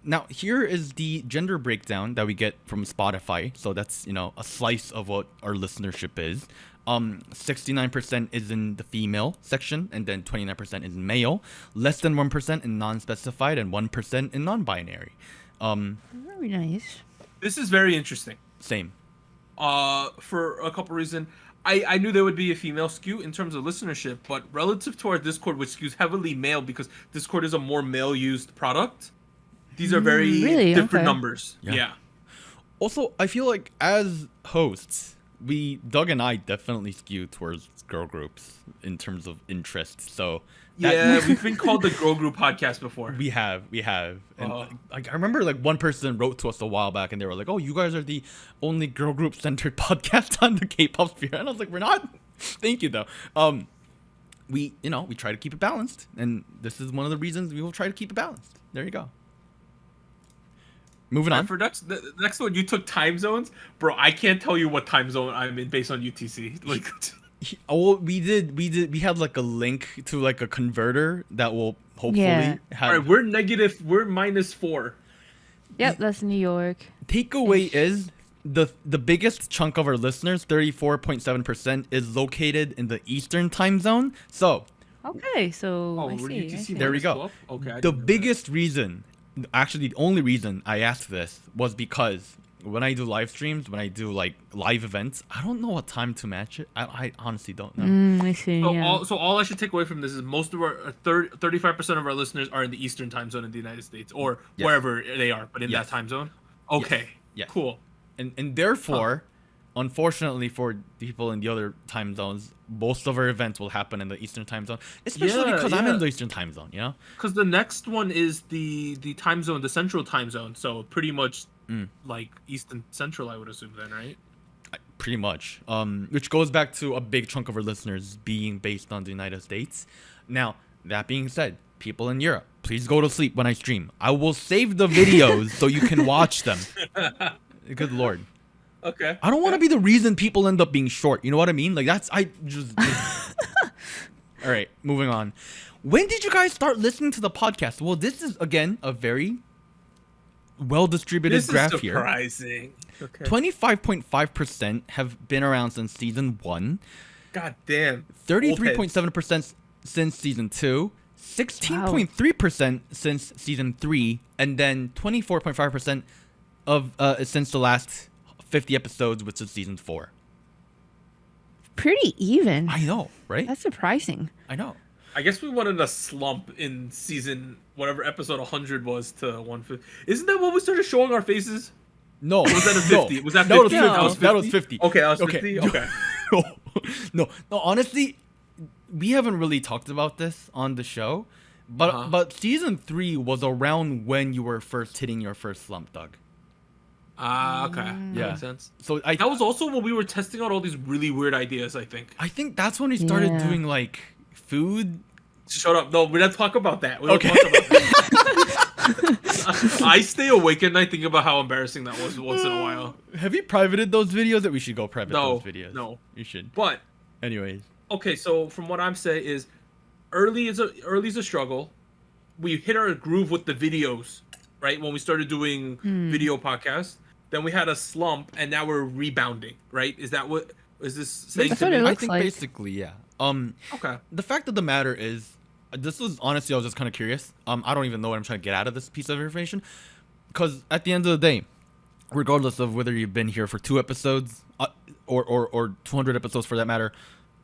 Now, here is the gender breakdown that we get from Spotify. So that's, a slice of what our listenership is. 69% is in the female section, and then 29% is male. Less than 1% in non-specified, and 1% in non-binary. Very nice. This is very interesting. Same. For a couple reasons. I knew there would be a female skew in terms of listenership, but relative to our Discord, which skews heavily male because Discord is a more male-used product, these are very different numbers. Yeah. Also, I feel like as hosts, Doug and I definitely skew towards girl groups in terms of interest. So we've been called the girl group podcast before. We have. And I remember one person wrote to us a while back, and they were like, "Oh, you guys are the only girl group centered podcast on the K-pop sphere." And I was like, "We're not." Thank you though. We try to keep it balanced, and this is one of the reasons we will try to keep it balanced. There you go. Moving on. For the next one, you took time zones, bro. I can't tell you what time zone I'm in based on UTC. Like, we had a link to a converter that will hopefully have. All right, we're -4. Yep, that's New York. Takeaway is the biggest chunk of our listeners, 34.7%, is located in the Eastern time zone. So. Okay, so I we're see. UTC. There we go. Okay. The biggest reason. Actually, the only reason I asked this was because when I do live streams, when I do live events, I don't know what time to match it. I honestly don't know. I see. So all I should take away from this is most of our 35% of our listeners are in the Eastern time zone in the United States or wherever they are, but in that time zone. Okay. Yes. Cool. And therefore, unfortunately for people in the other time zones, most of our events will happen in the Eastern time zone, especially because I'm in the Eastern time zone, Because the next one is the time zone, the Central time zone, so pretty much like Eastern Central, I would assume then, right? Pretty much. Which goes back to a big chunk of our listeners being based on the United States. Now, that being said, people in Europe, please go to sleep when I stream. I will save the videos so you can watch them. Good Lord. Okay. I don't want to be the reason people end up being short. You know what I mean? All right, moving on. When did you guys start listening to the podcast? Well, this is, again, a very well-distributed graph here. Surprising. Okay. 25.5% have been around since season 1. God damn. 33.7% since season 2. 16.3% since season 3, and then 24.5% of since the last 50 episodes, which is season 4. Pretty even. I know, right? That's surprising. I know. I guess we wanted a slump in season whatever episode 100 was to 150. Isn't that when we started showing our faces? No. Or was that a 50? No. Was that 50? That was 50. Okay, that was 50. Okay. No, honestly, we haven't really talked about this on the show, but season 3 was around when you were first hitting your first slump, Doug. Okay. Yeah. That makes sense. So that was also when we were testing out all these really weird ideas, I think. I think that's when we started doing like food. Shut up. No, we're not talking about that. We don't Okay. talk about that. I stay awake at night thinking about how embarrassing that was once in a while. Have you privated those videos? That we should go private those videos. No. You should. But anyways. Okay, so from what I'm saying is early's a struggle. We hit our groove with the videos, right? When we started doing video podcasts. Then we had a slump, and now we're rebounding, right? Is that what is this saying? That's what it looks I think like. basically, yeah. Okay. The fact of the matter is, this was honestly, I was just kind of curious. I don't even know what I'm trying to get out of this piece of information, because at the end of the day, regardless of whether you've been here for 2 episodes, or 200 episodes for that matter,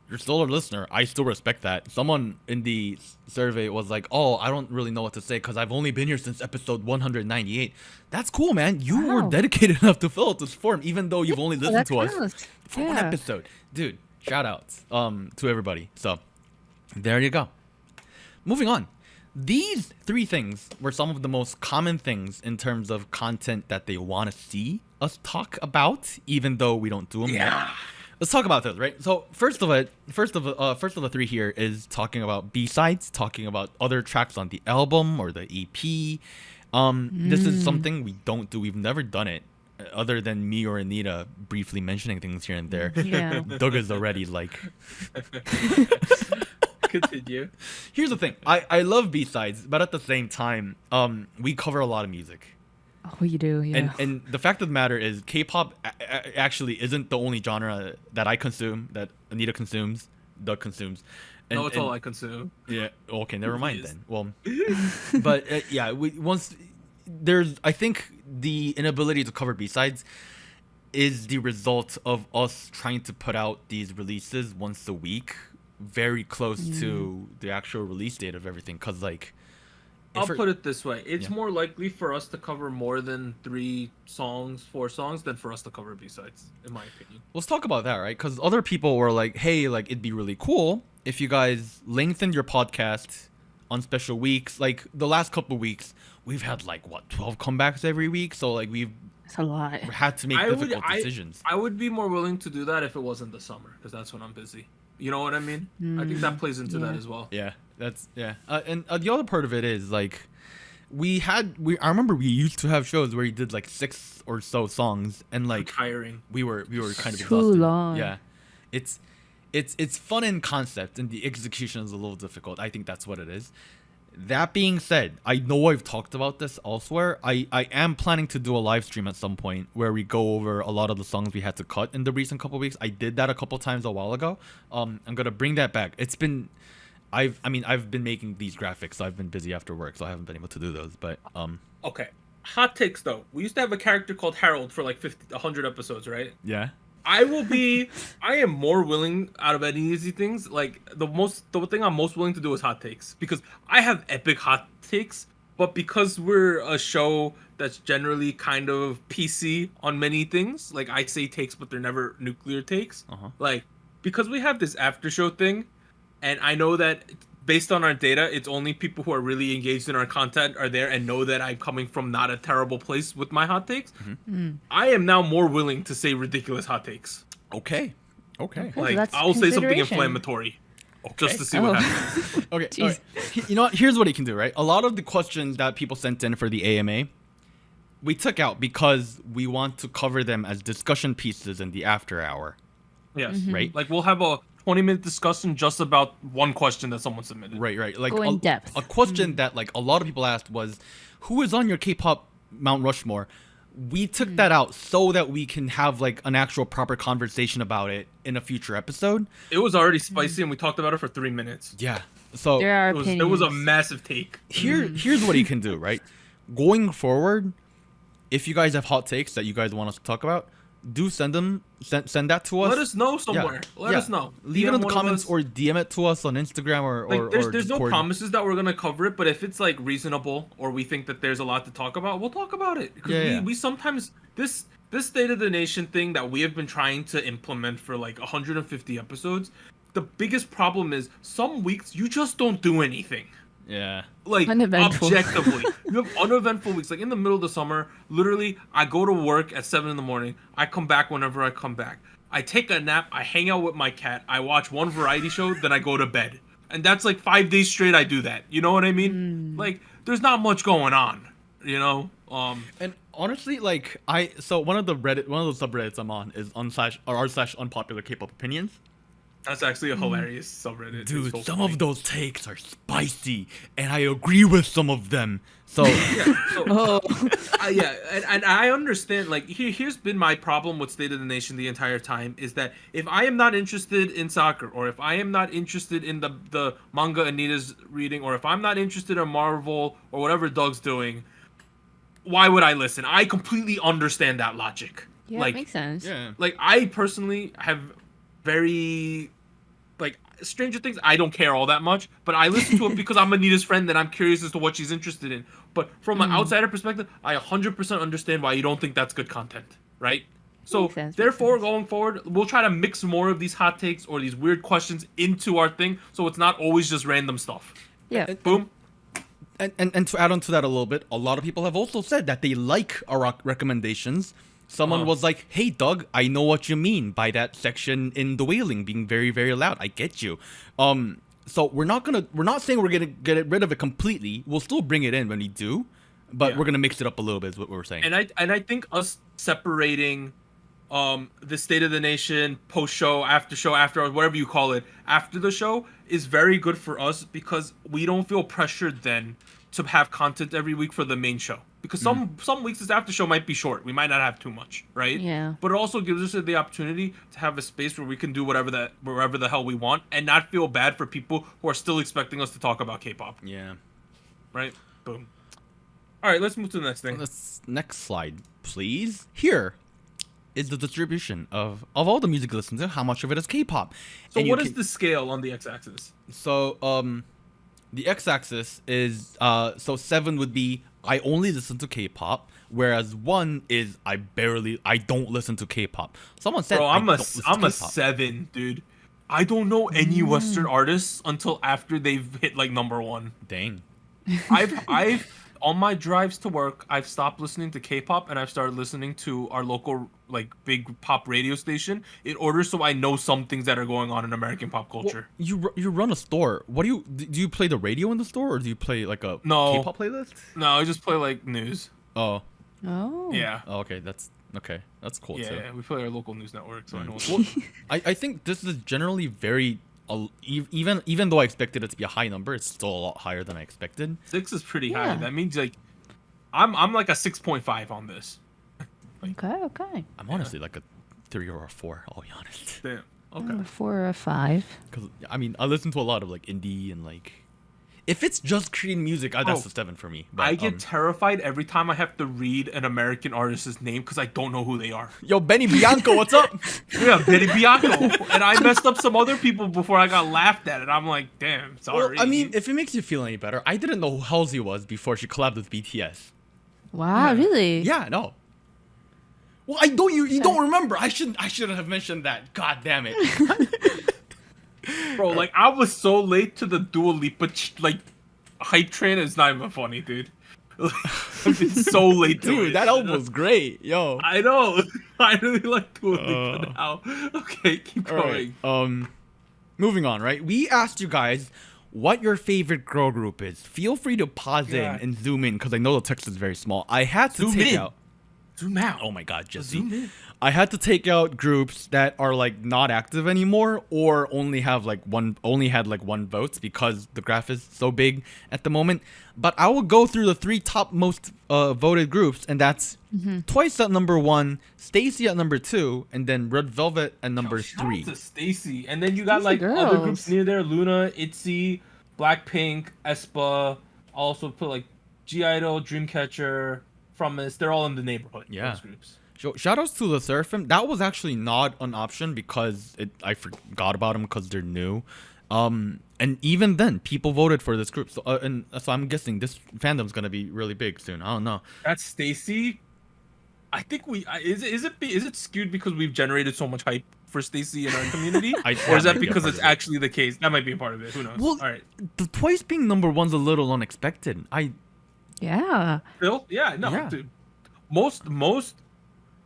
you're still a listener. I still respect that. Someone in the survey was like, "Oh, I don't really know what to say because I've only been here since episode 198." That's cool, man. You were dedicated enough to fill out this form, even though you've only listened to us for 1 episode. Dude, shout outs to everybody. So there you go. Moving on. These 3 things were some of the most common things in terms of content that they want to see us talk about, even though we don't do them yet. Let's talk about those, right? So first of the 3 here is talking about B-sides, talking about other tracks on the album or the EP. This is something we don't do. We've never done it, other than me or Anita briefly mentioning things here and there. Yeah. Doug is already like. Continue. Here's the thing. I love B-sides, but at the same time, we cover a lot of music. Oh, you do, yeah. And the fact of the matter is, K-pop actually isn't the only genre that I consume, that Anita consumes, Doug consumes. No, it's all I consume. Yeah. Okay. Never mind then. Well, but I think the inability to cover B-sides is the result of us trying to put out these releases once a week, very close to the actual release date of everything. Cause like, I'll put it this way. It's more likely for us to cover more than 4 songs than for us to cover B-sides, in my opinion. Let's talk about that, right? Because other people were like, hey, like, it'd be really cool if you guys lengthened your podcast on special weeks. Like, the last couple of weeks, we've had, 12 comebacks every week? So, like, That's a lot. had to make difficult decisions. I would be more willing to do that if it wasn't the summer, because that's when I'm busy. You know what I mean? I think that plays into that as well. Yeah, and the other part of it is like, I remember we used to have shows where you did 6 or so songs, and tiring. We were kind of too exhausted. long. Yeah, it's fun in concept, and the execution is a little difficult. I think that's what it is. That being said, I know I've talked about this elsewhere. I am planning to do a live stream at some point where we go over a lot of the songs we had to cut in the recent couple weeks. I did that a couple times a while ago. I'm gonna bring that back. I've been making these graphics, so I've been busy after work, so I haven't been able to do those. But Okay, hot takes though. We used to have a character called Harold for 100 episodes, right? Yeah. I am more willing out of any of these things. The thing I'm most willing to do is hot takes, because I have epic hot takes, but because we're a show that's generally kind of PC on many things, I say takes, but they're never nuclear takes. Because we have this after show thing, and I know that based on our data, it's only people who are really engaged in our content are there and know that I'm coming from not a terrible place with my hot takes. I am now more willing to say ridiculous hot takes. Okay. I'll say something inflammatory. Just to see what happens. Okay. All right. You know what? Here's what you can do, right? A lot of the questions that people sent in for the AMA, we took out because we want to cover them as discussion pieces in the after hour. Yes. Right? We'll have a 20-minute discussion just about one question that someone submitted. Right. Go in depth. A question that a lot of people asked was, who is on your K-pop Mount Rushmore, we took that out so that we can have like an actual proper conversation about it in a future episode. It was already spicy, and we talked about it for 3 minutes. Yeah. So There are It was a massive take. here's what you can do, right? Going forward, if you guys have hot takes that you guys want us to talk about, do send that to us. Let us know somewhere. Let us know. Leave it DM in the one of comments us. or DM it to us on Instagram or There's no Discord. promises that we're gonna cover it, but if it's like reasonable or we think that there's a lot to talk about, we'll talk about it. Because we sometimes this State of the Nation thing that we have been trying to implement for like 150 episodes. The biggest problem is some weeks you just don't do anything. Yeah. Like Uneventful. objectively, you have uneventful weeks. Like in the middle of the summer, literally, I go to work at 7 a.m. I come back whenever I come back. I take a nap. I hang out with my cat. I watch one variety show. Then I go to bed. And that's like 5 days straight. I do that. You know what I mean? Like, there's not much going on. You know. And honestly, like one of the subreddits I'm on is r/unpopular K-pop opinions. That's actually a hilarious subreddit. Dude, It's so some funny. of those takes are spicy, and I agree with some of them. So Yeah, and I understand. Like, here's been my problem with State of the Nation the entire time is that if I am not interested in soccer, or if I am not interested in the manga Anita's reading, or if I'm not interested in Marvel or whatever Doug's doing, why would I listen? I completely understand that logic. Yeah, like, it makes sense. yeah. like I personally have very like Stranger Things. I don't care all that much, but I listen to it because I'm Anita's friend and I'm curious as to what she's interested in. But from an outsider perspective, I 100% understand why you don't think that's good content, right? So Makes sense, therefore, makes sense. going forward, we'll try to mix more of these hot takes or these weird questions into our thing, so it's not always just random stuff. Yeah. Boom. And to add on to that a little bit, a lot of people have also said that they like our recommendations. Someone was like, "Hey, Doug, I know what you mean by that section in The Wailing being very, very loud. I get you." So we're not saying we're gonna get rid of it completely. We'll still bring it in when we do, but we're gonna mix it up a little bit. Is what we're saying. And I think us separating the State of the Nation post show, after whatever you call it, after the show is very good for us because we don't feel pressured then to have content every week for the main show. Because some weeks this after show might be short. We might not have too much, right? Yeah. But it also gives us the opportunity to have a space where we can do wherever the hell we want and not feel bad for people who are still expecting us to talk about K-pop. Yeah. Right? Boom. All right, let's move to the next thing. Next slide, please. Here is the distribution of all the music listened to. How much of it is K-pop? So And you what is can- the scale on the x-axis? So the x-axis is so 7 would be I only listen to K-pop, whereas 1 is I don't listen to K-pop. Someone said Bro, I I'm don't a listen I'm to a K-pop. 7, dude. I don't know any Western artists until after they've hit like #1. Dang. I've on my drives to work, I've stopped listening to K-pop and I've started listening to our local like big pop radio station in order so I know some things that are going on in American pop culture. You run a store. What do you play the radio in the store, or do you play like a No. K-pop playlist? No, I just play like news. Oh, Oh. Yeah. okay, that's cool too. Yeah, we play our local news network, so I know. Well, I think this is generally very even though I expected it to be a high number, it's still a lot higher than I expected. 6 is pretty Yeah. high. That means like I'm like a 6.5 on this. Okay. I'm honestly like a 3 or a 4. I'll be honest. Damn. Okay. A 4 or a 5. Because I mean, I listen to a lot of like indie and like, if it's just Korean music, that's Oh, a 7 for me. But, I get terrified every time I have to read an American artist's name because I don't know who they are. yo, Benny Bianco, what's up? Yeah, Betty Bianco. And I messed up some other people before I got laughed at, and I'm like, damn, sorry. Well, I mean, if it makes you feel any better, I didn't know who Halsey was before she collabed with BTS. Wow, really? Yeah, no. Well, I don't. You don't remember? I shouldn't have mentioned that. God damn it. bro, like I was so late to the Dua Lipa like hype train. It's not even funny, dude. I've been so late to it. Dude, that album was great, yo. I know. I really like Dua Lipa now. Okay, keep All going. right. Moving on, right? We asked you guys what your favorite girl group is. Feel free to pause in God. and zoom in because I know the text is very small. I had to Zoom take in. out. Zoom out. Oh my god, Just Jesse. zoom in. I had to take out groups that are like not active anymore or only had like one vote because the graph is so big at the moment. But I will go through the 3 top most voted groups, and that's Twice at number 1, Stacy at number 2, and then Red Velvet at number 3. Shout out to Stacy. And then you got Who's like the other girls? groups near there: Luna, ITZY, Blackpink, aespa. Also put like G-Idol, Dreamcatcher, Promise. They're all in the neighborhood. Yeah. Those groups. Shoutouts to the Seraphim. That was actually not an option because I forgot about them because they're new. And even then, people voted for this group. So so I'm guessing this fandom's gonna be really big soon. I don't know. That's Stacy. I think is it skewed because we've generated so much hype for Stacy in our community, or is that because it's actually the case? That might be a part of it. Who knows? Well, all right. the Twice being number 1's a little unexpected. Yeah. Phil? Yeah, no, Yeah. dude. Most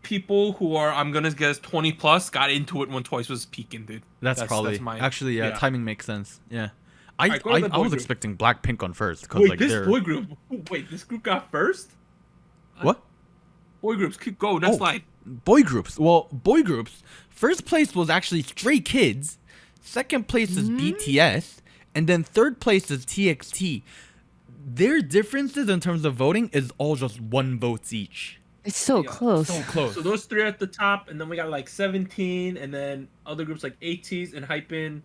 people who are, I'm gonna guess, 20 plus got into it when Twice was peaking, dude. That's probably my actually yeah, timing makes sense. Yeah, Alright, go to the I boy was group. expecting Blackpink on first because Wait, like this they're boy group. Wait, this group got first? what Boy groups, keep go. Next slide. boy groups. Well, boy groups. First place was actually Stray Kids. Second place is BTS, and then third place is TXT. Their differences in terms of voting is all just 1 vote each. It's so Yeah, close. So close. So those 3 are at the top, and then we got like 17, and then other groups like ATEEZ and Hypin,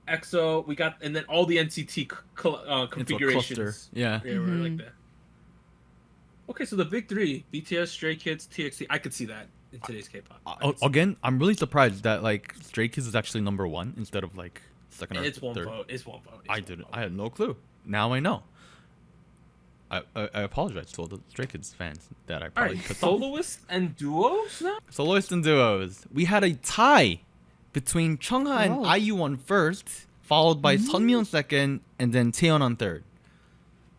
EXO. We got, and then all the NCT Into a configurations. cluster. Yeah. Yeah, we're like that. Okay, so the big 3: BTS, Stray Kids, TXT. I could see that in today's K-pop. I could see Again, I'm really surprised that like Stray Kids is actually number 1 instead of like second that. or It's one third. vote. It's one vote. I had no clue. Now I know. I apologize to all the Stray Kids fans that I All probably right, pissed off. soloists and duos now. Soloists and duos. We had a tie between Chungha and Oh. IU on first, followed by Sunmi on second, and then Taeyeon on third.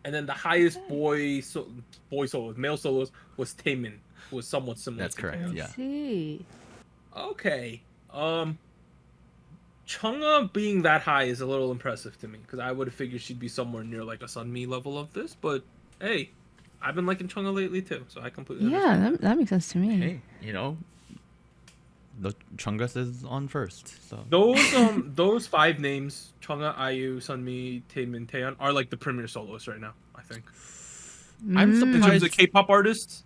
And then the highest male solos was Taemin, who was somewhat similar. That's to correct. Taeyeon. Yeah. See. Okay. Chungha being that high is a little impressive to me because I would have figured she'd be somewhere near like a Sunmi level of this. But hey, I've been liking Chungha lately too, so I completely understand. Yeah, that makes sense to me. Hey, the Chungus is on first. So Those 5 names, Chungha, IU, Sunmi, Taemin, Taeyeon, are like the premier soloists right now. I think I'm in terms surprised. of K-pop artists.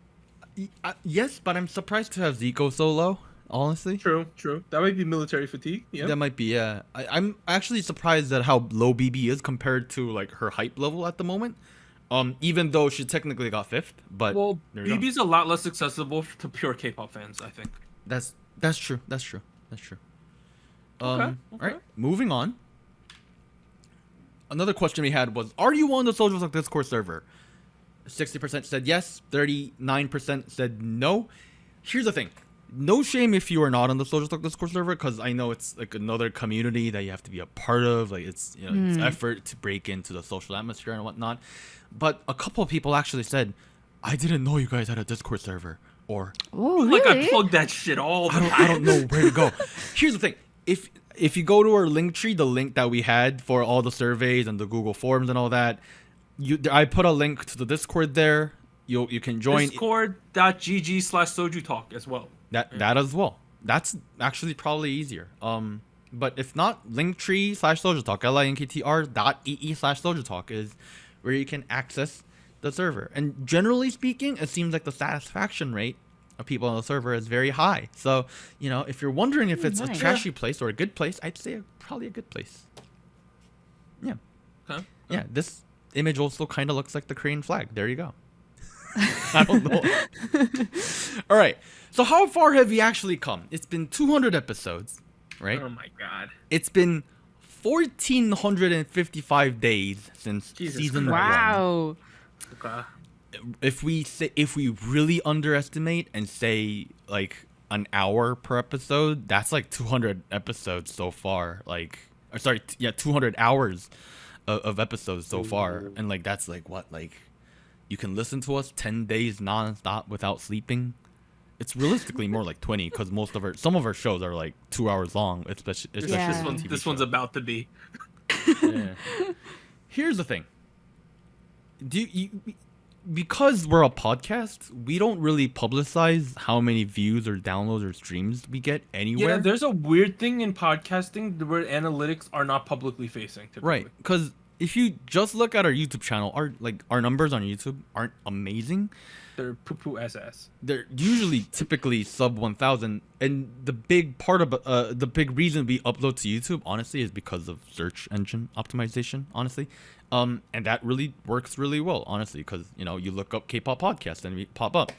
Yes, but I'm surprised to have Zico solo. Honestly. True. That might be military fatigue. Yeah. That might be, yeah. I'm actually surprised at how low BB is compared to like her hype level at the moment. Even though she technically got 5th, but Well, there you go. BB's a lot less accessible to pure K-pop fans, I think. That's true. All right, moving on. Another question we had was, are you on the SojuTalk Discord server? 60% said yes, 39% said no. Here's the thing. No shame if you are not on the SojuTalk Discord server, because I know it's like another community that you have to be a part of. Like it's it's effort to break into the social atmosphere and whatnot. But a couple of people actually said, I didn't know you guys had a Discord server. Or Oh, Like really? I plug that shit all the time. I don't know where to go. Here's the thing. If you go to our link tree, the link that we had for all the surveys and the Google Forms and all that, I put a link to the Discord there. You can join Discord.gg/SojuTalk as well. that as well. That's actually probably easier. But if not, linktree/SojuTalk, linktr.ee/SojuTalk is where you can access the server. And generally speaking, it seems like the satisfaction rate of people on the server is very high. So, if you're wondering if it's a Nice. trashy place or a good place, I'd say probably a good place. Yeah. Okay. Yeah, this image also kind of looks like the Korean flag. There you go. I don't know. All right. So how far have we actually come? It's been 200 episodes, right? Oh my god. It's been 1,455 days since Jesus season Christ. 1. Wow. Okay. If we really underestimate and say like an hour per episode, that's like 200 episodes so far. 200 hours of episodes so far, and like that's like what, like you can listen to us 10 days non-stop without sleeping. It's realistically more like 20 because some of our shows are like 2 hours long, especially Yeah. TV This shows. one's about to be. Yeah. Here's the thing. because we're a podcast, we don't really publicize how many views or downloads or streams we get anywhere. Yeah, there's a weird thing in podcasting where analytics are not publicly facing. Typically. Right, because if you just look at our YouTube channel, our numbers on YouTube aren't amazing. They're poo-poo SS. They're usually typically sub 1,000, and the big part of the big reason we upload to YouTube, honestly, is because of search engine optimization. Honestly, and that really works really well, honestly, because you look up K-pop podcast and we pop up.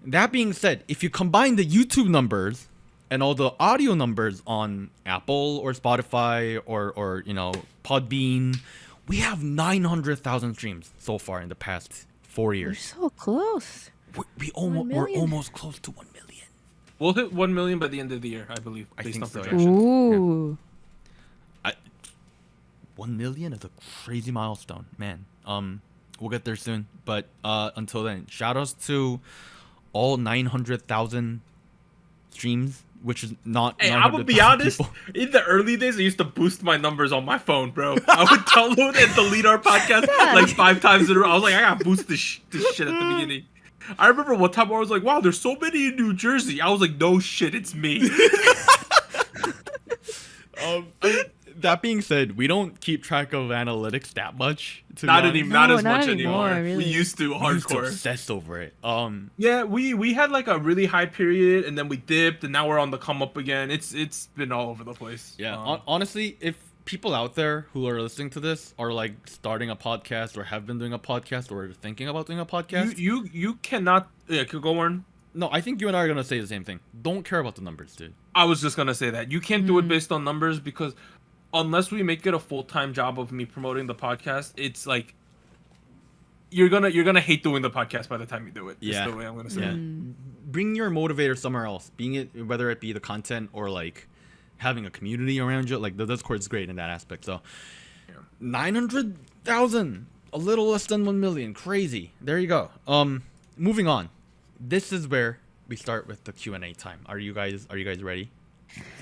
That being said, if you combine the YouTube numbers and all the audio numbers on Apple or Spotify or Podbean, we have 900,000 streams so far in the past 4 We're years. so close. We're 1 million. almost close to 1 million. We'll hit 1 million by the end of the year, I believe, I based think on so, yeah. projections. Ooh. 1 million is a crazy milestone, man. We'll get there soon, but until then, shout outs to all 900,000 streams, which is not. Hey, I'm gonna be honest. people. In the early days, I used to boost my numbers on my phone, bro. I would download and delete our podcast like 5 times in a row. I was like, I gotta boost this shit at the beginning. I remember one time I was like, wow, there's so many in New Jersey. I was like, no shit, it's me. That being said, we don't keep track of analytics that much. Not as No, much not anymore. anymore, really. We used to We used to hardcore. obsess over it. Yeah, we had like a really high period, and then we dipped, and now we're on the come up again. It's been all over the place. Yeah, honestly, if people out there who are listening to this are like starting a podcast or have been doing a podcast or thinking about doing a podcast, you cannot. Yeah, could go on. no, I think you and I are gonna say the same thing. Don't care about the numbers, dude. I was just gonna say that you can't do it based on numbers because unless we make it a full-time job of me promoting the podcast, it's like you're gonna hate doing the podcast by the time you do it. Yeah. Is the way I'm gonna say Yeah. it. Bring your motivator somewhere else. Whether it be the content or like having a community around you. Like the Discord is great in that aspect. So 900,000, a little less than 1 million. Crazy. There you go. Moving on. This is where we start with the Q&A time. Are you guys ready?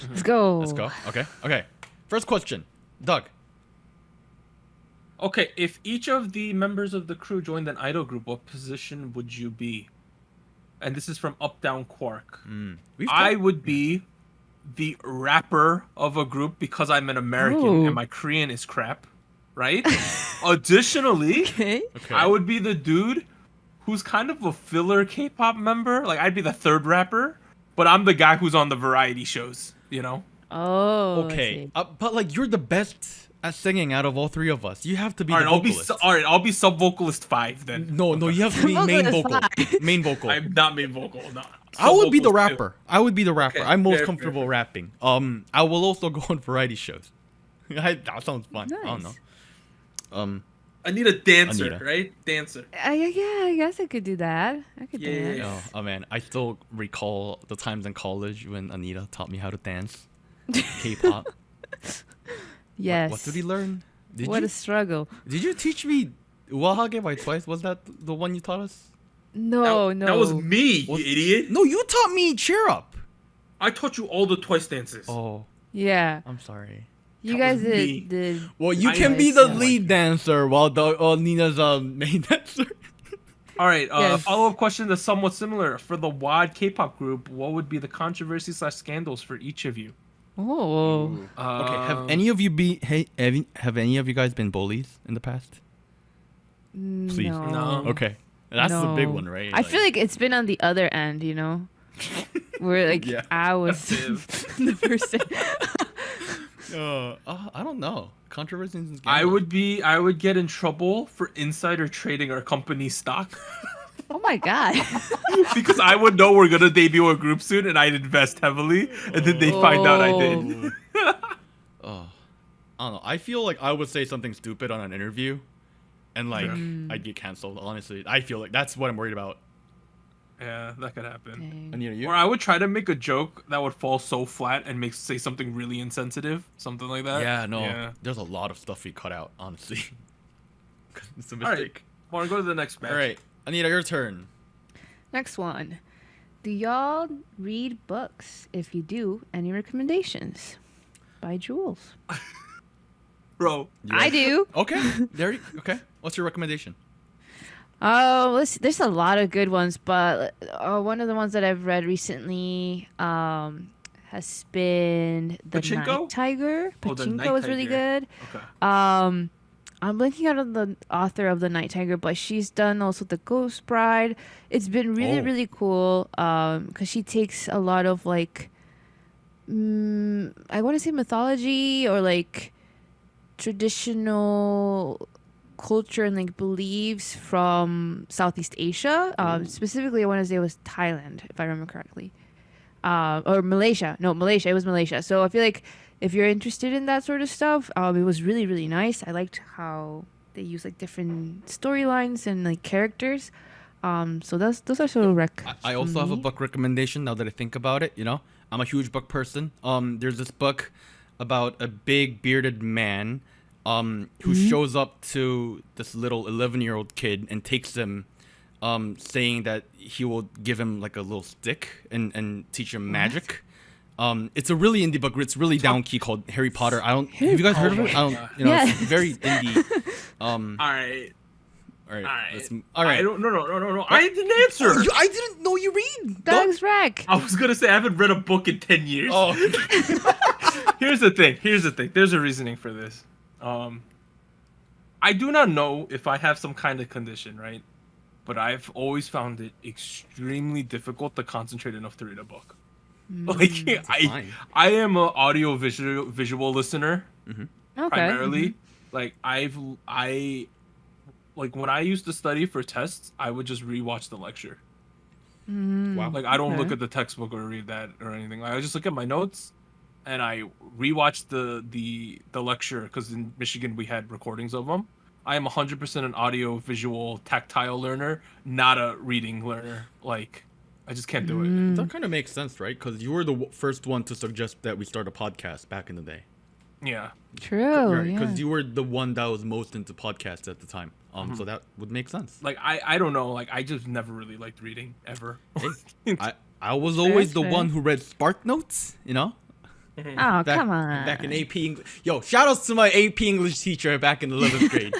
Let's go. Let's go. Okay. First question. Doug. Okay, if each of the members of the crew joined an idol group, what position would you be? And this is from Up Down Quark. I would be the rapper of a group because I'm an American Ooh. and my Korean is crap, right? Additionally, Okay. I would be the dude who's kind of a filler K-pop member. Like I'd be the third rapper, but I'm the guy who's on the variety shows, you know? Oh. I Okay. see. But like you're the best at singing out of all three of us. You have to be All the right, vocalist. I'll be sub vocalist 5 then. No, you have to be main vocal. Vocalist Main vocal. I'm not main vocal. No. I would be the Sub-vocalist rapper. Okay, I'm most fair, comfortable fair. rapping. I will also go on variety shows. That sounds fun. I don't know. Nice. I need a dancer, Anita. right? Dancer. Yeah, I guess I could do that. I could Yeah. dance. Oh man, I still recall the times in college when Anita taught me how to dance K-pop. Yes. What did we learn? What a struggle. Did you teach me "Wahage" by Twice? Was that the one you taught us? No. That was me, you idiot. No, you taught me "Cheer Up." I taught you all the Twice dances. Oh, Yeah. I'm sorry. You That guys was me. did. Well, you I can be Twice, the yeah. lead dancer while Nina's main dancer. All right, Yes. follow-up question that's somewhat similar. For the WOD K-pop group, what would be the controversy/scandals for each of you? Oh. Okay, have any of you guys been bullies in the past? Please. No. Okay. Okay, that's the big No. one, right? I feel like it's been on the other end, you know? Where like Yeah. I was the person. I don't know. Controversies and I scandals. would get in trouble for insider trading our company stock Oh my god. because I would know we're gonna debut a group soon and I'd invest heavily and then they'd find out I did. I don't know. I feel like I would say something stupid on an interview, and like I'd get canceled. Honestly, I feel like that's what I'm worried about. Yeah, that could happen. Dang. Anita, you? Or I would try to make a joke that would fall so flat and say something really insensitive, something like that. Yeah, no. Yeah. There's a lot of stuff we cut out, honestly. It's a All right. mistake. Want to go to the next match? All right, Anita, your turn. Next one. Do y'all read books? If you do, any recommendations? By Jules. Bro. I do. Okay, okay. What's your recommendation? Oh, there's a lot of good ones, but one of the ones that I've read recently has been The Pachinko? Night Tiger. Oh, The Pachinko Night was really Tiger. good. Okay. I'm blanking out on the author of The Night Tiger, but she's done also The Ghost Bride. It's been really, really cool because she takes a lot of like, I want to say mythology or like traditional culture and like beliefs from Southeast Asia. Specifically, I want to say it was Thailand, if I remember correctly, or Malaysia. No, Malaysia. It was Malaysia. So I feel like if you're interested in that sort of stuff, it was really, really nice. I liked how they use like different storylines and like characters. So those are sort of I also have a book recommendation now that I think about it. You know, I'm a huge book person. There's this book about a big bearded man who shows up to this little 11-year-old kid and takes him, saying that he will give him like a little stick and teach him magic. It's a really indie book. It's really down key called Harry Potter. Have you guys heard of it? Yeah. It's very indie. All right. All right. All right. No. I didn't answer. I didn't know you read. Doug's Wreck. I was gonna say I haven't read a book in 10 years. Oh. Here's the thing. There's a reasoning for this. I do not know if I have some kind of condition, right? But I've always found it extremely difficult to concentrate enough to read a book. Like I am an audio visual listener primarily. Like like when I used to study for tests, I would just rewatch the lecture. Wow. Like I don't look at the textbook or read that or anything. Like, I just look at my notes and I rewatch the lecture because in Michigan we had recordings of them. I am 100% an audio visual tactile learner, not a reading learner. Like I just can't do it. That kind of makes sense, right? Because you were the first one to suggest that we start a podcast back in the day. Yeah. True. Because you were the one that was most into podcasts at the time. So that would make sense. Like I don't know. Like I just never really liked reading ever. Hey, I was always the one who read Spark Notes. You know. Oh, come on. Back in AP English. Yo, shout outs to my AP English teacher back in 11th grade.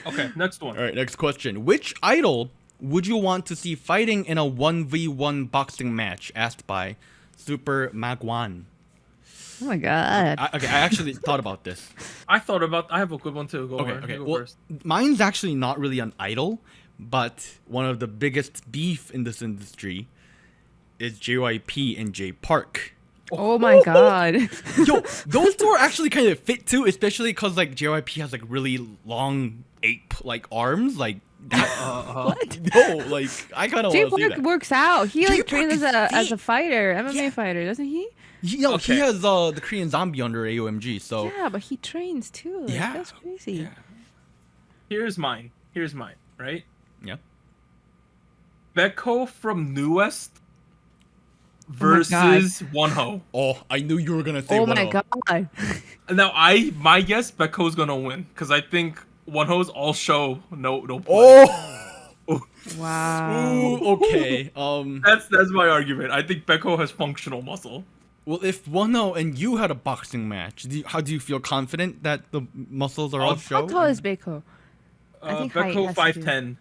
Okay, next one. All right, next question. Which idol would you want to see fighting in a 1v1 boxing match? Asked by Super Magwan. Oh my god. I actually thought about this. I have a good one too. Okay. Go Well, first. mine's actually not really an idol, but one of the biggest beef in this industry is JYP and J Park. Oh my god. Yo, those two are actually kind of fit too, especially because like JYP has like really long ape like arms, like that. What? No, like I kind of J want to see Park that. works out. He like J-Park trains is as a fit. fighter, MMA Yeah. fighter, doesn't he? He Okay. has the Korean Zombie under AOMG, so Yeah, but he trains too. Like, Yeah. That's crazy. Yeah. Here's mine. Right? yeah. Becco from NewWest versus YOU.F.O. Oh, I knew you were gonna say. Oh my 1-0. god. Now my guess Becco's gonna win because I think YOU.F.O's all show no play. Oh. Wow. Ooh, okay. That's my argument. I think Becco has functional muscle. Well, if YOU.F.O and you had a boxing match, how do you feel confident that the muscles are all show? How tall is Beiko? I think height Becco has to do. 5'10".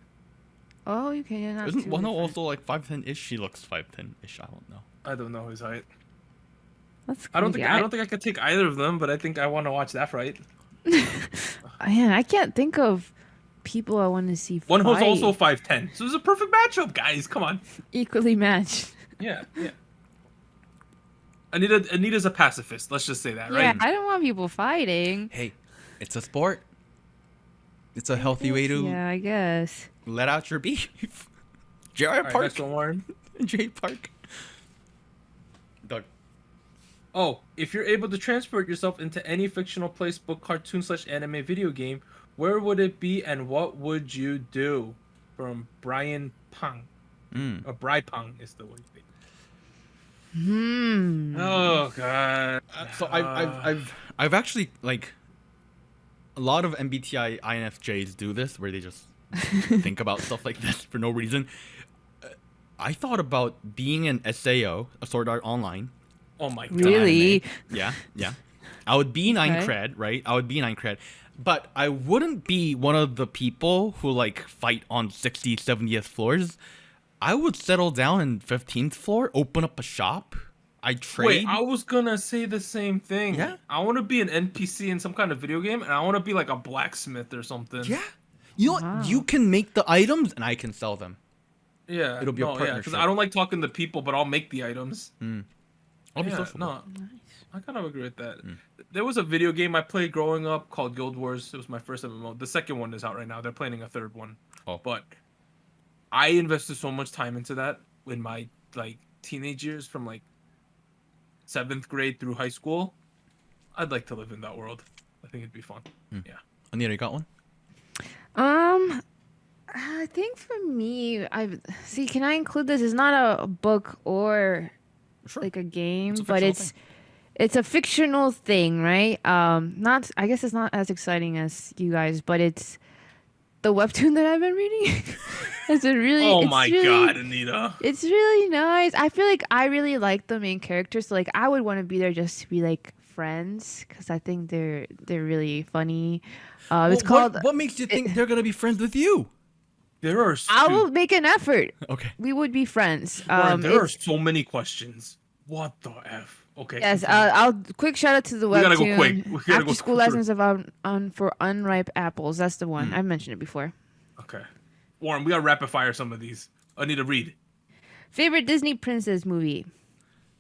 Oh, okay. Yeah, not Isn't too YOU.F.O different. also like 5'10"-ish? She looks 5'10"-ish. I don't know. I don't know his height. That's I don't crazy. think I could take either of them, but I think I want to watch that fight. Man, I can't think of people I want to see fight. YOU.F.O's also 5'10", so it's a perfect matchup, guys. Come on. equally matched. Yeah. Anita's a pacifist. Let's just say that, right? Yeah, I don't want people fighting. Hey, it's a sport. It's a healthy way to Yeah, I guess. let out your beef. J All right, Park. next one, Warren. J Park. Doug. Oh, if you're able to transport yourself into any fictional place, book, cartoon / anime video game, where would it be and what would you do? From Brian Pang. Or Bri Pang is the way. Oh god. So I've actually like a lot of MBTI INFJs do this where they just think about stuff like this for no reason. I thought about being an SAO, a Sword Art Online. Oh my god. Really? Yeah. I would be 9 Okay. cred, right? I would be 9 cred. But I wouldn't be one of the people who like fight on 60th, 70th floors. I would settle down in 15th floor, open up a shop. I trade. Wait, I was gonna say the same thing. Yeah? I want to be an NPC in some kind of video game, and I want to be like a blacksmith or something. Yeah. You know Wow. what? You can make the items and I can sell them. Yeah. It'll be a no, yeah, because partnership. I don't like talking to people, but I'll make the items. I'll be Yeah, sociable. no, I kind of agree with that. There was a video game I played growing up called Guild Wars. It was my first MMO. The second one is out right now. They're planning a third one. Oh. But I invested so much time into that in my like teenage years, from like 7th grade through high school. I'd like to live in that world. I think it'd be fun. Yeah. Anita, you got one? I think for me, see. Can I include this? It's not a book or Sure. like a game, It's a but fictional it's a fictional thing, right? Not. I guess it's not as exciting as you guys, but it's the webtoon that I've been reading. It's a really. Oh it's my really, god, Anita. It's really nice. I feel like I really like the main characters. So like I would want to be there just to be like friends because I think they're really funny. It's called. What makes you think they're gonna be friends with you? There are I will make an effort. Okay. We would be friends. Warren, there are It's- so many questions. What the f? Okay. Yes, continue. I'll quick shout out to the webtoon. We gotta go quick. We gotta After go School quick. Lessons for Unripe Apples. That's the one. I mentioned it before. Okay. Warren, we gotta rapid fire some of these. Anita, read. Favorite Disney princess movie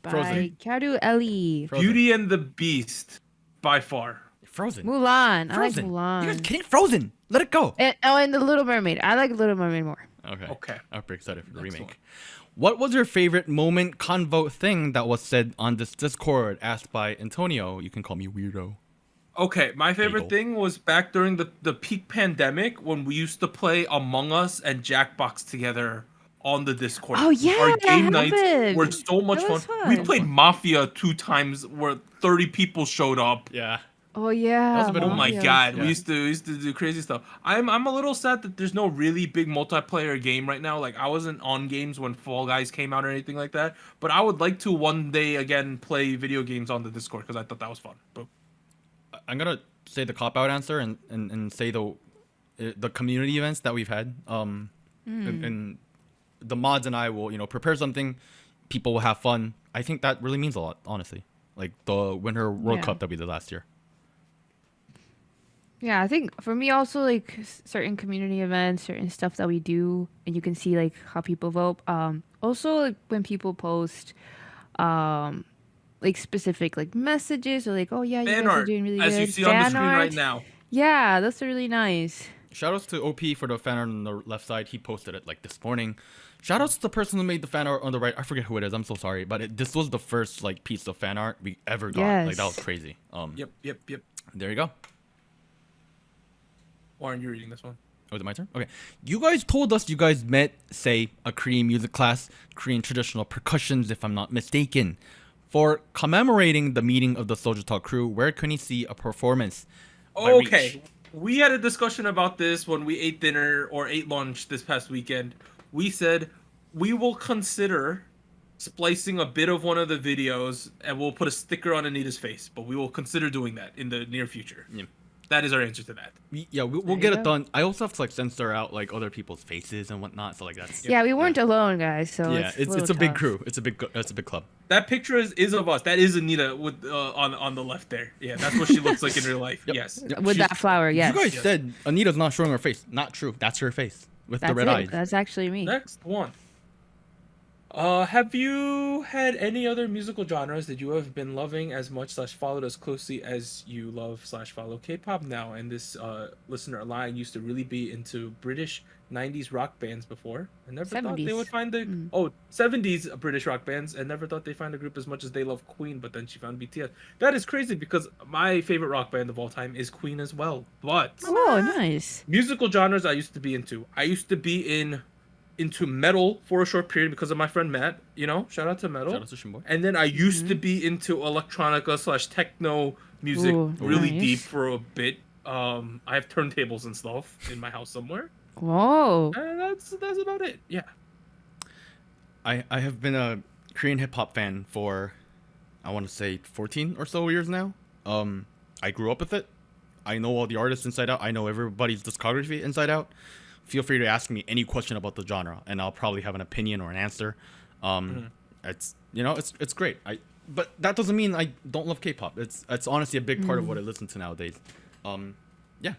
by Frozen. Karu Ellie. Frozen. Beauty and the Beast, by far. Frozen. Mulan. I like Frozen. Mulan. You guys kidding? Frozen. Let it go. And the Little Mermaid. I like Little Mermaid more. Okay. Okay. I'm pretty excited for the Next remake. one. What was your favorite moment convo thing that was said on this Discord asked by Antonio? You can call me weirdo. Okay, my favorite Bagel. thing was back during the peak pandemic when we used to play Among Us and Jackbox together on the Discord. Oh, yeah, Our that game nights happened. were so much That fun. was fun. We played Mafia 2 times where 30 people showed up. Yeah. Oh yeah. was a bit of Oh my Mafia. god, Yeah. we used to do crazy stuff. I'm a little sad that there's no really big multiplayer game right now. Like I wasn't on games when Fall Guys came out or anything like that. But I would like to one day again play video games on the Discord because I thought that was fun. But I'm gonna say the cop out answer and say the community events that we've had. And the mods and I will prepare something. People will have fun. I think that really means a lot, honestly. Like the Winter World Yeah. Cup that we did last year. Yeah, I think for me also like certain community events, certain stuff that we do, and you can see like how people vote. Also like when people post, like specific like messages or like, oh yeah, you fan guys are art, doing really as good. you see on the Fan screen art. right now. Yeah, that's really nice. Shoutouts to OP for the fan art on the left side. He posted it like this morning. Shoutouts to the person who made the fan art on the right. I forget who it is. I'm so sorry, but this was the first like piece of fan art we ever got. Like that was Yes. crazy. Yep. There you go. Warren, you're reading this one. Oh, is it my turn? Okay. You guys told us you guys met, say, a Korean music class, Korean traditional percussions, if I'm not mistaken. For commemorating the meeting of the SojuTalk Crew, where can we see a performance? by Okay, Reach? we had a discussion about this when we ate dinner or ate lunch this past weekend. We said we will consider splicing a bit of one of the videos and we'll put a sticker on Anita's face, but we will consider doing that in the near future. Yeah. That is our answer to that. We'll There get you it go. done. I also have to like censor out like other people's faces and whatnot. So like that's Yeah, we weren't alone, guys. So yeah. It's little a big tough. crew. It's a big club. That picture is of us. That is Anita with on the left there. Yeah, that's what she looks like in real life. Yep. Yes. Yep. With She's- that flower, yes. You guys Yes. said Anita's not showing her face. Not true. That's her face with the That's red it. eyes. That's actually me. Next one. Have you had any other musical genres that you have been loving as much / followed as closely as you love / follow K-pop now? And this listener line used to really be into British 90s rock bands before. I never thought they 70s. would find the 70s British rock bands, and never thought they'd find a group as much as they love Queen. But then she found BTS. That is crazy because my favorite rock band of all time is Queen as well. But Oh, nice. musical genres I used to be into. I used to be into metal for a short period because of my friend Matt. Shout out to metal. Shout out to Shinboy. And then I used to be into electronica / techno music Ooh, really nice. deep for a bit. I have turntables and stuff in my house somewhere. Whoa. And that's about it. Yeah. I have been a Korean hip hop fan for I want to say 14 or so years now. I grew up with it. I know all the artists inside out. I know everybody's discography inside out. Feel free to ask me any question about the genre, and I'll probably have an opinion or an answer. It's it's great. But that doesn't mean I don't love K-pop. It's honestly a big part of what I listen to nowadays. Yeah.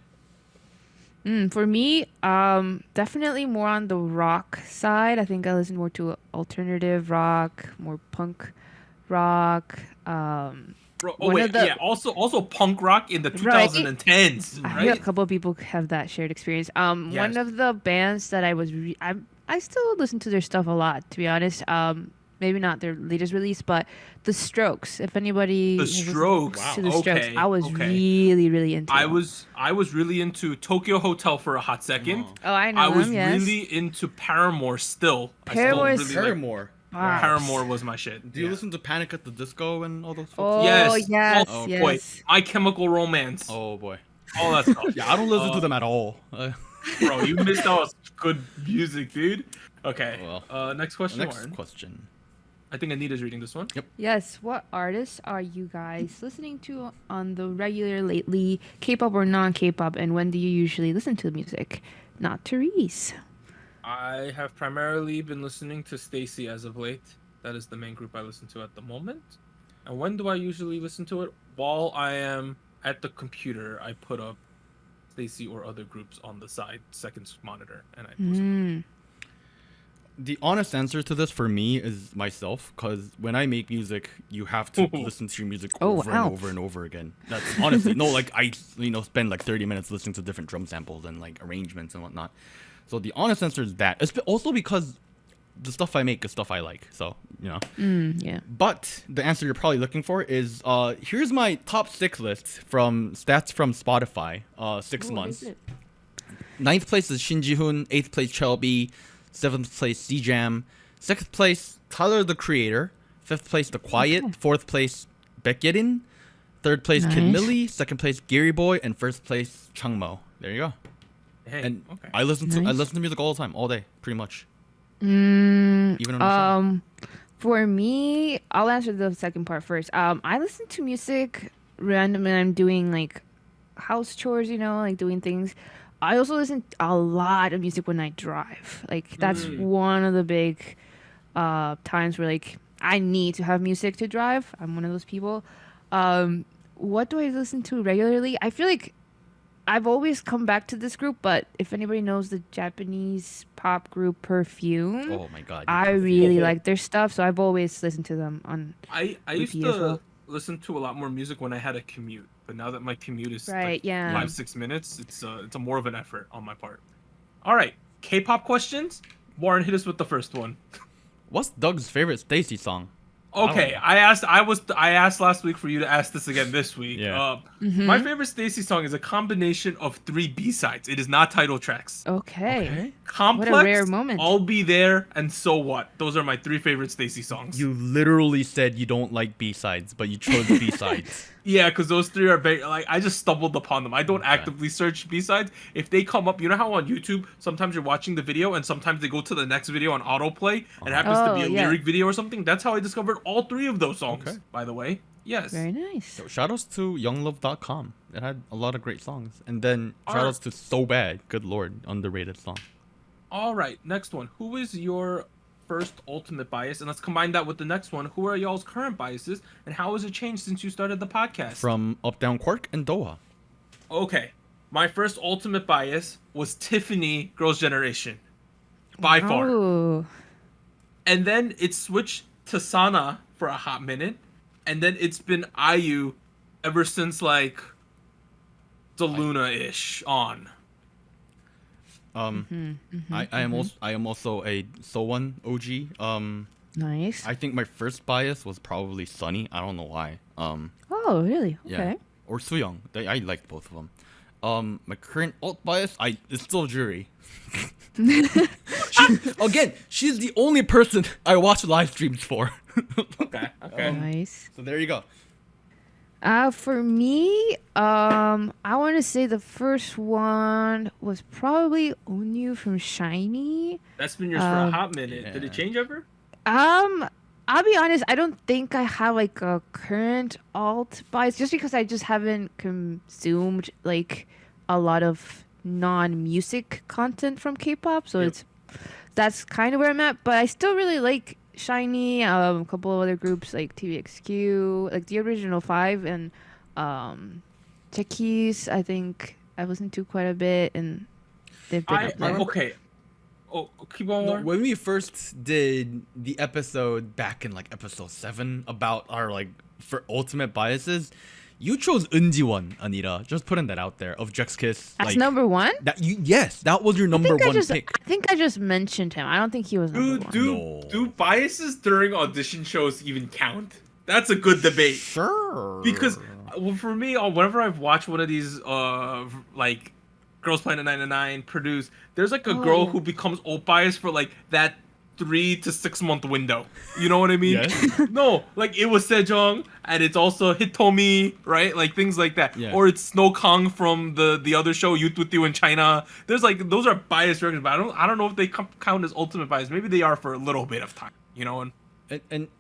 For me, definitely more on the rock side. I think I listen more to alternative rock, more punk rock. Also punk rock in the 2010s, right? I hear a couple of people have that shared experience. One of the bands that I still listen to their stuff a lot, to be honest. Maybe not their latest release, but The Strokes. If anybody The Strokes, to The Strokes, I was really, really into. I was really into Tokyo Hotel for a hot second. Oh, I know. I was really into Paramore still. Paramore. Paramore was my shit. Do you listen to Panic at the Disco and all those folks? Oh, yes. Boy. My Chemical Romance. Oh, boy. All that stuff. Yeah, I don't listen to them at all. Bro, you missed out on good music, dude. Okay. Well, next question, Next question. I think Anita's reading this one. Yep. Yes. What artists are you guys listening to on the regular lately, K-pop or non-K-pop, and when do you usually listen to the music? Not Therese. I have primarily been listening to Stacy as of late. That is the main group I listen to at the moment. And when do I usually listen to it? While I am at the computer, I put up Stacy or other groups on the second monitor, and I listen. The honest answer to this for me is myself, because when I make music, you have to listen to your music over and over and over again. That's honestly I spend like 30 minutes listening to different drum samples and like arrangements and whatnot. So the honest answer is that. It's also because the stuff I make is stuff I like. So yeah. But the answer you're probably looking for is here's my top 6 list from stats from Spotify. 6 months. 9th place is Shin Ji-hoon. 8th place Chelby. 7th place C-Jam, 6th place Tyler the Creator, 5th place The Quiet, 4th place Baekhyun, 3rd place Kid Millie, 2nd place Gary Boy, and 1st place Changmo. There you go. Hey, and I listen to music all the time, all day, pretty much. Even on the show. For me, I'll answer the second part first. I listen to music randomly when I'm doing like house chores, like doing things. I also listen a lot of music when I drive. Like that's one of the big times where like I need to have music to drive. I'm one of those people. What do I listen to regularly? I feel like I've always come back to this group, but if anybody knows the Japanese pop group Perfume, oh my god, I really like their stuff, so I've always listened to them on. I used to listen to a lot more music when I had a commute, but now that my commute is 5-6 minutes, it's a more of an effort on my part. All right, K-pop questions. Warren, hit us with the first one. What's Doug's favorite Stacy song? Okay, I asked last week for you to ask this again this week. Yeah. My favorite Stacy song is a combination of 3 B-sides. It is not title tracks. Okay. Complex, what a rare moment. I'll Be There, and So What. Those are my 3 favorite Stacy songs. You literally said you don't like B-sides, but you chose B-sides. Yeah, because those 3 are very, I just stumbled upon them. I don't actively search B-sides. If they come up, you know how on YouTube, sometimes you're watching the video and sometimes they go to the next video on autoplay and it happens to be a lyric video or something? That's how I discovered all 3 of those songs, by the way. Yes. Very nice. So shoutouts to YoungLove.com. It had a lot of great songs. And then shoutouts to So Bad. Good lord, underrated song. All right, next one. Who is your first ultimate bias? And let's combine that with the next one. Who are y'all's current biases and how has it changed since you started the podcast? From Up Down Quark and Doha. Okay. My first ultimate bias was Tiffany Girls' Generation. By far. And then it switched to Sana for a hot minute. And then it's been IU ever since like the Luna-ish on. I am also a So-Won OG. Nice. I think my first bias was probably Sunny. I don't know why. Oh, really? Okay. Yeah. Or Sooyoung. I liked both of them. My current alt bias, it's still Jury. She's the only person I watch live streams for. Okay. Nice. So there you go. For me, I want to say the first one was probably Onyu from SHINee. That's been yours for a hot minute. Yeah. Did it change ever? I'll be honest, I don't think I have like a current alt bias just because I just haven't consumed like a lot of non-music content from K-pop, so that's kind of where I'm at, but I still really like Shiny, a couple of other groups like TVXQ, like the original 5 and Techies, I think I listened to quite a bit and they've been up there. Okay. Oh, keep on. No, when we first did the episode back in like episode 7 about our like for ultimate biases, you chose Eunjiwon, Anita. Just putting that out there of Jack's Kiss. That's like, number 1? Yes, that was your number 1 pick. I think I just mentioned him. I don't think he was number 1. Do biases during audition shows even count? That's a good debate. Sure. Because for me, whenever I've watched one of these like Girls Planet 999 produced, there's like a girl who becomes alt bias for like that 3 to 6 month window. You know what I mean? Yes. No, like it was Sejong and it's also Hitomi, right? Like things like that. Yeah. Or it's Snow Kang from the other show Youth With You in China. There's like those are bias records, but I don't know if they count as ultimate bias. Maybe they are for a little bit of time, you know.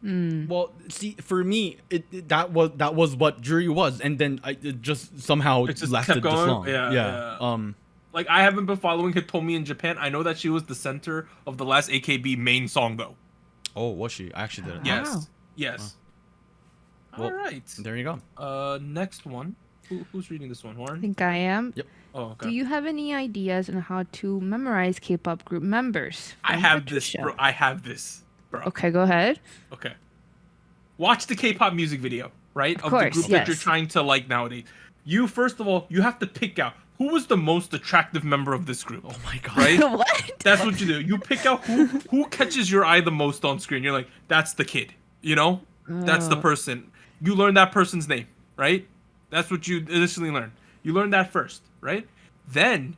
Well, see, for me, that was what jury was, and then it just somehow It just lasted kept this going? long. Yeah. Like I haven't been following Hitomi in Japan. I know that she was the center of the last AKB main song though. Oh, was she? I actually didn't. Yes. Wow. Yes. Well, All right. There you go. Next one. Who's reading this one? I Horn? think I am. Yep. Oh, okay. Do you have any ideas on how to memorize K-pop group members? I From have this, Patricia. bro. I have this, bro. Okay, go ahead. Okay. Watch the K-pop music video, right? Of the course, group that yes. you're trying to like nowadays. You first of all, you have to pick out who was the most attractive member of this group. Oh my god. Right? What? That's what you do. You pick out who catches your eye the most on screen. You're like, that's the kid. You know? That's the person. You learn that person's name, right? That's what you initially learn. You learn that first, right? Then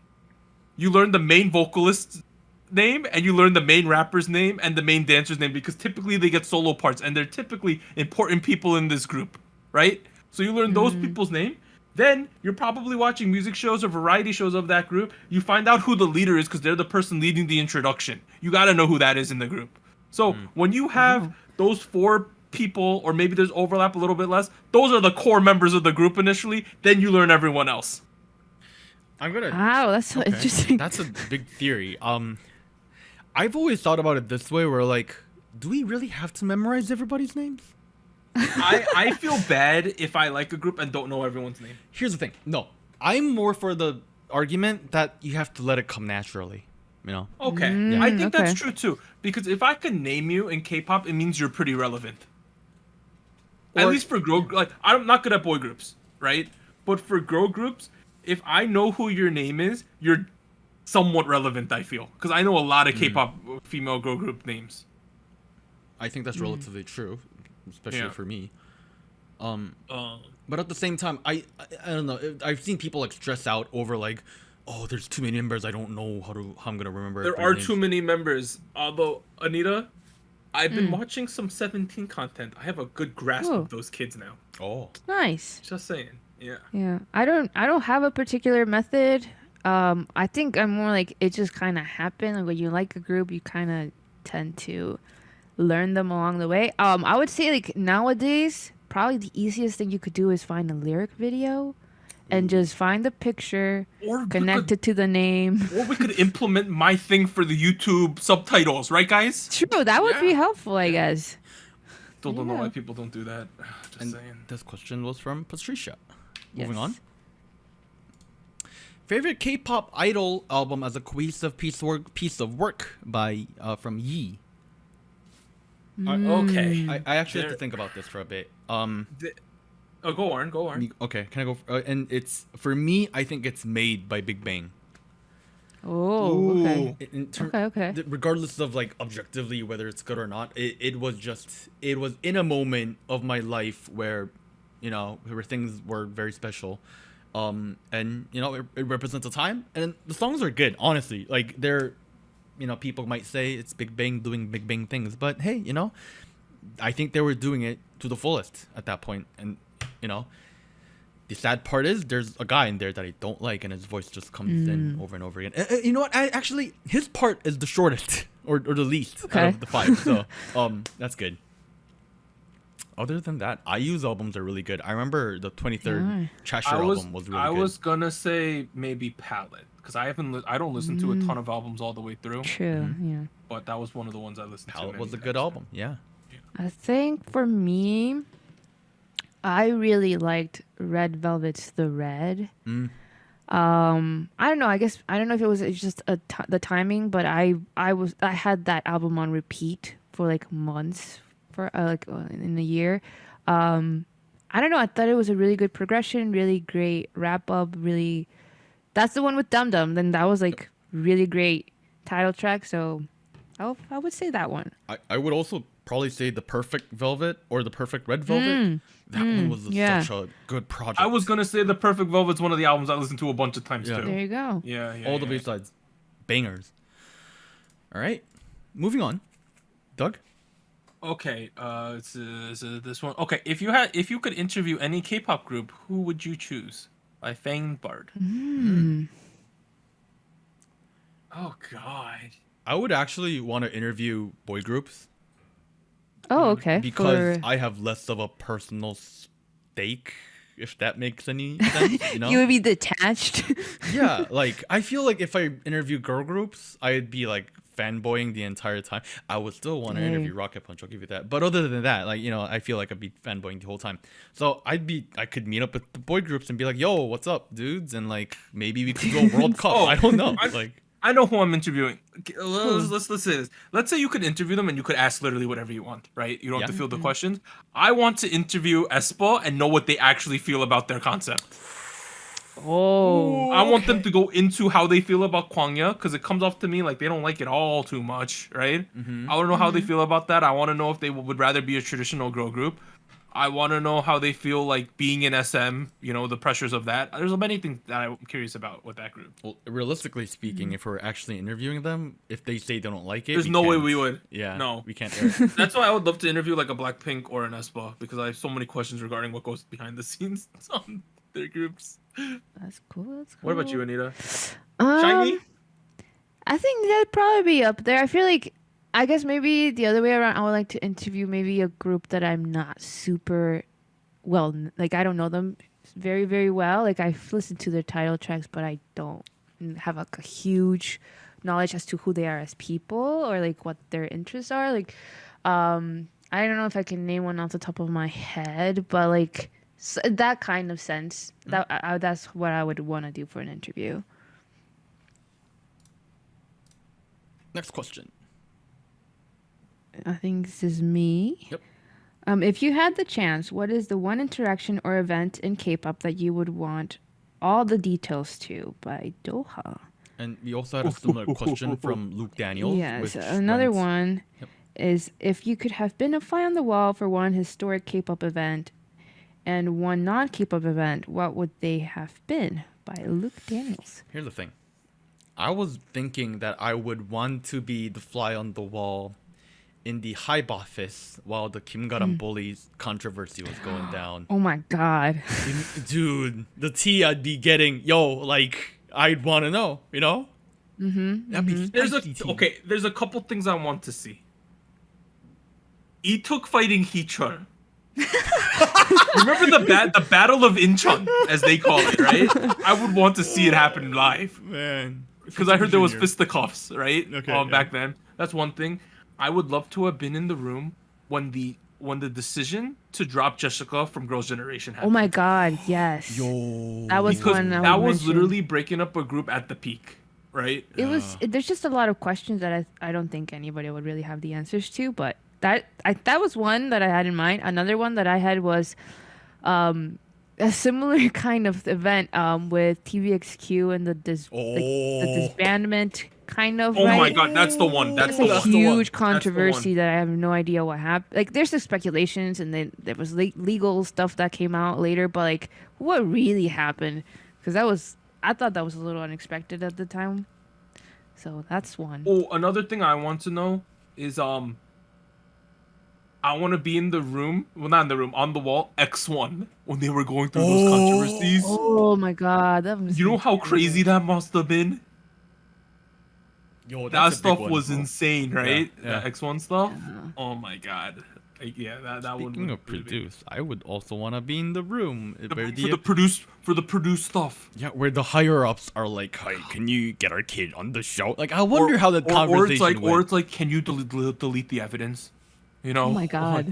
you learn the main vocalist's name and you learn the main rapper's name and the main dancer's name because typically they get solo parts and they're typically important people in this group, right? So you learn those people's name. Then you're probably watching music shows or variety shows of that group. You find out who the leader is because they're the person leading the introduction. You got to know who that is in the group. So when you have those 4 people, or maybe there's overlap a little bit less, those are the core members of the group initially. Then you learn everyone else. I'm gonna. Wow, that's so interesting. That's a big theory. I've always thought about it this way, where like, do we really have to memorize everybody's names? I feel bad if I like a group and don't know everyone's name. Here's the thing. No, I'm more for the argument that you have to let it come naturally. You know. Okay, I think that's true too. Because if I can name you in K-pop, it means you're pretty relevant. At least for girl, like I'm not good at boy groups, right? But for girl groups, if I know who your name is, you're somewhat relevant. I feel because I know a lot of K-pop female girl group names. I think that's relatively true, especially for me. But at the same time, I don't know. I've seen people like stress out over like, oh, there's too many members. I don't know how I'm gonna remember. There are too many members. Although Anita, I've been watching some 17 content. I have a good grasp of those kids now. Oh, Nice. Just saying. Yeah. Yeah, I don't have a particular method. I think I'm more like it just kind of happened. Like when you like a group, you kind of tend to learn them along the way. I would say like nowadays, probably the easiest thing you could do is find a lyric video, and just find the picture, Or connect it to the name. Or we could implement my thing for the YouTube subtitles, right, guys? True, that would be helpful, I guess. Still don't know why people don't do that. Just saying. this question was from Patricia. Moving Yes. on. Favorite K-pop idol album as a cohesive piece of work by from YOU.F.O. Okay. I actually have to think about this for a bit. Go on. Okay, can I go? And it's for me. I think it's Made by Big Bang. Oh, okay. Okay. Regardless of like objectively whether it's good or not, it was in a moment of my life where, where things were very special, and it represents a time, and the songs are good. Honestly, like they're, people might say it's Big Bang doing Big Bang things, but hey, I think they were doing it to the fullest at that point, and the sad part is there's a guy in there that I don't like, and his voice just comes in over and over again. You know what? His part is the shortest or the least out of the 5. So that's good. Other than that, IU's albums are really good. I remember the 23rd Cheshire album was really good. I was gonna say maybe Palette because I don't listen to a ton of albums all the way through. True. Yeah. But that was one of the ones I listened to. Palette was a good album. Yeah. I think for me, I really liked Red Velvet's The Red. I don't know. I guess I don't know if it was just the timing, but I had that album on repeat for like months for in a year. I don't know. I thought it was a really good progression, really great wrap up. Really, that's the one with Dum Dum. Then that was like really great title track. So, I would say that one. I would also probably say The Perfect Velvet or The Perfect Red Velvet. That one was such a good project. I was gonna say The Perfect Velvet's one of the albums I listened to a bunch of times too. There you go. Yeah. All the B-sides, bangers. All right, moving on. Doug. Okay, it's this one. Okay, if you could interview any K-pop group, who would you choose? By Fang Bard. Oh God. I would actually want to interview boy groups. Oh, okay. Because I have less of a personal stake, if that makes any sense. You know? You would be detached. Yeah, like I feel like if I interview girl groups, I'd be like fanboying the entire time. I would still want to interview Rocket Punch. I'll give you that. But other than that, like I feel like I'd be fanboying the whole time. So I could meet up with the boy groups and be like, "Yo, what's up, dudes?" And like maybe we could go World Cup. I don't know. I know who I'm interviewing. Let's say this. Let's say you could interview them and you could ask literally whatever you want, right? You don't have to field the questions. I want to interview aespa and know what they actually feel about their concept. Oh. I want them to go into how they feel about Kwangya because it comes off to me like they don't like it all too much, right? I want to know how they feel about that. I want to know if they would rather be a traditional girl group. I want to know how they feel like being in SM, the pressures of that. There's many things that I'm curious about with that group. Well, realistically speaking, if we're actually interviewing them, if they say they don't like it, there's no way we would. Yeah, no, we can't air it. That's why I would love to interview like a Blackpink or an aespa because I have so many questions regarding what goes behind the scenes on their groups. That's cool. What about you, Anita? Shiny? I think that'd probably be up there. I guess maybe the other way around. I would like to interview maybe a group that I'm not super well, like I don't know them very, very well. Like I've listened to their title tracks, but I don't have like a huge knowledge as to who they are as people or like what their interests are. Like, I don't know if I can name one off the top of my head, but like that kind of sense. That's what I would want to do for an interview. Next question. I think this is me. Yep. If you had the chance, what is the one interaction or event in K-pop that you would want all the details to by Doha? And we also had a similar question from Luke Daniels. Yes. Another one is if you could have been a fly on the wall for one historic K-pop event and one non-K-pop event, what would they have been? By Luke Daniels. Here's the thing. I was thinking that I would want to be the fly on the wall in the Hive office while the Kim Garam bullies controversy was going down. Oh my God. Dude, the tea I'd be getting, I'd want to know, That'd be there's a couple things I want to see. Itook fighting Heechul. Remember the Battle of Incheon, as they call it, right? I would want to see it happen live. Man. Because I heard there was fisticuffs, right? Okay. Back then. That's one thing. I would love to have been in the room when the decision to drop Jessica from Girls' Generation happened. Oh my God, yes. Yo. That was one that was literally breaking up a group at the peak, right? There's just a lot of questions that I don't think anybody would really have the answers to, but that was one that I had in mind. Another one that I had was a similar kind of event with TVXQ and the disbandment kind of. Oh my God, that's the one. That's a huge controversy that I have no idea what happened. Like, there's the speculations, and then there was legal stuff that came out later. But like, what really happened? Because I thought that was a little unexpected at the time. So that's one. Oh, another thing I want to know is I want to be in the room. Well, not in the room, on the wall. X1 when they were going through those controversies. Oh my God, that was. You know how crazy that must have been. Yo, that stuff was insane, right? Yeah. The X1 stuff. Oh my God, Like, yeah, that would. Speaking of really produce, I would also want to be in the room where for the produced stuff. Yeah, where the higher ups are like, "Hey, can you get our kid on the show?" Like, I wonder how that conversation went. Or it's like, can you delete the evidence? You know? Oh my god.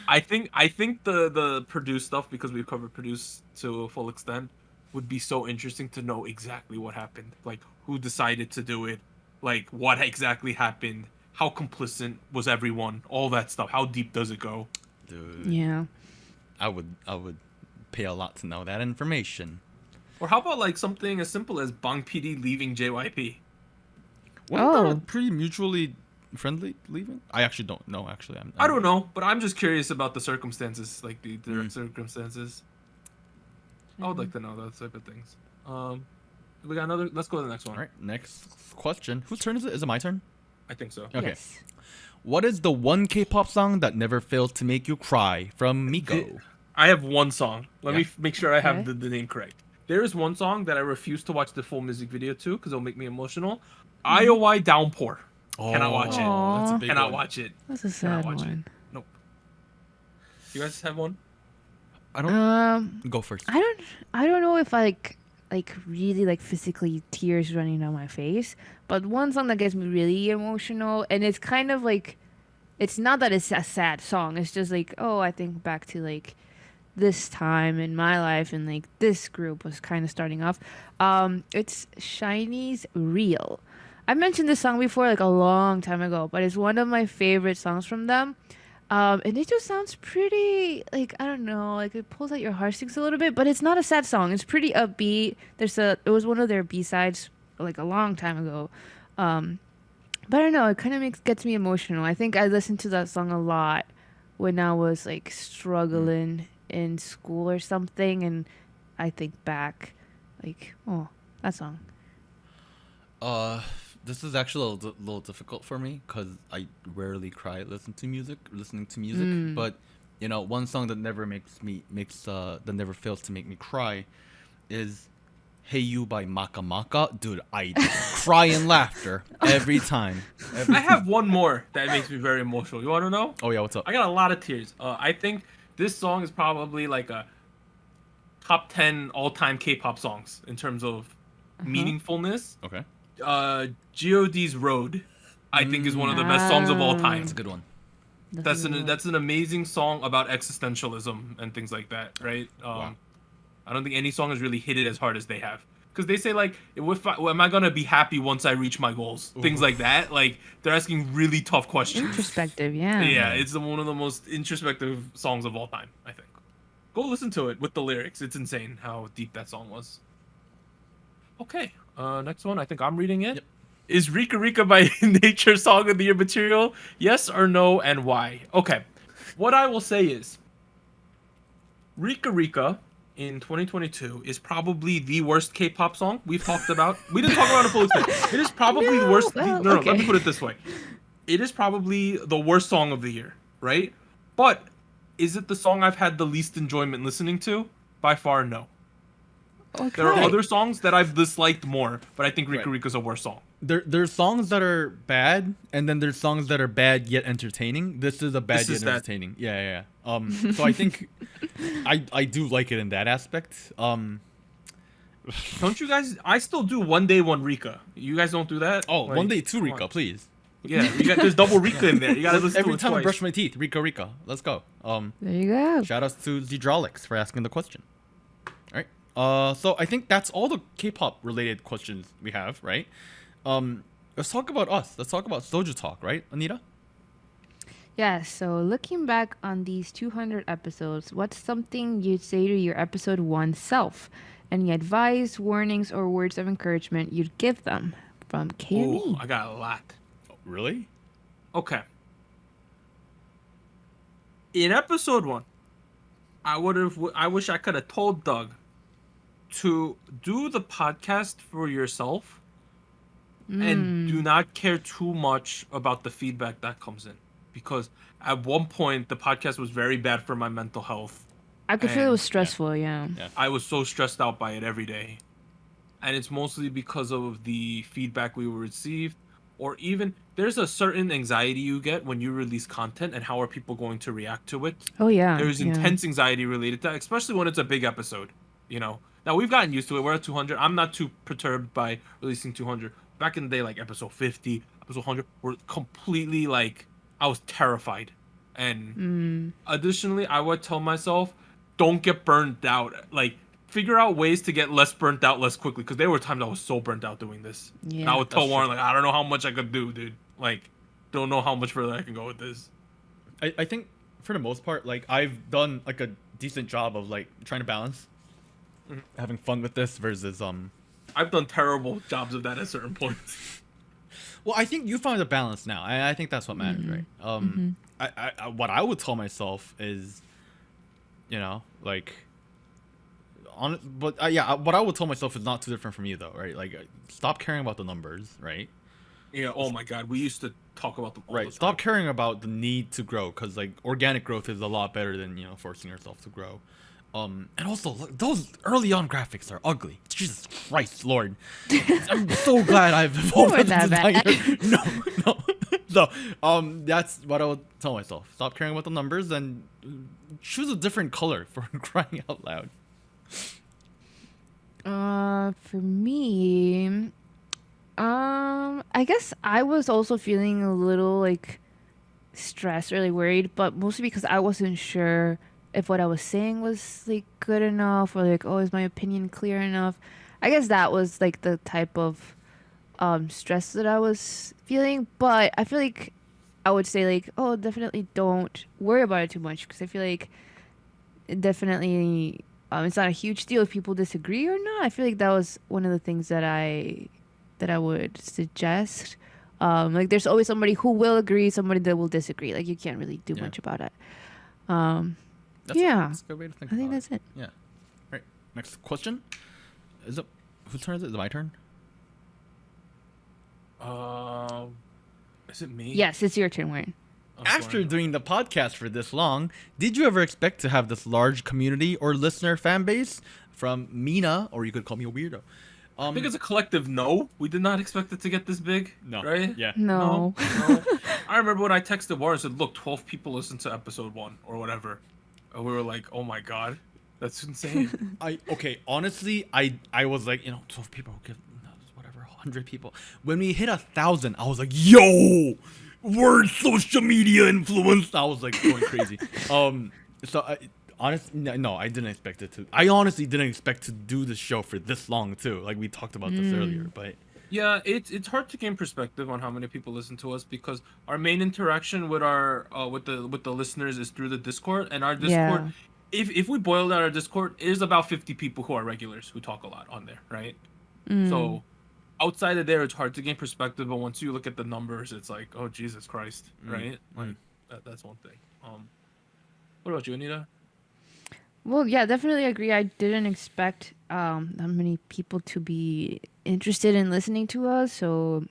I think the produce stuff, because we've covered produce to a full extent, would be so interesting to know exactly what happened. Like, who decided to do it? Like, what exactly happened? How complicit was everyone? All that stuff. How deep does it go? Dude, Yeah. I would pay a lot to know that information. Or how about like something as simple as Bang PD leaving JYP? Wasn't that a pretty mutually friendly leaving? I actually don't know. Actually, I don't know, but I'm just curious about the circumstances, like the direct circumstances. I would like to know those type of things. We got another. Let's go to the next one. All right, next question. Whose turn is it? Is it my turn? I think so. Okay. Yes. What is the one K-pop song that never failed to make you cry? From Miko. I have one song. Let me make sure I have Okay. the name correct. There is one song that I refuse to watch the full music video to because it'll make me emotional. IOI Downpour. Cannot watch it. That's a big Cannot one. watch it. That's a Cannot sad watch it. one. Nope. You guys have one? I don't. Go first. I don't know if I like really like physically tears running down my face, but one song that gets me really emotional, and it's kind of like, it's not that it's a sad song, it's just like, oh, I think back to like this time in my life, and like this group was kind of starting off. It's SHINee's Real. I mentioned this song before, like a long time ago, but it's one of my favorite songs from them. And it just sounds pretty, like, I don't know, like it pulls out your heartstrings a little bit, but it's not a sad song. It's pretty upbeat. It was one of their B-sides like a long time ago. But I don't know, it kind of gets me emotional. I think I listened to that song a lot when I was like struggling in school or something, and I think back, like, oh, that song. This is actually a little difficult for me because I rarely cry listening to music. But you know, one song that never that never fails to make me cry is "Hey You" by Maka Maka. Dude, I cry in laughter every time. I have one more that makes me very emotional. You want to know? Oh yeah, what's up? I got a lot of tears. I think this song is probably like a top 10 all-time K-pop songs in terms of meaningfulness. Okay. God's Road, I think, is one of the best songs of all time. That's a good one. That's an amazing song about existentialism and things like that, right? Wow. I don't think any song has really hit it as hard as they have. Because they say, like, am I going to be happy once I reach my goals? Ooh. Things like that. Like, they're asking really tough questions. Introspective, yeah. Yeah, it's one of the most introspective songs of all time, I think. Go listen to it with the lyrics. It's insane how deep that song was. Okay, next one. I think I'm reading it. Yep. Is Rika Rika by Nature Song of the Year material? Yes or no, and why? Okay, what I will say is Rika Rika in 2022 is probably the worst K-pop song we've talked about. We didn't talk about it full extent. It is probably the worst. No, let me put it this way. It is probably the worst song of the year, right? But is it the song I've had the least enjoyment listening to? By far, no. Okay. There are other songs that I've disliked more, but I think Rika Rika's a worse song. There's songs that are bad, and then there's songs that are bad yet entertaining. This is a bad yet entertaining. Yeah. So I think I do like it in that aspect. Don't you guys? I still do One Day One Rika. You guys don't do that? Oh, like, One Day Two Rika, please. Yeah, there's double Rika in there. You gotta listen every to it time twice. I brush my teeth. Rika. Let's go. There you go. Shout outs to Zedralix for asking the question. All right. So I think that's all the K-pop related questions we have, right? Let's talk about us. Let's talk about SojuTalk, right, Anita? Yeah, so looking back on these 200 episodes, what's something you'd say to your episode 1 self? Any advice, warnings, or words of encouragement you'd give them? From KME. Oh, I got a lot. Oh, really? Okay. In episode 1, I wish I could have told Doug to do the podcast for yourself and do not care too much about the feedback that comes in, because at one point the podcast was very bad for my mental health. I could feel it was stressful. Yeah. I was so stressed out by it every day, and it's mostly because of the feedback we received, or even there's a certain anxiety you get when you release content and how are people going to react to it. Oh yeah. There's intense anxiety related to that, especially when it's a big episode, you know. Now we've gotten used to it. We're at 200. I'm not too perturbed by releasing 200. Back in the day, like episode 50, episode 100, were completely like, I was terrified. And additionally, I would tell myself, don't get burned out. Like, figure out ways to get less burnt out less quickly. Because there were times I was so burnt out doing this. Yeah. And I would tell Warren, like, I don't know how much I could do, dude. Like, don't know how much further I can go with this. I think for the most part, like, I've done like a decent job of like trying to balance having fun with this versus I've done terrible jobs of that at certain points. Well, I think you found a balance now. I think that's what matters, right? I what I would tell myself is, you know, like, what I would tell myself is not too different from you though, right? Like, stop caring about the numbers, right? Yeah. Oh my God, we used to talk about them all the time. Stop caring about the need to grow, because like organic growth is a lot better than, you know, forcing yourself to grow. And also, look, those early on graphics are ugly. Jesus Christ, Lord! I'm so glad I've evolved as a designer. No. So, that's what I would tell myself. Stop caring about the numbers and choose a different color, for crying out loud. For me, I guess I was also feeling a little like stressed, really worried, but mostly because I wasn't sure if what I was saying was like good enough, or like, oh, is my opinion clear enough? I guess that was like the type of stress that I was feeling. But I feel like I would say like, oh, definitely don't worry about it too much, because I feel like it definitely it's not a huge deal if people disagree or not. I feel like that was one of the things that I would suggest. Like, there's always somebody who will agree, somebody that will disagree. Like, you can't really do much about it. That's a good way to think. I think that's it. Yeah. Right. Next question. Is it whose turn is it? Is it my turn? Is it me? Yes, it's your turn, Warren. After doing the podcast for this long, did you ever expect to have this large community or listener fan base? From Mina, or you could call me a weirdo. I think it's a collective no. We did not expect it to get this big. No. Right? Yeah. No. I remember when I texted Warren and said, look, 12 people listened to episode 1 or whatever. And we were like, oh my God, that's insane. Honestly, I was like, 12 people, whatever, 100 people. When we hit 1,000, I was like, yo, we're social media influence. I was like going crazy. Honestly, no, I didn't expect it to. I honestly didn't expect to do this show for this long too. Like, we talked about this earlier, but yeah, it's hard to gain perspective on how many people listen to us, because our main interaction with our with the listeners is through the Discord, and our Discord. Yeah. If we boil down our Discord, it is about 50 people who are regulars who talk a lot on there, right? So outside of there, it's hard to gain perspective, but once you look at the numbers, it's like, oh Jesus Christ, right? Like that's one thing. What about you, Anita? Well, yeah, definitely agree. I didn't expect that many people to be interested in listening to us. So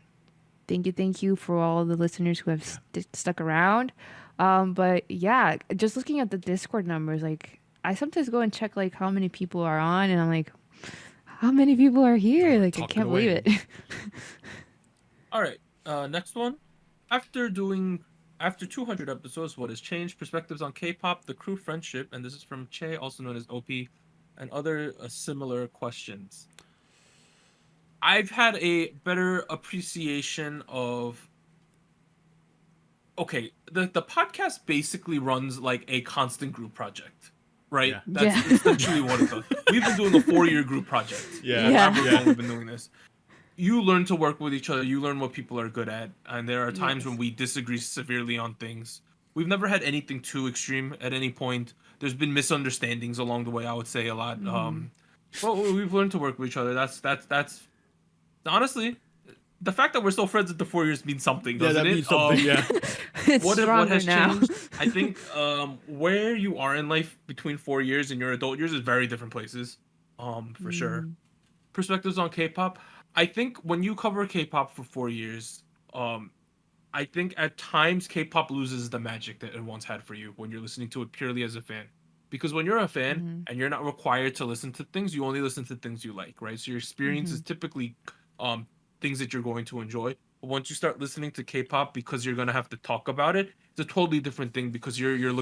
thank you for all the listeners who have stuck around. But yeah, just looking at the Discord numbers, like, I sometimes go and check like how many people are on, and I'm like, how many people are here? Like, I can't believe it. All right, next one. After 200 episodes, what has changed? Perspectives on K-pop, the crew friendship, and this is from Che, also known as OP, and other similar questions. I've had a better appreciation of... Okay, the podcast basically runs like a constant group project, right? Yeah. That's essentially what it does. We've been doing a 4-year group project. However long we've been doing this. You learn to work with each other. You learn what people are good at. And there are times when we disagree severely on things. We've never had anything too extreme at any point. There's been misunderstandings along the way, I would say, a lot. But we've learned to work with each other. That's honestly, the fact that we're still friends after 4 years means something, doesn't it? Means something, yeah. It's what has now. changed? I think where you are in life between 4 years and your adult years is very different places, for sure. Perspectives on K-pop. I think when you cover K-pop for 4 years, I think at times K-pop loses the magic that it once had for you when you're listening to it purely as a fan. Because when you're a fan and you're not required to listen to things, you only listen to things you like, right? So your experience is typically things that you're going to enjoy. But once you start listening to K-pop because you're gonna have to talk about it, it's a totally different thing because you're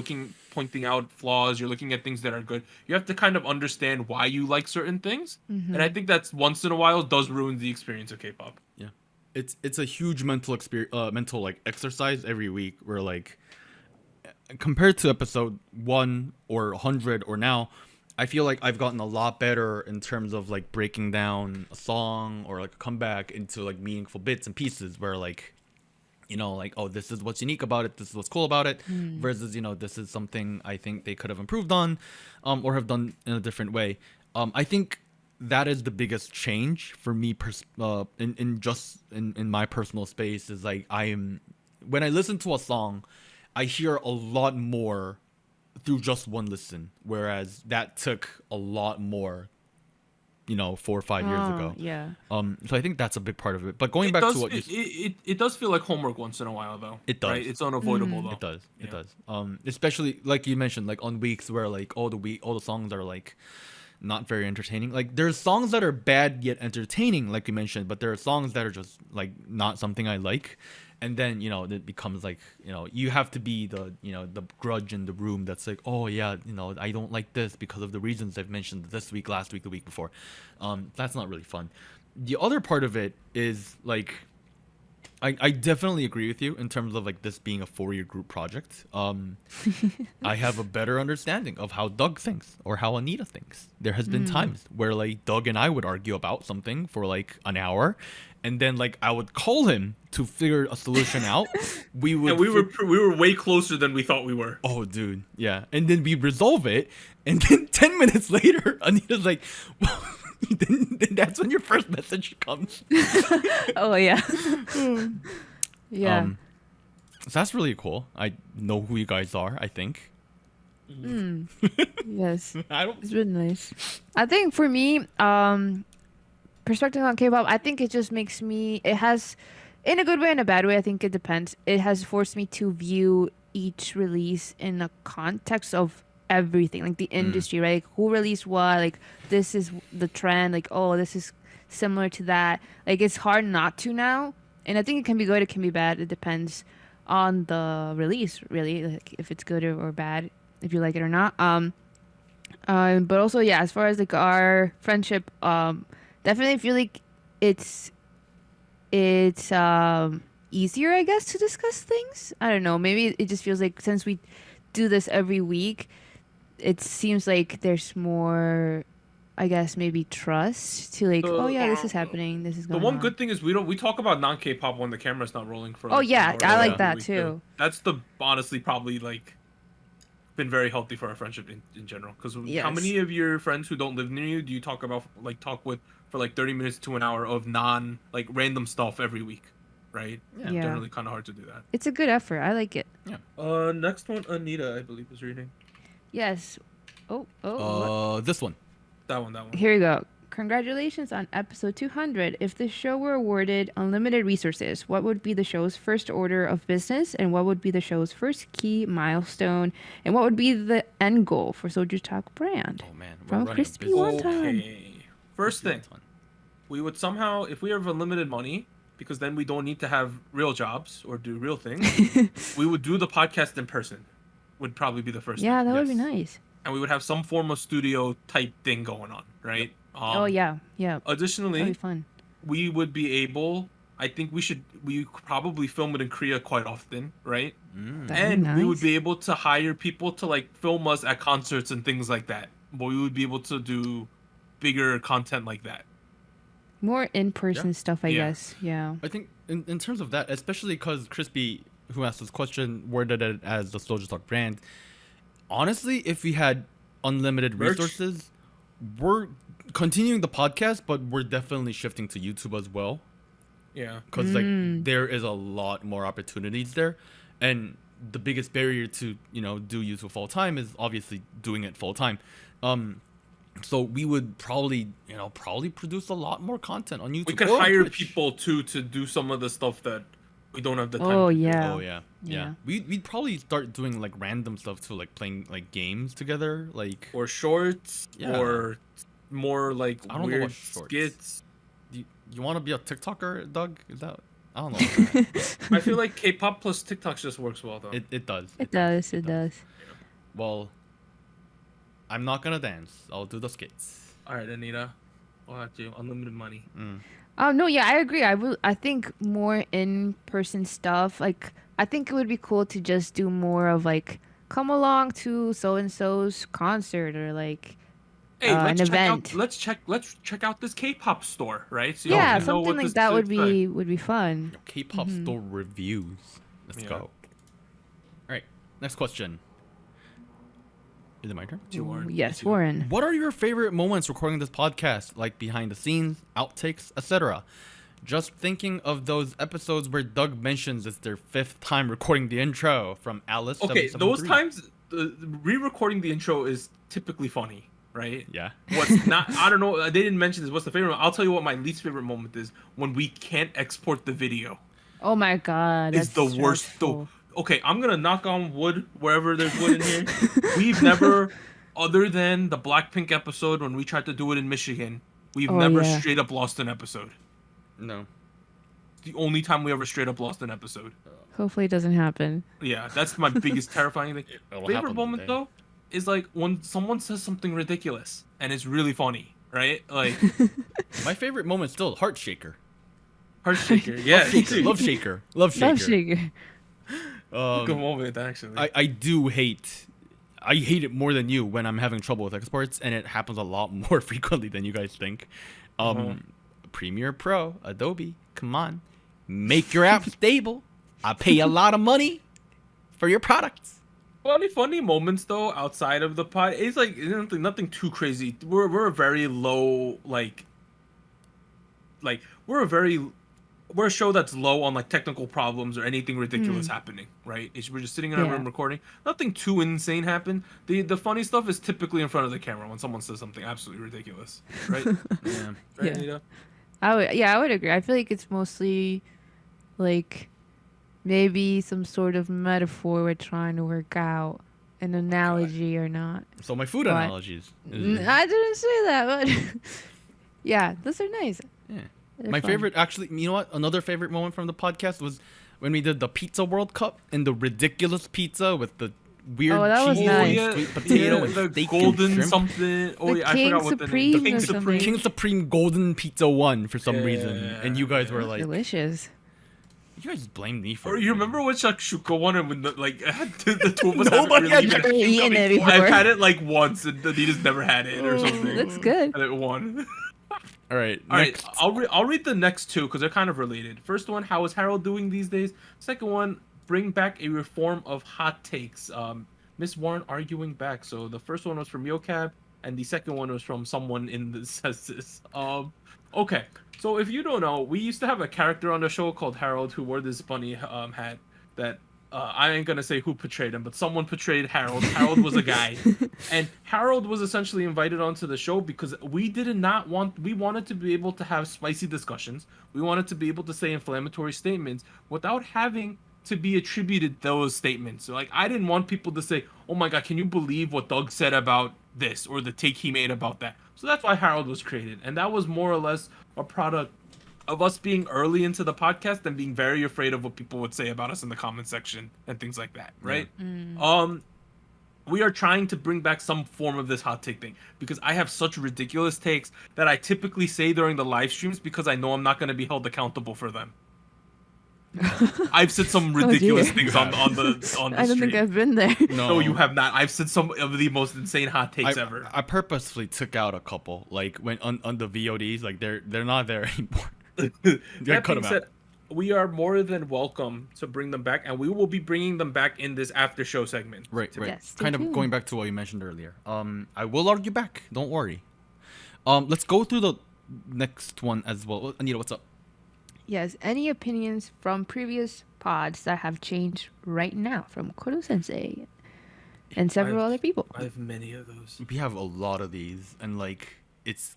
pointing out flaws, you're looking at things that are good. You have to kind of understand why you like certain things, and I think that's once in a while does ruin the experience of K-pop. Yeah, it's a huge mental mental like exercise every week. Where like compared to episode 1 or 100 or now, I feel like I've gotten a lot better in terms of like breaking down a song or like a comeback into like meaningful bits and pieces where like, you know, like, oh, this is what's unique about it, this is what's cool about it, versus, you know, this is something I think they could have improved on, or have done in a different way. I think that is the biggest change for me in my personal space is like when I listen to a song, I hear a lot more through just one listen, whereas that took a lot more, you know, 4 or 5 years ago. Yeah. So I think that's a big part of it. But going back to what it does feel like homework once in a while though. It does. Right? It's unavoidable though. It does. Yeah. It does. Especially like you mentioned, like on weeks where like all the songs are like not very entertaining. Like there's songs that are bad yet entertaining, like you mentioned, but there are songs that are just like not something I like. And then, you know, it becomes like, you know, you have to be the, you know, the grudge in the room that's like, oh yeah, you know, I don't like this because of the reasons I've mentioned this week, last week, the week before. That's not really fun. The other part of it is like, I definitely agree with you in terms of like this being a 4-year group project. I have a better understanding of how Doug thinks or how Anita thinks. There has been times where like Doug and I would argue about something for like an hour, and then like I would call him to figure a solution out. We were way closer than we thought we were. Oh, dude, yeah. And then we resolve it, and then 10 minutes later, Anita's like, well, then that's when your first message comes. Oh yeah. Yeah. So that's really cool. I know who you guys are, I think. Yes. It's really nice. I think for me, perspective on K-pop, I think it just makes me, it has, in a good way and a bad way, I think it depends. It has forced me to view each release in the context of everything, like the industry, right? Like who released what, like this is the trend, like, oh, this is similar to that. Like it's hard not to now. And I think it can be good, it can be bad. It depends on the release, really, like if it's good or bad, if you like it or not. But also, yeah, as far as like our friendship, definitely feel like it's easier, I guess, to discuss things. I don't know. Maybe it just feels like since we do this every week, it seems like there's more, I guess, maybe trust to like, oh yeah, this is happening. This is going on. The one good thing is we talk about non-K-pop when the camera's not rolling for. Oh yeah, I like that too. That's honestly probably like been very healthy for our friendship in general. Because how many of your friends who don't live near you do you talk with for like 30 minutes to an hour of like random stuff every week, right? Yeah. Generally kind of hard to do that. It's a good effort. I like it. Yeah. Next one, Anita, I believe, is reading. Yes. This one. That one. Here we go. Congratulations on episode 200. If the show were awarded unlimited resources, what would be the show's first order of business, and what would be the show's first key milestone, and what would be the end goal for SojuTalk brand? Oh man, from Crispy One Time. First thing, we would somehow, if we have unlimited money, because then we don't need to have real jobs or do real things, we would do the podcast in person. Would probably be the first. Yeah, thing. That would be nice. And we would have some form of studio type thing going on, right? Oh yeah. Additionally, that'd be fun. We would be able. I think we could probably film it in Korea quite often, right? And we would be able to hire people to like film us at concerts and things like that. But we would be able to do bigger content like that. More in-person stuff, I guess. Yeah. I think in terms of that, especially because Crispy, who asked this question, worded it as the SojuTalk brand. Honestly, if we had unlimited resources, we're continuing the podcast, but we're definitely shifting to YouTube as well. Yeah. Because like there is a lot more opportunities there. And the biggest barrier to, you know, do YouTube full time is obviously doing it full time. So we would probably produce a lot more content on YouTube. We could hire people to do some of the stuff that we don't have the time. Oh yeah. We'd probably start doing like random stuff too, like playing like games together, like or shorts, or more like I don't weird know what skits. You want to be a TikToker, Doug? Is that? I don't know. I feel like K-pop plus TikTok just works well though. It does. It does. Well, I'm not gonna dance. I'll do the skits. All right, Anita, we'll have to unlimited money. No, yeah, I agree. I think more in-person stuff. Like, I think it would be cool to just do more of like come along to so and so's concert or like Hey, an event. Let's check out this K-pop store, right? So Yeah, you know something what like this that to would expect. be fun. K-pop store reviews. Let's Yeah. go. All right, next question. Is it my turn? You, Warren. Yes, It's you. Warren. What are your favorite moments recording this podcast, like behind the scenes, outtakes, etc.? Just thinking of those episodes where Doug mentions it's their 5th time recording the intro from Alice. Okay, those 773. times re-recording the intro is typically funny, right? Yeah. What's not? I don't know. They didn't mention this. What's the favorite? I'll tell you what my least favorite moment is when we can't export the video. Oh my god, It's that's the worst. stressful. Okay, I'm gonna knock on wood wherever there's wood in here. We've never, other than the Blackpink episode when we tried to do it in Michigan, we've Oh, never yeah. straight up lost an episode. No. The only time we ever straight up lost an episode. Hopefully it doesn't happen. Yeah, that's my biggest terrifying thing. It'll Favorite happen moment one day. though is like when someone says something ridiculous and it's really funny, right? Like My favorite moment still Heart Shaker. Heart Shaker. Yeah, Love Shaker. Love Shaker. Love Shaker. Good moment actually. I hate it more than you when I'm having trouble with exports, and it happens a lot more frequently than you guys think. Premiere Pro, Adobe, come on, make your app stable. I pay a lot of money for your products. Funny moments though outside of the pod. It's like nothing too crazy. We're a very low we're a show that's low on like technical problems or anything ridiculous happening, right? We're just sitting in our Yeah. room recording. Nothing too insane happened. The funny stuff is typically in front of the camera when someone says something absolutely ridiculous, right? Yeah. Right, Yeah. Anita? I would agree. I feel like it's mostly like maybe some sort of metaphor we're trying to work out, an analogy or not. So my food What? analogies. I didn't say that, but yeah, those are nice. Yeah. They're My fun. favorite, actually, you know what? Another favorite moment from the podcast was when we did the Pizza World Cup and the ridiculous pizza with the weird Oh, that was cheese nice. and sweet potato and the steak golden and shrimp. something. Oh The yeah, I King forgot what the Supreme name. or The King something. Supreme. King Supreme Golden Pizza won for some Yeah, reason, and you guys were like, Delicious. you guys blamed me for Or it. you remember when Shakshuka won and when the two of us Nobody haven't had really Eaten it I've before. had it like once and Anita's never had it or something. That's good. And it won. All right, All right, next. I'll read the next two because they're kind of related. First one, how is Harold doing these days? Second one, bring back a reform of hot takes. Miss Warren arguing back. So the first one was from YOU.F.O, and the second one was from someone in the census. Okay, so if you don't know, we used to have a character on the show called Harold who wore this bunny hat that I ain't gonna say who portrayed him, but someone portrayed Harold. Harold was a guy, and Harold was essentially invited onto the show because we wanted to be able to have spicy discussions. We wanted to be able to say inflammatory statements without having to be attributed those statements. So, like, I didn't want people to say, "Oh my God, can you believe what Doug said about this or the take he made about that?" So that's why Harold was created, and that was more or less a product of us being early into the podcast and being very afraid of what people would say about us in the comment section and things like that, right? We are trying to bring back some form of this hot take thing because I have such ridiculous takes that I typically say during the live streams because I know I'm not going to be held accountable for them. I've said some ridiculous dear. things on the I don't stream. think I've been there. No, you have not. I've said some of the most insane hot takes ever. I purposefully took out a couple, like when on the VODs, like they're not there anymore. That cut being them out. said, we are more than welcome to bring them back, and we will be bringing them back in this after show segment. Right. Yes, stay Kind of tuned. going back to what you mentioned earlier. I will argue back. Don't worry. Let's go through the next one as well. Anita, what's up? Yes, any opinions from previous pods that have changed right now from Koro Sensei and several other people? I have many of those. We have a lot of these, and like it's.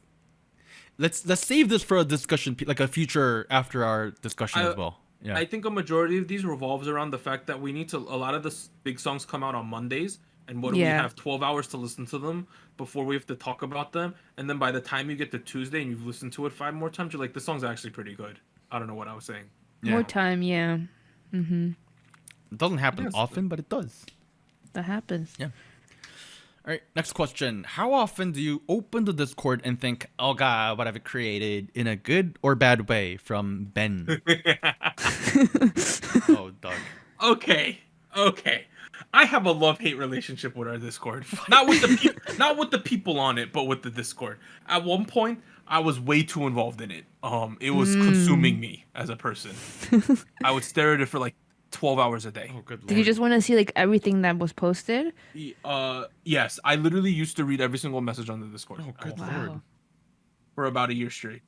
Let's save this for a discussion, like a future after our discussion as well. Yeah. I think a majority of these revolves around the fact that we need to. A lot of the big songs come out on Mondays, and what do we Yeah. have? 12 hours to listen to them before we have to talk about them. And then by the time you get to Tuesday and you've listened to it 5 more times, you're like, this song's actually pretty good. I don't know what I was saying. More time, yeah. It doesn't happen Yes. often, but it does. That happens. Yeah. All right, next question. How often do you open the Discord and think, oh God, what have I created, in a good or bad way? From Ben. Oh, Doug. Okay. I have a love-hate relationship with our Discord. Not with the people on it, but with the Discord. At one point, I was way too involved in it. It was consuming me as a person. I would stare at it for like 12 hours a day. Oh, good Lord. Did you just want to see like everything that was posted? Yes, I literally used to read every single message on the Discord. Oh, good Wow. Lord. For about a year straight.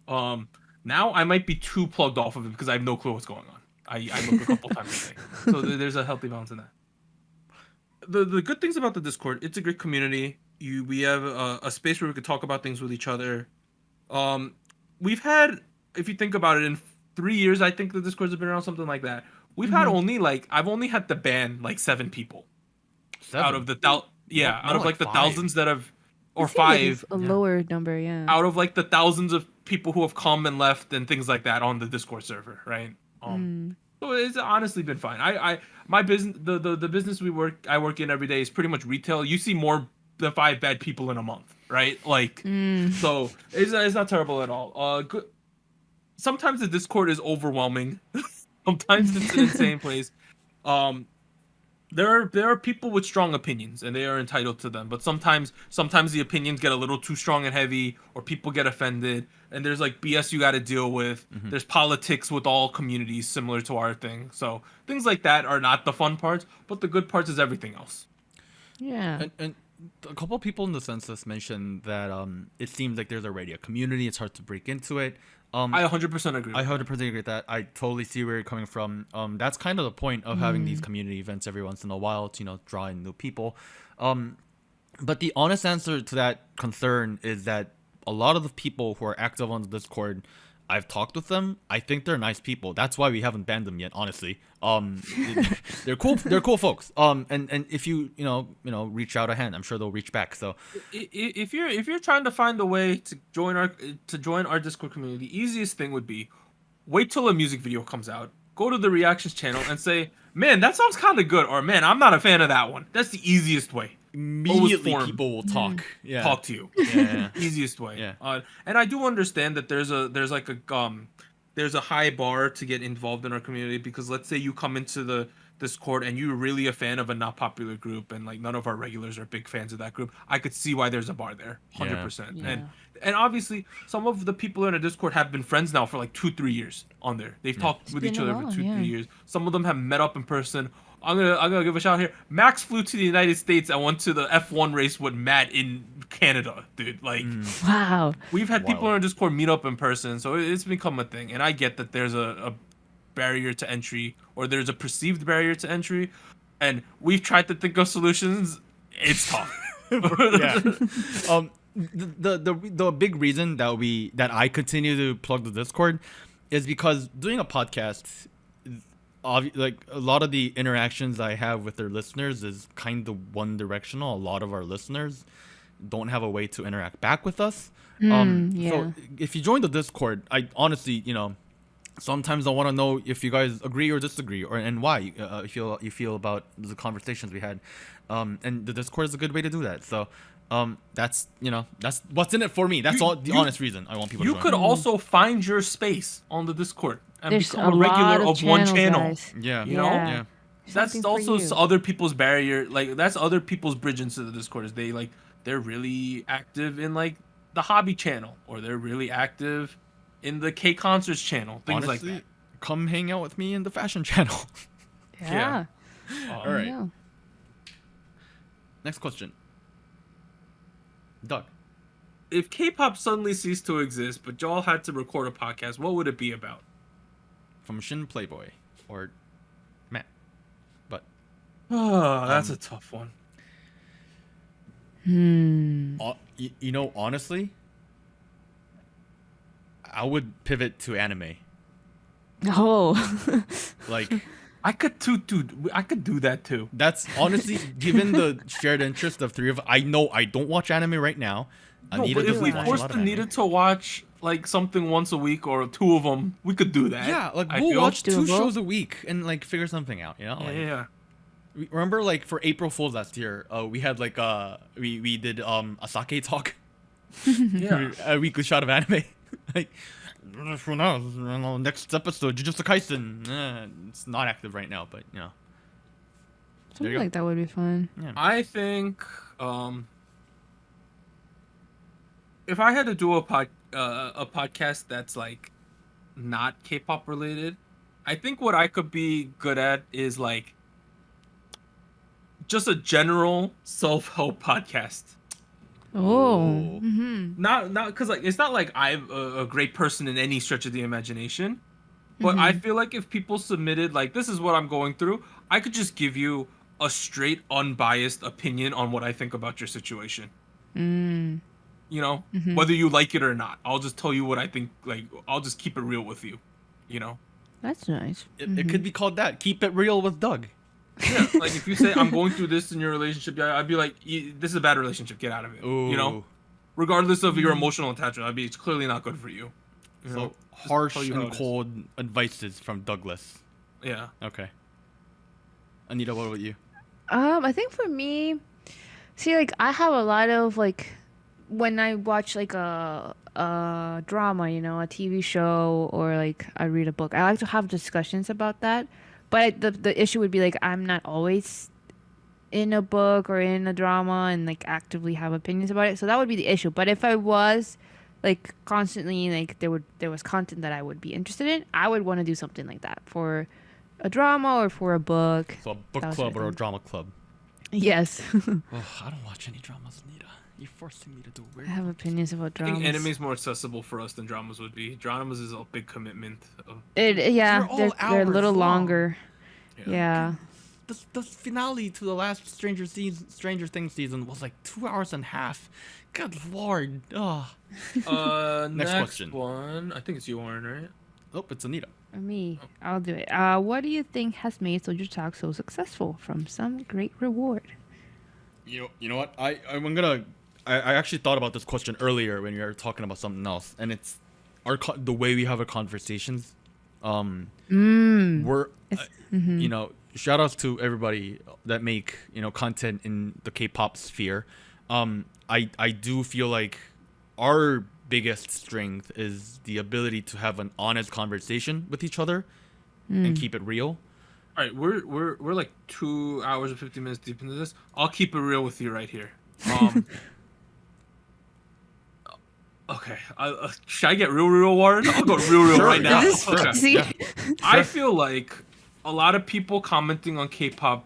Now I might be too plugged off of it because I have no clue what's going on. I look a couple times a day. So there's a healthy balance in that. The good things about the Discord, it's a great community. We have a space where we could talk about things with each other. We've had, if you think about it, in 3 years, I think the Discords have been around, something like that. We've had I've only had to ban like 7 people. 7? Out of the More out of like the 5. thousands that have, or I feel like it's 5 a lower number, yeah. out of like the thousands of people who have come and left and things like that on the Discord server, right? So it's honestly been fine. My business, the business I work in every day is pretty much retail. You see more than 5 bad people in a month, right? Like, so it's not terrible at all. Good. Sometimes the Discord is overwhelming. Sometimes it's an insane place. There are people with strong opinions and they are entitled to them, but sometimes the opinions get a little too strong and heavy, or people get offended, and there's like BS you got to deal with. There's politics with all communities similar to our thing, so things like that are not the fun parts, but the good parts is everything else. Yeah. And a couple of people in the census mentioned that it seems like there's already a community. It's hard to break into it. I 100% agree. I 100% agree with that. I totally see where you're coming from. That's kind of the point of having these community events every once in a while to, draw in new people. But the honest answer to that concern is that a lot of the people who are active on the Discord, I've talked with them. I think they're nice people. That's why we haven't banned them yet, honestly. They're cool. They're cool folks. And if you reach out a hand, I'm sure they'll reach back. So if you're trying to find a way to join our Discord community, the easiest thing would be wait till a music video comes out, go to the reactions channel and say, man, that sounds kind of good, or man, I'm not a fan of that one. That's the easiest way. immediately people will talk. Yeah. Talk to you. Yeah. Easiest way. Yeah. And I do understand that there's a high bar to get involved in our community, because let's say you come into the Discord and you're really a fan of a not popular group, and like none of our regulars are big fans of that group. I could see why there's a bar there, 100%. Yeah. And obviously some of the people in a Discord have been friends now for like 2-3 years on there. They've talked with each been a other for while, 2-3 years. Some of them have met up in person. I'm gonna give a shout out here. Max flew to the United States and went to the F1 race with Matt in Canada, dude. Like, Wow. we've had people in our Discord meet up in person, so it's become a thing. And I get that there's a barrier to entry, or there's a perceived barrier to entry, and we've tried to think of solutions. It's tough. Yeah. The big reason that I continue to plug the Discord is because doing a podcast, like a lot of the interactions I have with their listeners is kind of one directional. A lot of our listeners don't have a way to interact back with us. Yeah. So if you join the Discord, I honestly, sometimes I want to know if you guys agree or disagree, and why you feel about the conversations we had. And the Discord is a good way to do that. So that's what's in it for me. That's the honest reason I want people to join. You could also find your space on the Discord and There's become a lot regular of one channels, channel. guys. Yeah. You know? Yeah. That's Something for also you. other people's barrier. Like, that's other people's bridge into the Discord. Is they're really active in like the hobby channel, or they're really active in the K concerts channel. Things Honestly, like come hang out with me in the fashion channel. Yeah. All right. Yeah. Next question. Doug. that. If K-pop suddenly ceased to exist, but y'all had to record a podcast, what would it be about? From Shin Playboy or Matt. But Oh, that's a tough one. honestly, I would pivot to anime. Oh. Like, I could do that too. that's honestly, given the shared interest of three of I know I don't watch anime right now. No, Anita but if doesn't we watch a forced lot of anime. Anita to watch like something once a week or two of them, we could do that. Yeah, like I we'll feel. watch 2 Doable. shows a week and like figure something out, you know? Yeah, Like, yeah. remember like for April Fools last year, we had like we did a sake talk. Yeah. A weekly shot of anime. Like who knows? You know, next episode, Jujutsu Kaisen. It's not active right now, but you know. There Something you go. like that would be fun. Yeah. I think if I had to do a podcast that's like not K-pop related, I think what I could be good at is like just a general self-help podcast. Oh. Not because like it's not like I'm a great person in any stretch of the imagination, but I feel like if people submitted like this is what I'm going through, I could just give you a straight unbiased opinion on what I think about your situation. You know, whether you like it or not, I'll just tell you what I think. Like I'll just keep it real with you. You know. That's nice. It could be called that. Keep it real with Doug. Yeah, like if you say I'm going through this in your relationship, I'd be like, this is a bad relationship. Get out of it. You know, Ooh. regardless of your emotional attachment, I'd be it's clearly not good for you. You know, So just harsh tell you how and it is. cold advices from Douglas. Yeah. Okay. Anita, what about you? I think for me, see, like I have a lot of like when I watch like a drama, you know, a TV show, or like I read a book. I like to have discussions about that. But the issue would be like I'm not always in a book or in a drama and like actively have opinions about it. So that would be the issue. But if I was like constantly like there was content that I would be interested in, I would want to do something like that for a drama or for a book. So a book That was club or a written. drama club? Yes. Oh, I don't watch any dramas, Anita. You're forcing me to do weird. I have opinions about I dramas. think anime is more accessible for us than dramas would be. Dramas is a big commitment. Yeah, They're all they're a hours little long. longer. Yeah. Yeah. The finale to the last Stranger Things season was like 2 hours and a half. Good lord. Oh. Next question. one. I think it's you, Warren, right? Oh, it's Anita. Me, I'll do it. What do you think has made SojuTalk so successful? From some great reward. You know what? I actually thought about this question earlier when we were talking about something else, and it's the way we have our conversations. We're you know, shout outs to everybody that make, you know, content in the K-pop sphere. I do feel like our biggest strength is the ability to have an honest conversation with each other and keep it real. All right, we're like 2 hours and 50 minutes deep into this. I'll keep it real with you right here. Okay, should I get real, Warren? I'll go real Sure, right now. This is Okay. spicy. Yeah. I feel like a lot of people commenting on K-pop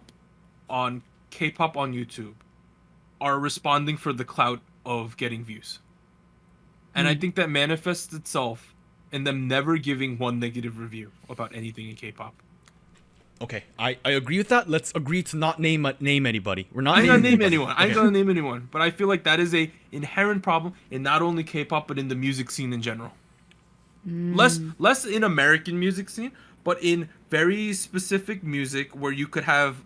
on YouTube are responding for the clout of getting views. And I think that manifests itself in them never giving one negative review about anything in K-pop. Okay, I agree with that. Let's agree to not name anybody. We're not I ain't gonna naming name anybody. anyone. I ain't Okay. gonna name anyone. But I feel like that is a inherent problem in not only K-pop but in the music scene in general. Less in American music scene, but in very specific music where you could have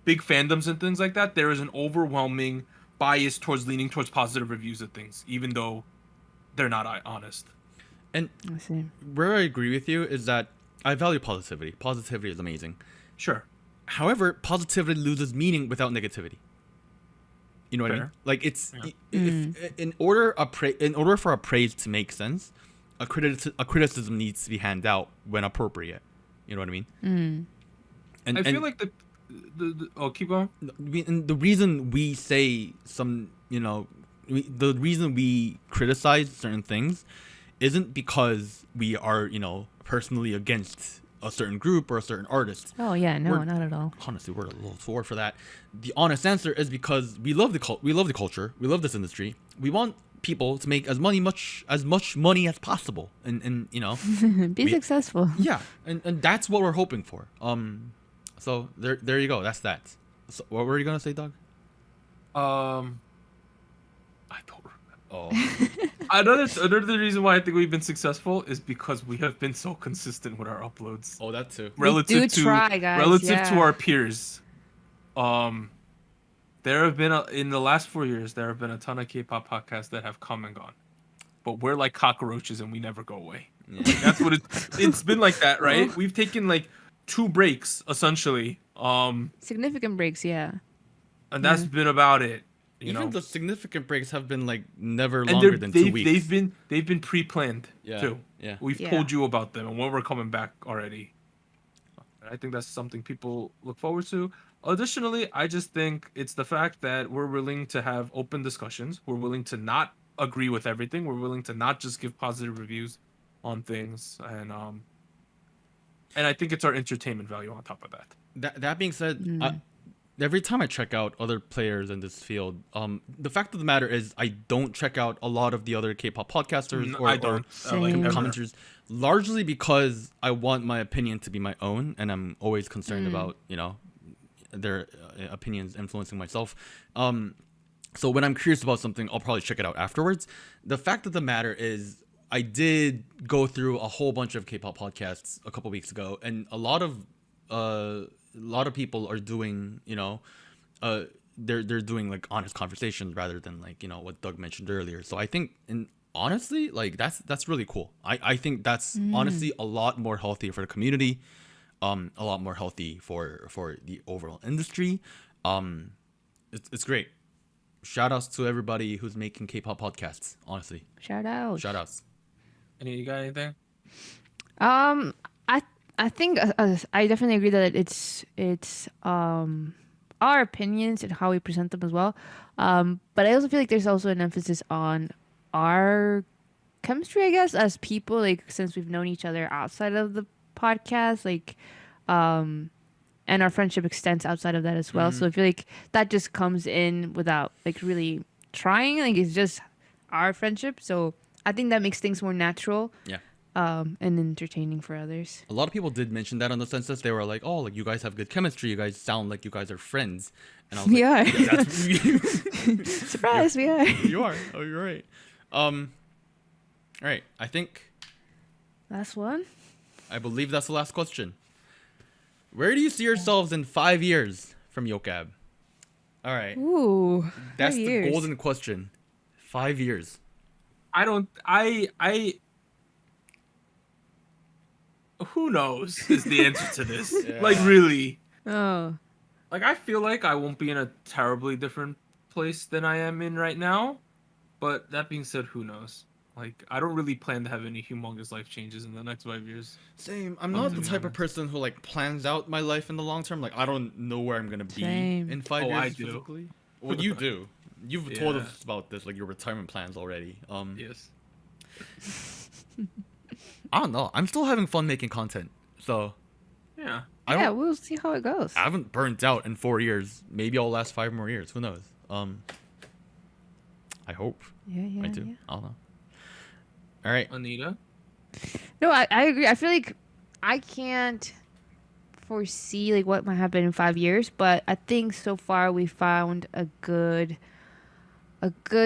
big fandoms and things like that. There is an overwhelming bias towards leaning towards positive reviews of things, even though they're not honest. And I see. where I agree with you is that I value positivity. Positivity is amazing. Sure. However, positivity loses meaning without negativity. You know what I mean? Fair. Like it's in order for a praise to make sense, a criticism needs to be handed out when appropriate. You know what I mean? And I feel like oh, keep going. and the reason we say some, you know, the reason we criticize certain things isn't because we are, you know, personally against a certain group or a certain artist. Oh yeah, no, not at all. Honestly, we're a little sore for that. The honest answer is because we love the culture, we love this industry. We want people to make as much money as possible, and you know, Be successful. yeah, and that's what we're hoping for. So there you go. That's that. So what were you gonna say, Doug? I don't remember. Oh, Another reason why I think we've been successful is because we have been so consistent with our uploads oh, that too. relative do try, guys, to yeah. our peers. There have been in the last 4 years there have been a ton of K-pop podcasts that have come and gone, but we're like cockroaches and we never go away. Yeah. Like, that's what it's been like that, right? We've taken like 2 breaks essentially. Significant breaks, yeah. And that's been about it. Even the significant breaks have been like never longer than 2 weeks. They've been pre-planned too. Yeah. We've told you about them and when we're coming back already. And I think that's something people look forward to. Additionally, I just think it's the fact that we're willing to have open discussions. We're willing to not agree with everything. We're willing to not just give positive reviews on things, and I think it's our entertainment value on top of that. That being said, every time I check out other players in this field, the fact of the matter is I don't check out a lot of the other K-pop podcasters or commenters, largely because I want my opinion to be my own, and I'm always concerned about their opinions influencing myself. So when I'm curious about something, I'll probably check it out afterwards. The fact of the matter is I did go through a whole bunch of K-pop podcasts a couple weeks ago, and a lot of people are doing, they're doing like honest conversations rather than like, what Doug mentioned earlier. So I think, and honestly, like that's really cool. I think that's honestly a lot more healthy for the community, a lot more healthy for the overall industry. It's great. Shout outs to everybody who's making K-pop podcasts, honestly. Shout outs. Any you got anything? I think I definitely agree that it's our opinions and how we present them as well. But I also feel like there's also an emphasis on our chemistry, I guess, as people, like since we've known each other outside of the podcast, like and our friendship extends outside of that as well. So I feel like that just comes in without like really trying. Like it's just our friendship. So I think that makes things more natural. Yeah. And entertaining for others. A lot of people did mention that on the census. They were like, "Oh, like you guys have good chemistry. You guys sound like you guys are friends." And I was like, "Yeah, that's surprise, we are." You are. Oh, you're right. All right. I think last one. I believe that's the last question. Where do you see yourselves in 5 years from YOU.F.O? All right. Ooh, that's the golden question. 5 years. Who knows is the answer to this. Like really. Oh. Like I feel like I won't be in a terribly different place than I am in right now. But that being said, who knows? Like I don't really plan to have any humongous life changes in the next 5 years. Same. I'm not the type of person who like plans out my life in the long term. Like I don't know where I'm gonna be in 5 years I do. physically. Well, you do. You've told us about this, like your retirement plans already. Yes. I don't know. I'm still having fun making content. So yeah. We'll see how it goes. I haven't burnt out in 4 years. Maybe I'll last 5 more years. Who knows? I hope. Yeah. I do. Yeah. I don't know. All right. Anita? No, I agree. I feel like I can't foresee like what might happen in 5 years, but I think so far we found a good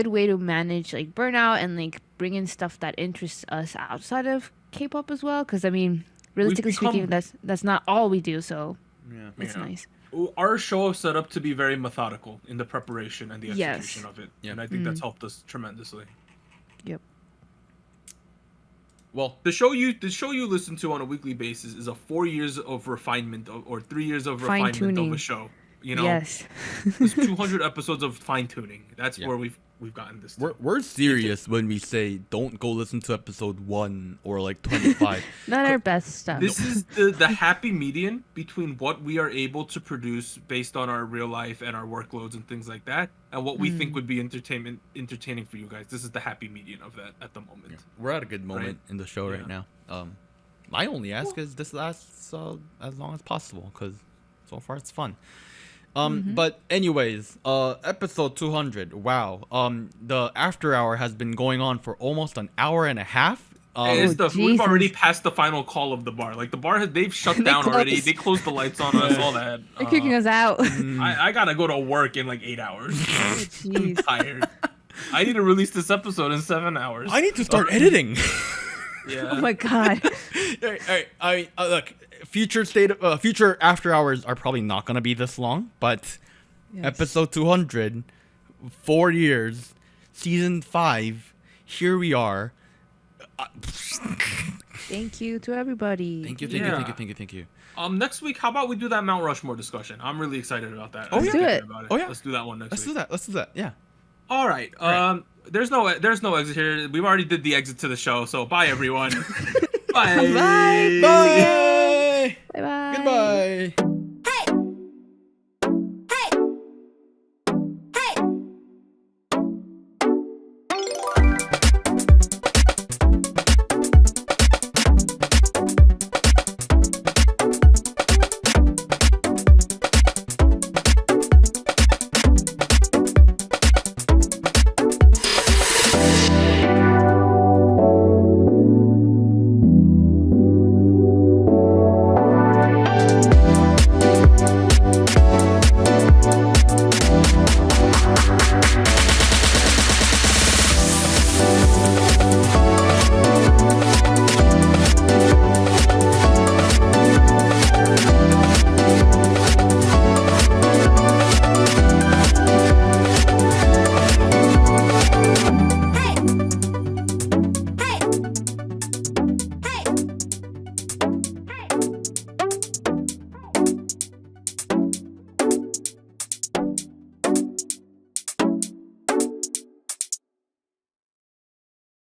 way to manage like burnout and like bring in stuff that interests us outside of K-pop as well. Because I mean, realistically speaking, that's not all we do. So it's nice. Our show is set up to be very methodical in the preparation and the execution of it, and I think that's helped us tremendously. Yep. Well, the show you listen to on a weekly basis is a 4 years of refinement or 3 years of refinement of a show. Yes. There's 200 episodes of fine tuning. That's where we've gotten this. We're serious when we say don't go listen to episode 1 or like 25. Not our best stuff. This is the happy median between what we are able to produce based on our real life and our workloads and things like that, and what we think would be entertaining for you guys. This is the happy median of that at the moment. We're at a good moment in the show right now. My only ask is this lasts as long as possible because so far it's fun. But anyways, episode 200. Wow. The after hour has been going on for almost an hour and a half. We've already passed the final call of the bar. Like the bar they've shut down already. They closed the lights on us. All that. They're kicking us out. I gotta go to work in like 8 hours. I'm tired. I need to release this episode in 7 hours. I need to start editing. Yeah. Oh my god. All right. Look. Future after hours are probably not gonna be this long, but episode 200, 4 years, season 5. here we are. Thank you to everybody. Thank you. Next week, how about we do that Mount Rushmore discussion? I'm really excited about that. Let's do it. Oh yeah. Let's do that one next week. Let's do that. Yeah. All right. There's no exit here. We've already did the exit to the show, so bye everyone. Bye. Bye. Bye.